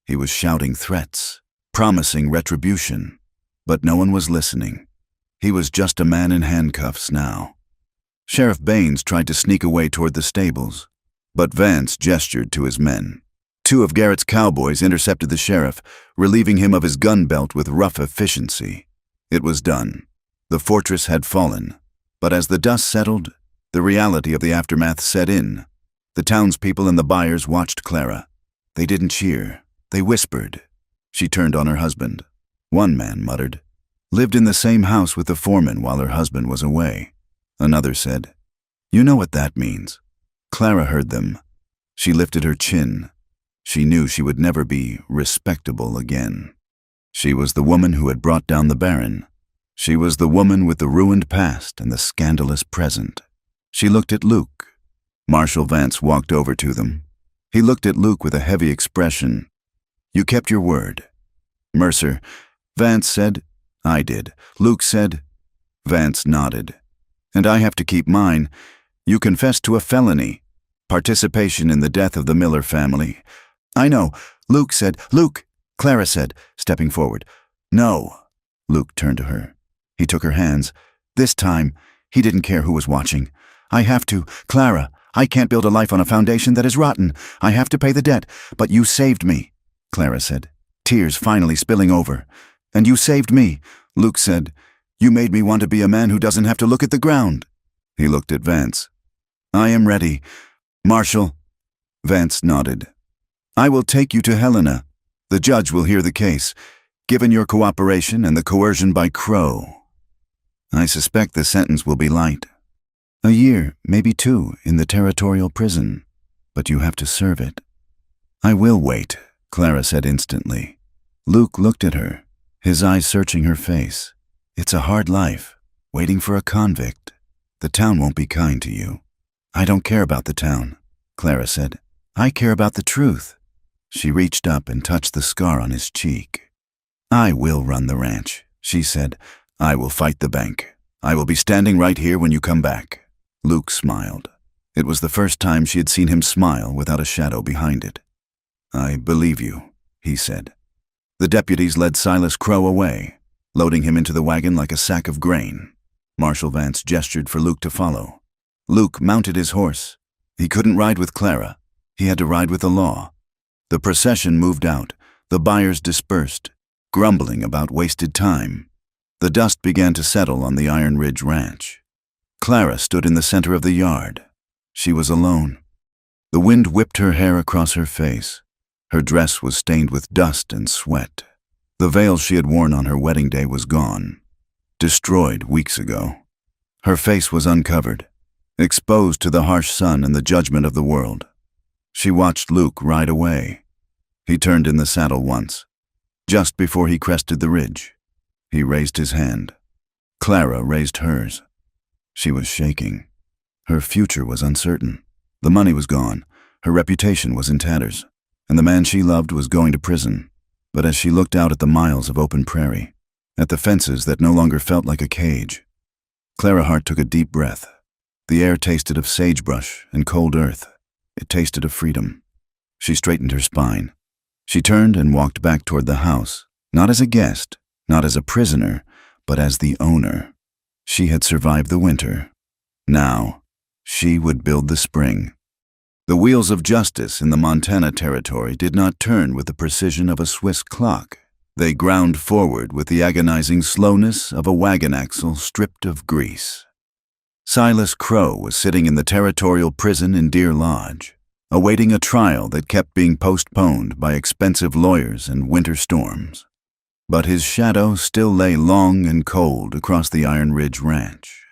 He was shouting threats, promising retribution, but no one was listening. He was just a man in handcuffs now. Sheriff Baines tried to sneak away toward the stables, but Vance gestured to his men. 2 of Garrett's cowboys intercepted the sheriff, relieving him of his gun belt with rough efficiency. It was done. The fortress had fallen, but as the dust settled, the reality of the aftermath set in. The townspeople and the buyers watched Clara. They didn't cheer. They whispered. She turned on her husband. One man muttered, lived in the same house with the foreman while her husband was away. Another said, "You know what that means." Clara heard them. She lifted her chin. She knew she would never be respectable again. She was the woman who had brought down the Baron. She was the woman with the ruined past and the scandalous present. She looked at Luke. Marshal Vance walked over to them. He looked at Luke with a heavy expression. "You kept your word." Mercer, Vance said. "I did." Luke said. Vance nodded. "And I have to keep mine. You confessed to a felony. Participation in the death of the Miller family." "I know." Luke said. "Luke," Clara said, stepping forward. "No." Luke turned to her. He took her hands. This time, he didn't care who was watching. "I have to. Clara, I can't build a life on a foundation that is rotten. I have to pay the debt. But you saved me," Clara said, tears finally spilling over. "And you saved me," Luke said. "You made me want to be a man who doesn't have to look at the ground." He looked at Vance. "I am ready." "Marshal." Vance nodded. "I will take you to Helena. The judge will hear the case, given your cooperation and the coercion by Crow. I suspect the sentence will be light. A year, maybe 2, in the territorial prison. But you have to serve it." "I will wait," Clara said instantly. Luke looked at her, his eyes searching her face. "It's a hard life, waiting for a convict. The town won't be kind to you." "I don't care about the town," Clara said. "I care about the truth." She reached up and touched the scar on his cheek. "I will run the ranch," she said. "I will fight the bank. I will be standing right here when you come back." Luke smiled. It was the first time she had seen him smile without a shadow behind it. "I believe you," he said. The deputies led Silas Crow away, loading him into the wagon like a sack of grain. Marshal Vance gestured for Luke to follow. Luke mounted his horse. He couldn't ride with Clara. He had to ride with the law. The procession moved out. The buyers dispersed, grumbling about wasted time. The dust began to settle on the Iron Ridge Ranch. Clara stood in the center of the yard. She was alone. The wind whipped her hair across her face. Her dress was stained with dust and sweat. The veil she had worn on her wedding day was gone, destroyed weeks ago. Her face was uncovered, exposed to the harsh sun and the judgment of the world. She watched Luke ride away. He turned in the saddle once, just before he crested the ridge. He raised his hand. Clara raised hers. She was shaking. Her future was uncertain. The money was gone. Her reputation was in tatters. And the man she loved was going to prison. But as she looked out at the miles of open prairie, at the fences that no longer felt like a cage, Clara Hart took a deep breath. The air tasted of sagebrush and cold earth. It tasted of freedom. She straightened her spine. She turned and walked back toward the house, not as a guest, not as a prisoner, but as the owner. She had survived the winter. Now, she would build the spring. The wheels of justice in the Montana Territory did not turn with the precision of a Swiss clock. They ground forward with the agonizing slowness of a wagon axle stripped of grease. Silas Crow was sitting in the territorial prison in Deer Lodge, awaiting a trial that kept being postponed by expensive lawyers and winter storms. But his shadow still lay long and cold across the Iron Ridge Ranch.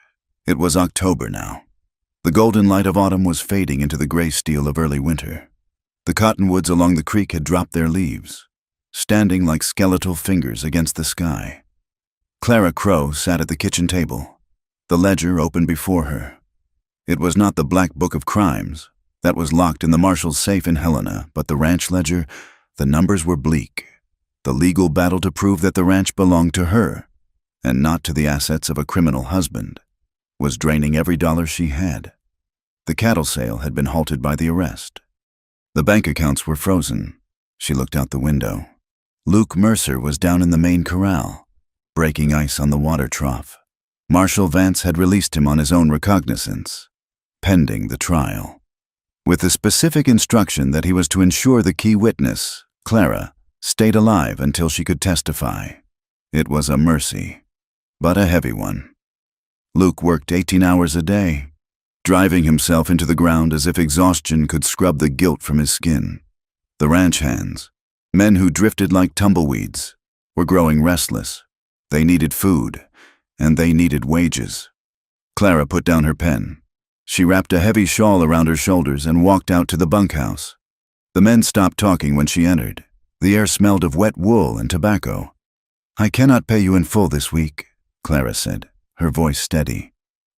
It was October now. The golden light of autumn was fading into the gray steel of early winter. The cottonwoods along the creek had dropped their leaves, standing like skeletal fingers against the sky. Clara Crow sat at the kitchen table, the ledger open before her. It was not the Black Book of Crimes. That was locked in the marshal's safe in Helena, but the ranch ledger, the numbers were bleak. The legal battle to prove that the ranch belonged to her, and not to the assets of a criminal husband, was draining every dollar she had. The cattle sale had been halted by the arrest. The bank accounts were frozen. She looked out the window. Luke Mercer was down in the main corral, breaking ice on the water trough. Marshal Vance had released him on his own recognizance, pending the trial, with the specific instruction that he was to ensure the key witness, Clara, stayed alive until she could testify. It was a mercy, but a heavy one. Luke worked 18 hours a day, driving himself into the ground as if exhaustion could scrub the guilt from his skin. The ranch hands, men who drifted like tumbleweeds, were growing restless. They needed food, and they needed wages. Clara put down her pen. She wrapped a heavy shawl around her shoulders and walked out to the bunkhouse. The men stopped talking when she entered. The air smelled of wet wool and tobacco. "I cannot pay you in full this week," Clara said, her voice steady.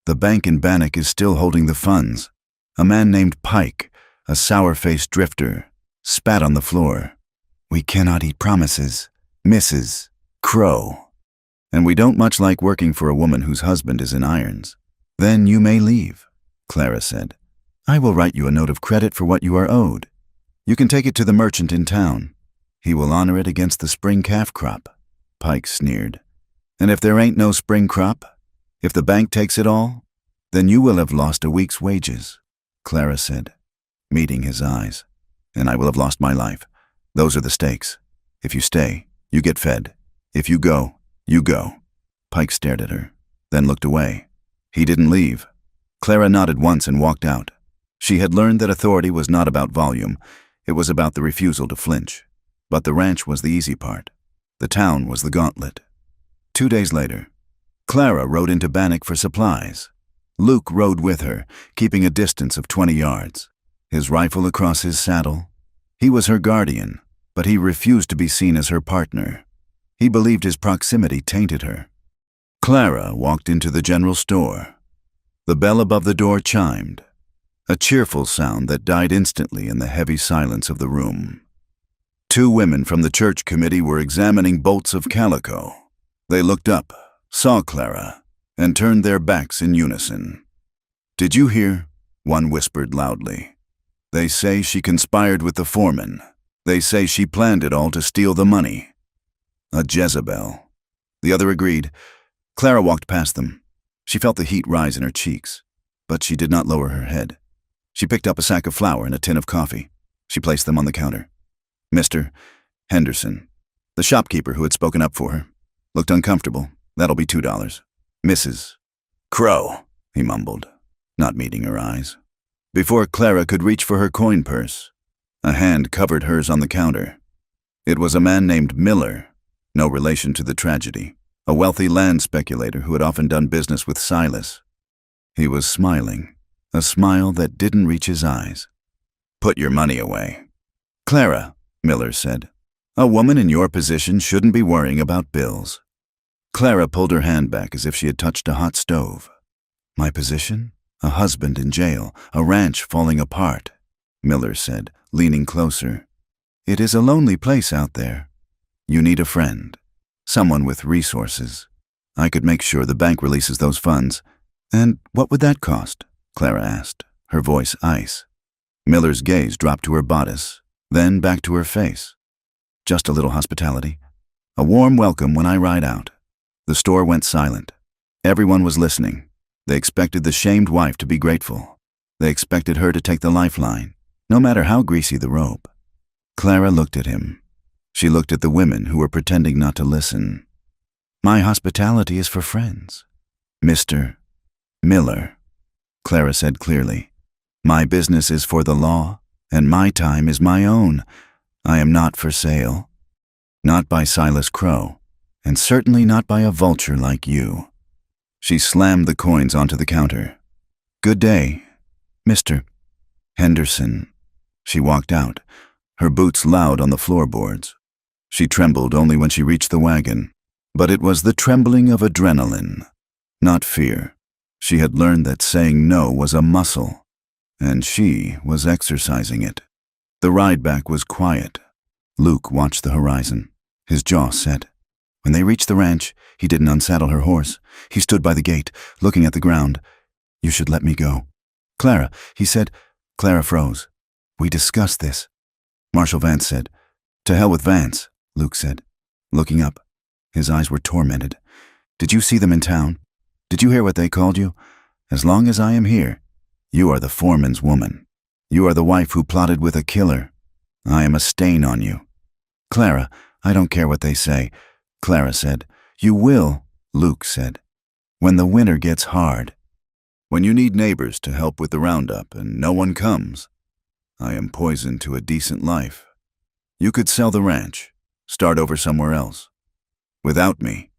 "The bank in Bannock is still holding the funds." A man named Pike, a sour-faced drifter, spat on the floor. "We cannot eat promises, Mrs. Crow. And we don't much like working for a woman whose husband is in irons." "Then you may leave," Clara said. "I will write you a note of credit for what you are owed. You can take it to the merchant in town. He will honor it against the spring calf crop." Pike sneered. "And if there ain't no spring crop, if the bank takes it all, then you will have lost a week's wages," Clara said, meeting his eyes. "And I will have lost my life. Those are the stakes. If you stay, you get fed. If you go, you go." Pike stared at her, then looked away. He didn't leave. Clara nodded once and walked out. She had learned that authority was not about volume. It was about the refusal to flinch. But the ranch was the easy part. The town was the gauntlet. 2 days later, Clara rode into Bannock for supplies. Luke rode with her, keeping a distance of 20 yards, his rifle across his saddle. He was her guardian, but he refused to be seen as her partner. He believed his proximity tainted her. Clara walked into the general store. The bell above the door chimed, a cheerful sound that died instantly in the heavy silence of the room. 2 women from the church committee were examining bolts of calico. They looked up, saw Clara, and turned their backs in unison. "Did you hear?" one whispered loudly. "They say she conspired with the foreman. They say she planned it all to steal the money. A Jezebel." The other agreed. Clara walked past them. She felt the heat rise in her cheeks, but she did not lower her head. She picked up a sack of flour and a tin of coffee. She placed them on the counter. Mr. Henderson, the shopkeeper who had spoken up for her, looked uncomfortable. "That'll be $2. Mrs. Crow," he mumbled, not meeting her eyes. Before Clara could reach for her coin purse, a hand covered hers on the counter. It was a man named Miller, no relation to the tragedy, a wealthy land speculator who had often done business with Silas. He was smiling, a smile that didn't reach his eyes. "Put your money away." "Clara," Miller said, "a woman in your position shouldn't be worrying about bills." Clara pulled her hand back as if she had touched a hot stove. "My position? A husband in jail, a ranch falling apart," Miller said, leaning closer. "It is a lonely place out there. You need a friend, someone with resources. I could make sure the bank releases those funds." "And what would that cost?" Clara asked, her voice ice. Miller's gaze dropped to her bodice, then back to her face. "Just a little hospitality. A warm welcome when I ride out." The store went silent. Everyone was listening. They expected the shamed wife to be grateful. They expected her to take the lifeline, no matter how greasy the rope. Clara looked at him. She looked at the women who were pretending not to listen. "My hospitality is for friends, Mr. Miller," Clara said clearly. "My business is for the law, and my time is my own. I am not for sale. Not by Silas Crow, and certainly not by a vulture like you." She slammed the coins onto the counter. "Good day, Mr. Henderson." She walked out, her boots loud on the floorboards. She trembled only when she reached the wagon, but it was the trembling of adrenaline, not fear. She had learned that saying no was a muscle, and she was exercising it. The ride back was quiet. Luke watched the horizon, his jaw set. When they reached the ranch, he didn't unsaddle her horse. He stood by the gate, looking at the ground. "You should let me go." "Clara," he said. Clara froze. "We discussed this." Marshal Vance said. "To hell with Vance," Luke said, looking up. His eyes were tormented. "Did you see them in town? Did you hear what they called you? As long as I am here, you are the foreman's woman. You are the wife who plotted with a killer. I am a stain on you." "Clara, I don't care what they say," Clara said. "You will," Luke said, "when the winter gets hard. When you need neighbors to help with the roundup and no one comes. I am poison to a decent life. You could sell the ranch, start over somewhere else. Without me,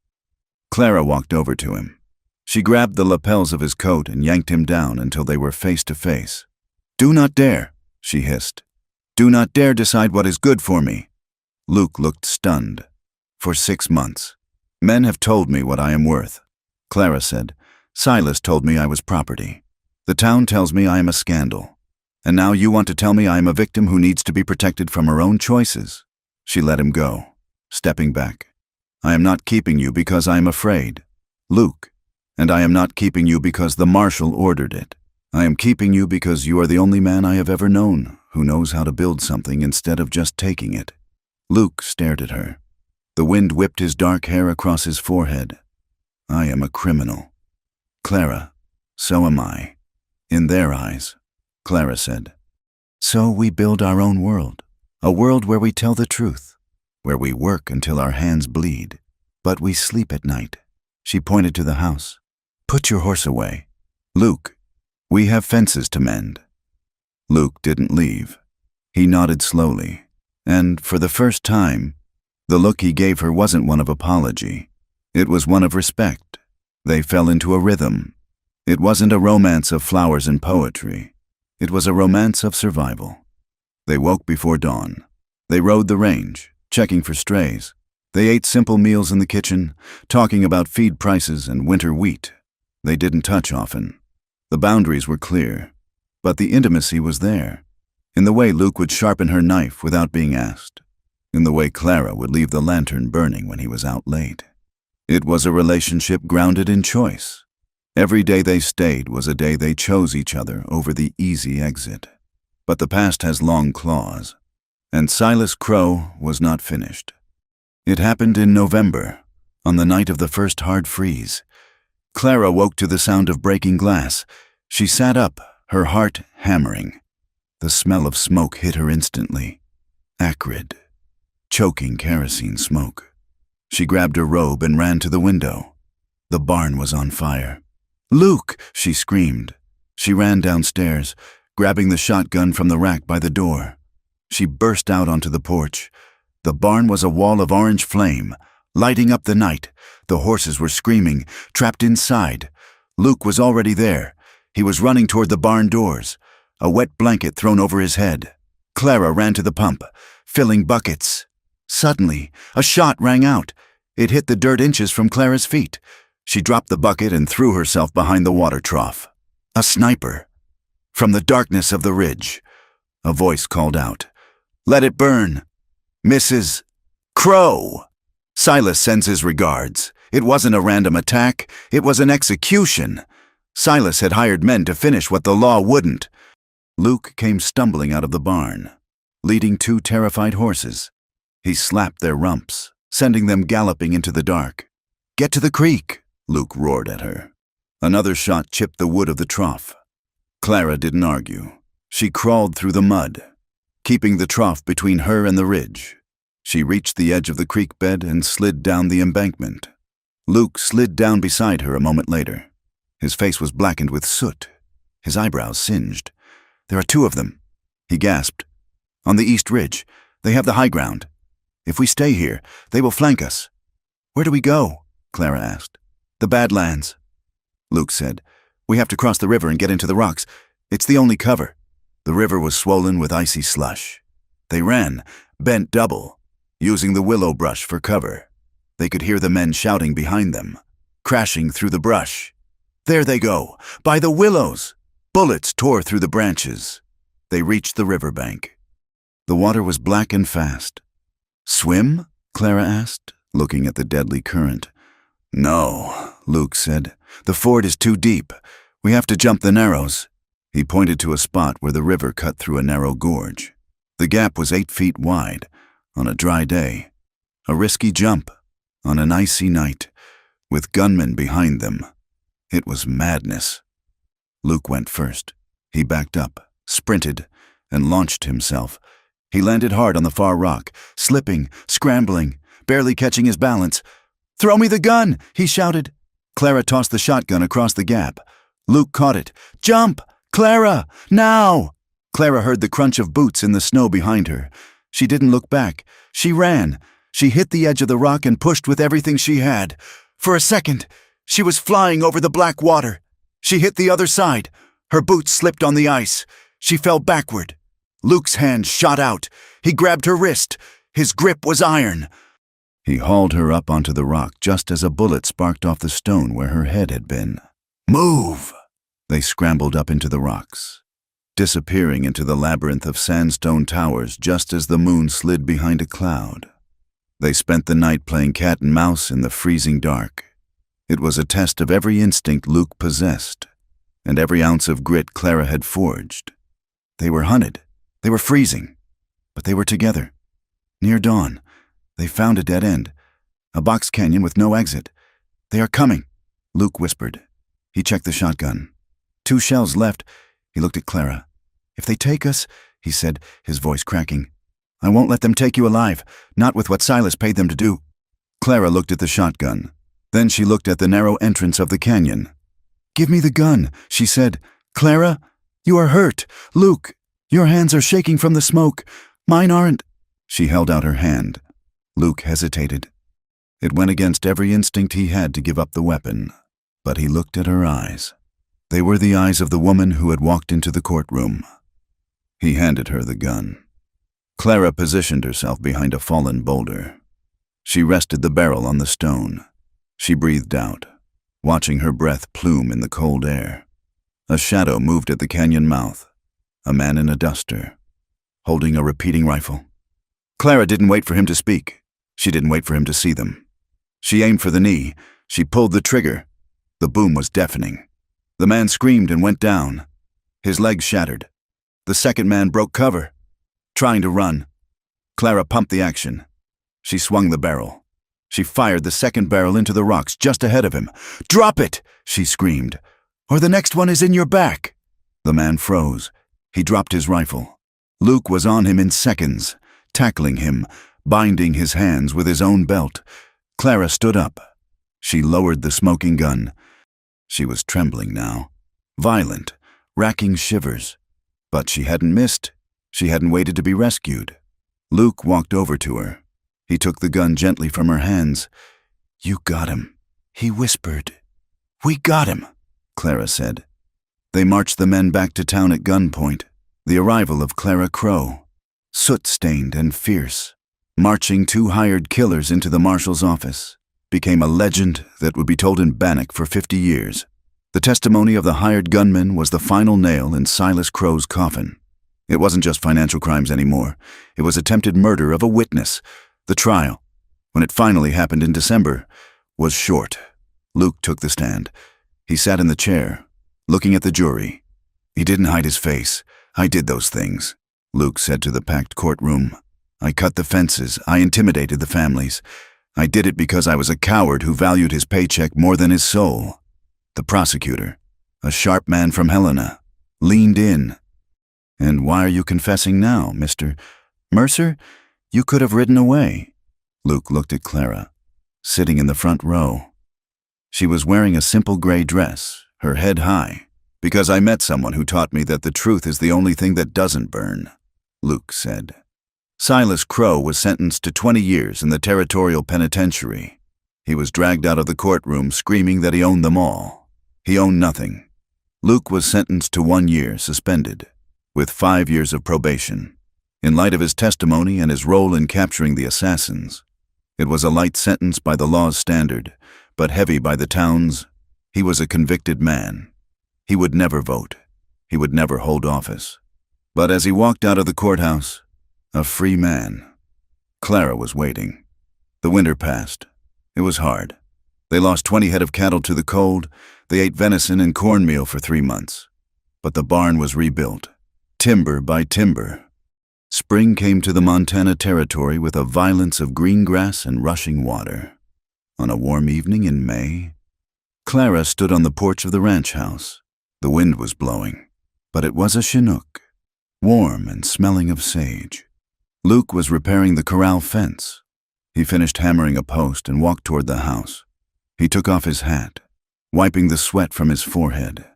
Clara walked over to him. She grabbed the lapels of his coat and yanked him down until they were face to face. "Do not dare," she hissed. "Do not dare decide what is good for me." Luke looked stunned. "For 6 months. Men have told me what I am worth," Clara said. "Silas told me I was property. The town tells me I am a scandal. And now you want to tell me I am a victim who needs to be protected from her own choices." She let him go, stepping back. "I am not keeping you because I am afraid, Luke, and I am not keeping you because the marshal ordered it. I am keeping you because you are the only man I have ever known who knows how to build something instead of just taking it." Luke stared at her. The wind whipped his dark hair across his forehead. "I am a criminal. Clara, so am I. In their eyes," Clara said. "So we build our own world, a world where we tell the truth, where we work until our hands bleed, but we sleep at night." She pointed to the house. "Put your horse away. Luke, we have fences to mend." Luke didn't leave. He nodded slowly, and for the first time, the look he gave her wasn't one of apology. It was one of respect. They fell into a rhythm. It wasn't a romance of flowers and poetry. It was a romance of survival. They woke before dawn. They rode the range, checking for strays. They ate simple meals in the kitchen, talking about feed prices and winter wheat. They didn't touch often. The boundaries were clear, but the intimacy was there, in the way Luke would sharpen her knife without being asked, in the way Clara would leave the lantern burning when he was out late. It was a relationship grounded in choice. Every day they stayed was a day they chose each other over the easy exit. But the past has long claws, and Silas Crow was not finished. It happened in November, on the night of the first hard freeze. Clara woke to the sound of breaking glass. She sat up, her heart hammering. The smell of smoke hit her instantly. Acrid, choking kerosene smoke. She grabbed her robe and ran to the window. The barn was on fire. "Luke!" she screamed. She ran downstairs, grabbing the shotgun from the rack by the door. She burst out onto the porch. The barn was a wall of orange flame, lighting up the night. The horses were screaming, trapped inside. Luke was already there. He was running toward the barn doors, a wet blanket thrown over his head. Clara ran to the pump, filling buckets. Suddenly, a shot rang out. It hit the dirt inches from Clara's feet. She dropped the bucket and threw herself behind the water trough. A sniper. From the darkness of the ridge, a voice called out, "Let it burn! Mrs. Crow!" "Silas sends his regards." It wasn't a random attack, it was an execution. Silas had hired men to finish what the law wouldn't. Luke came stumbling out of the barn, leading 2 terrified horses. He slapped their rumps, sending them galloping into the dark. "Get to the creek!" Luke roared at her. Another shot chipped the wood of the trough. Clara didn't argue. She crawled through the mud, keeping the trough between her and the ridge. She reached the edge of the creek bed and slid down the embankment. Luke slid down beside her a moment later. His face was blackened with soot, his eyebrows singed. "There are 2 of them," he gasped. "On the east ridge. They have the high ground. If we stay here, they will flank us." "Where do we go?" Clara asked. "The Badlands," Luke said. "We have to cross the river and get into the rocks. It's the only cover." The river was swollen with icy slush. They ran, bent double, using the willow brush for cover. They could hear the men shouting behind them, crashing through the brush. "There they go, by the willows!" Bullets tore through the branches. They reached the riverbank. The water was black and fast. "Swim?" Clara asked, looking at the deadly current. "No," Luke said. "The ford is too deep. We have to jump the narrows." He pointed to a spot where the river cut through a narrow gorge. The gap was 8 feet wide, on a dry day. A risky jump, on an icy night, with gunmen behind them. It was madness. Luke went first. He backed up, sprinted, and launched himself. He landed hard on the far rock, slipping, scrambling, barely catching his balance. "Throw me the gun!" he shouted. Clara tossed the shotgun across the gap. Luke caught it. "Jump! Clara! Now!" Clara heard the crunch of boots in the snow behind her. She didn't look back. She ran. She hit the edge of the rock and pushed with everything she had. For a second, she was flying over the black water. She hit the other side. Her boots slipped on the ice. She fell backward. Luke's hand shot out. He grabbed her wrist. His grip was iron. He hauled her up onto the rock just as a bullet sparked off the stone where her head had been. "Move!" They scrambled up into the rocks, disappearing into the labyrinth of sandstone towers just as the moon slid behind a cloud. They spent the night playing cat and mouse in the freezing dark. It was a test of every instinct Luke possessed, and every ounce of grit Clara had forged. They were hunted. They were freezing. But they were together. Near dawn, they found a dead end, a box canyon with no exit. "They are coming," Luke whispered. He checked the shotgun. 2 shells left. He looked at Clara. "If they take us," he said, his voice cracking, "I won't let them take you alive, not with what Silas paid them to do." Clara looked at the shotgun. Then she looked at the narrow entrance of the canyon. "Give me the gun," she said. "Clara, you are hurt. Luke, your hands are shaking from the smoke. Mine aren't." She held out her hand. Luke hesitated. It went against every instinct he had to give up the weapon, but he looked at her eyes. They were the eyes of the woman who had walked into the courtroom. He handed her the gun. Clara positioned herself behind a fallen boulder. She rested the barrel on the stone. She breathed out, watching her breath plume in the cold air. A shadow moved at the canyon mouth, a man in a duster, holding a repeating rifle. Clara didn't wait for him to speak. She didn't wait for him to see them. She aimed for the knee. She pulled the trigger. The boom was deafening. The man screamed and went down. His legs shattered. The second man broke cover, trying to run. Clara pumped the action. She swung the barrel. She fired the second barrel into the rocks just ahead of him. "Drop it!" she screamed, "or the next one is in your back." The man froze. He dropped his rifle. Luke was on him in seconds, tackling him, binding his hands with his own belt. Clara stood up. She lowered the smoking gun. She was trembling now, violent, racking shivers. But she hadn't missed. She hadn't waited to be rescued. Luke walked over to her. He took the gun gently from her hands. "You got him," he whispered. "We got him," Clara said. They marched the men back to town at gunpoint. The arrival of Clara Crow, soot-stained and fierce, marching 2 hired killers into the marshal's office, became a legend that would be told in Bannock for 50 years. The testimony of the hired gunmen was the final nail in Silas Crow's coffin. It wasn't just financial crimes anymore. It was attempted murder of a witness. The trial, when it finally happened in December, was short. Luke took the stand. He sat in the chair, looking at the jury. He didn't hide his face. "I did those things," Luke said to the packed courtroom. "I cut the fences. I intimidated the families. I did it because I was a coward who valued his paycheck more than his soul." The prosecutor, a sharp man from Helena, leaned in. "And why are you confessing now, Mr. Mercer? You could have ridden away." Luke looked at Clara, sitting in the front row. She was wearing a simple gray dress, her head high. "Because I met someone who taught me that the truth is the only thing that doesn't burn," Luke said. Silas Crow was sentenced to 20 years in the Territorial Penitentiary. He was dragged out of the courtroom screaming that he owned them all. He owned nothing. Luke was sentenced to 1 year suspended, with 5 years of probation. In light of his testimony and his role in capturing the assassins, it was a light sentence by the law's standard, but heavy by the town's. He was a convicted man. He would never vote. He would never hold office. But as he walked out of the courthouse, a free man, Clara was waiting. The winter passed. It was hard. They lost 20 head of cattle to the cold. They ate venison and cornmeal for 3 months. But the barn was rebuilt, timber by timber. Spring came to the Montana Territory with a violence of green grass and rushing water. On a warm evening in May, Clara stood on the porch of the ranch house. The wind was blowing, but it was a Chinook, warm and smelling of sage. Luke was repairing the corral fence. He finished hammering a post and walked toward the house. He took off his hat, wiping the sweat from his forehead.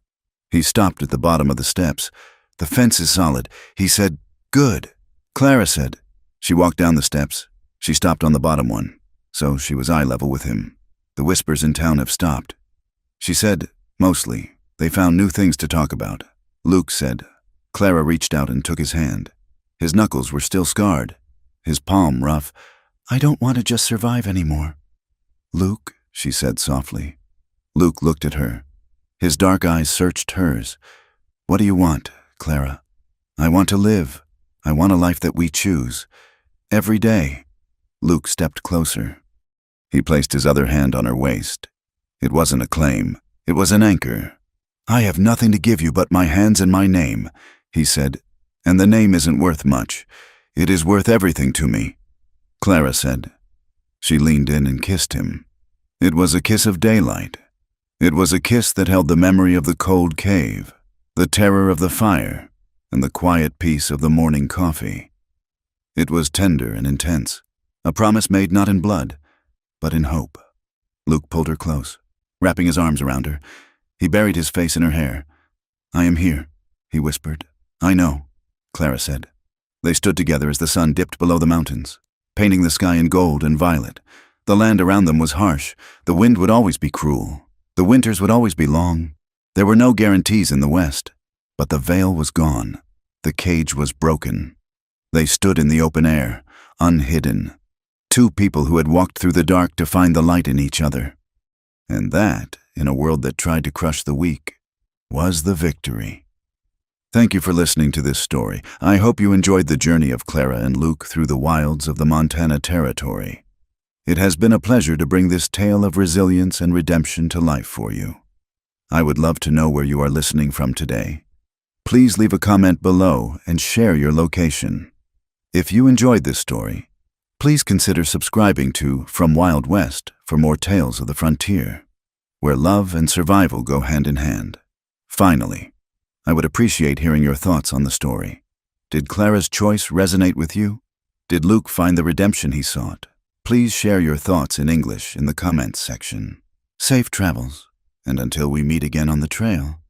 He stopped at the bottom of the steps. "The fence is solid," he said. "Good," Clara said. She walked down the steps. She stopped on the bottom one, so she was eye level with him. The whispers in town have stopped. She said, mostly, they found new things to talk about. Luke said. Clara reached out and took his hand. His knuckles were still scarred, his palm rough. I don't want to just survive anymore. Luke, she said softly. Luke looked at her. His dark eyes searched hers. What do you want, Clara? I want to live. I want a life that we choose. Every day. Luke stepped closer. He placed his other hand on her waist. It wasn't a claim. It was an anchor. I have nothing to give you but my hands and my name, he said, and the name isn't worth much. It is worth everything to me, Clara said. She leaned in and kissed him. It was a kiss of daylight. It was a kiss that held the memory of the cold cave, the terror of the fire, and the quiet peace of the morning coffee. It was tender and intense, a promise made not in blood, but in hope. Luke pulled her close, wrapping his arms around her. He buried his face in her hair. I am here, he whispered. I know, Clara said. They stood together as the sun dipped below the mountains, painting the sky in gold and violet. The land around them was harsh. The wind would always be cruel. The winters would always be long. There were no guarantees in the west, but the veil was gone. The cage was broken. They stood in the open air, unhidden. Two people who had walked through the dark to find the light in each other. And that, in a world that tried to crush the weak, was the victory. Thank you for listening to this story. I hope you enjoyed the journey of Clara and Luke through the wilds of the Montana Territory. It has been a pleasure to bring this tale of resilience and redemption to life for you. I would love to know where you are listening from today. Please leave a comment below and share your location. If you enjoyed this story, please consider subscribing to From Wild West for more tales of the frontier, where love and survival go hand in hand. Finally, I would appreciate hearing your thoughts on the story. Did Clara's choice resonate with you? Did Luke find the redemption he sought? Please share your thoughts in English in the comments section. Safe travels, and until we meet again on the trail.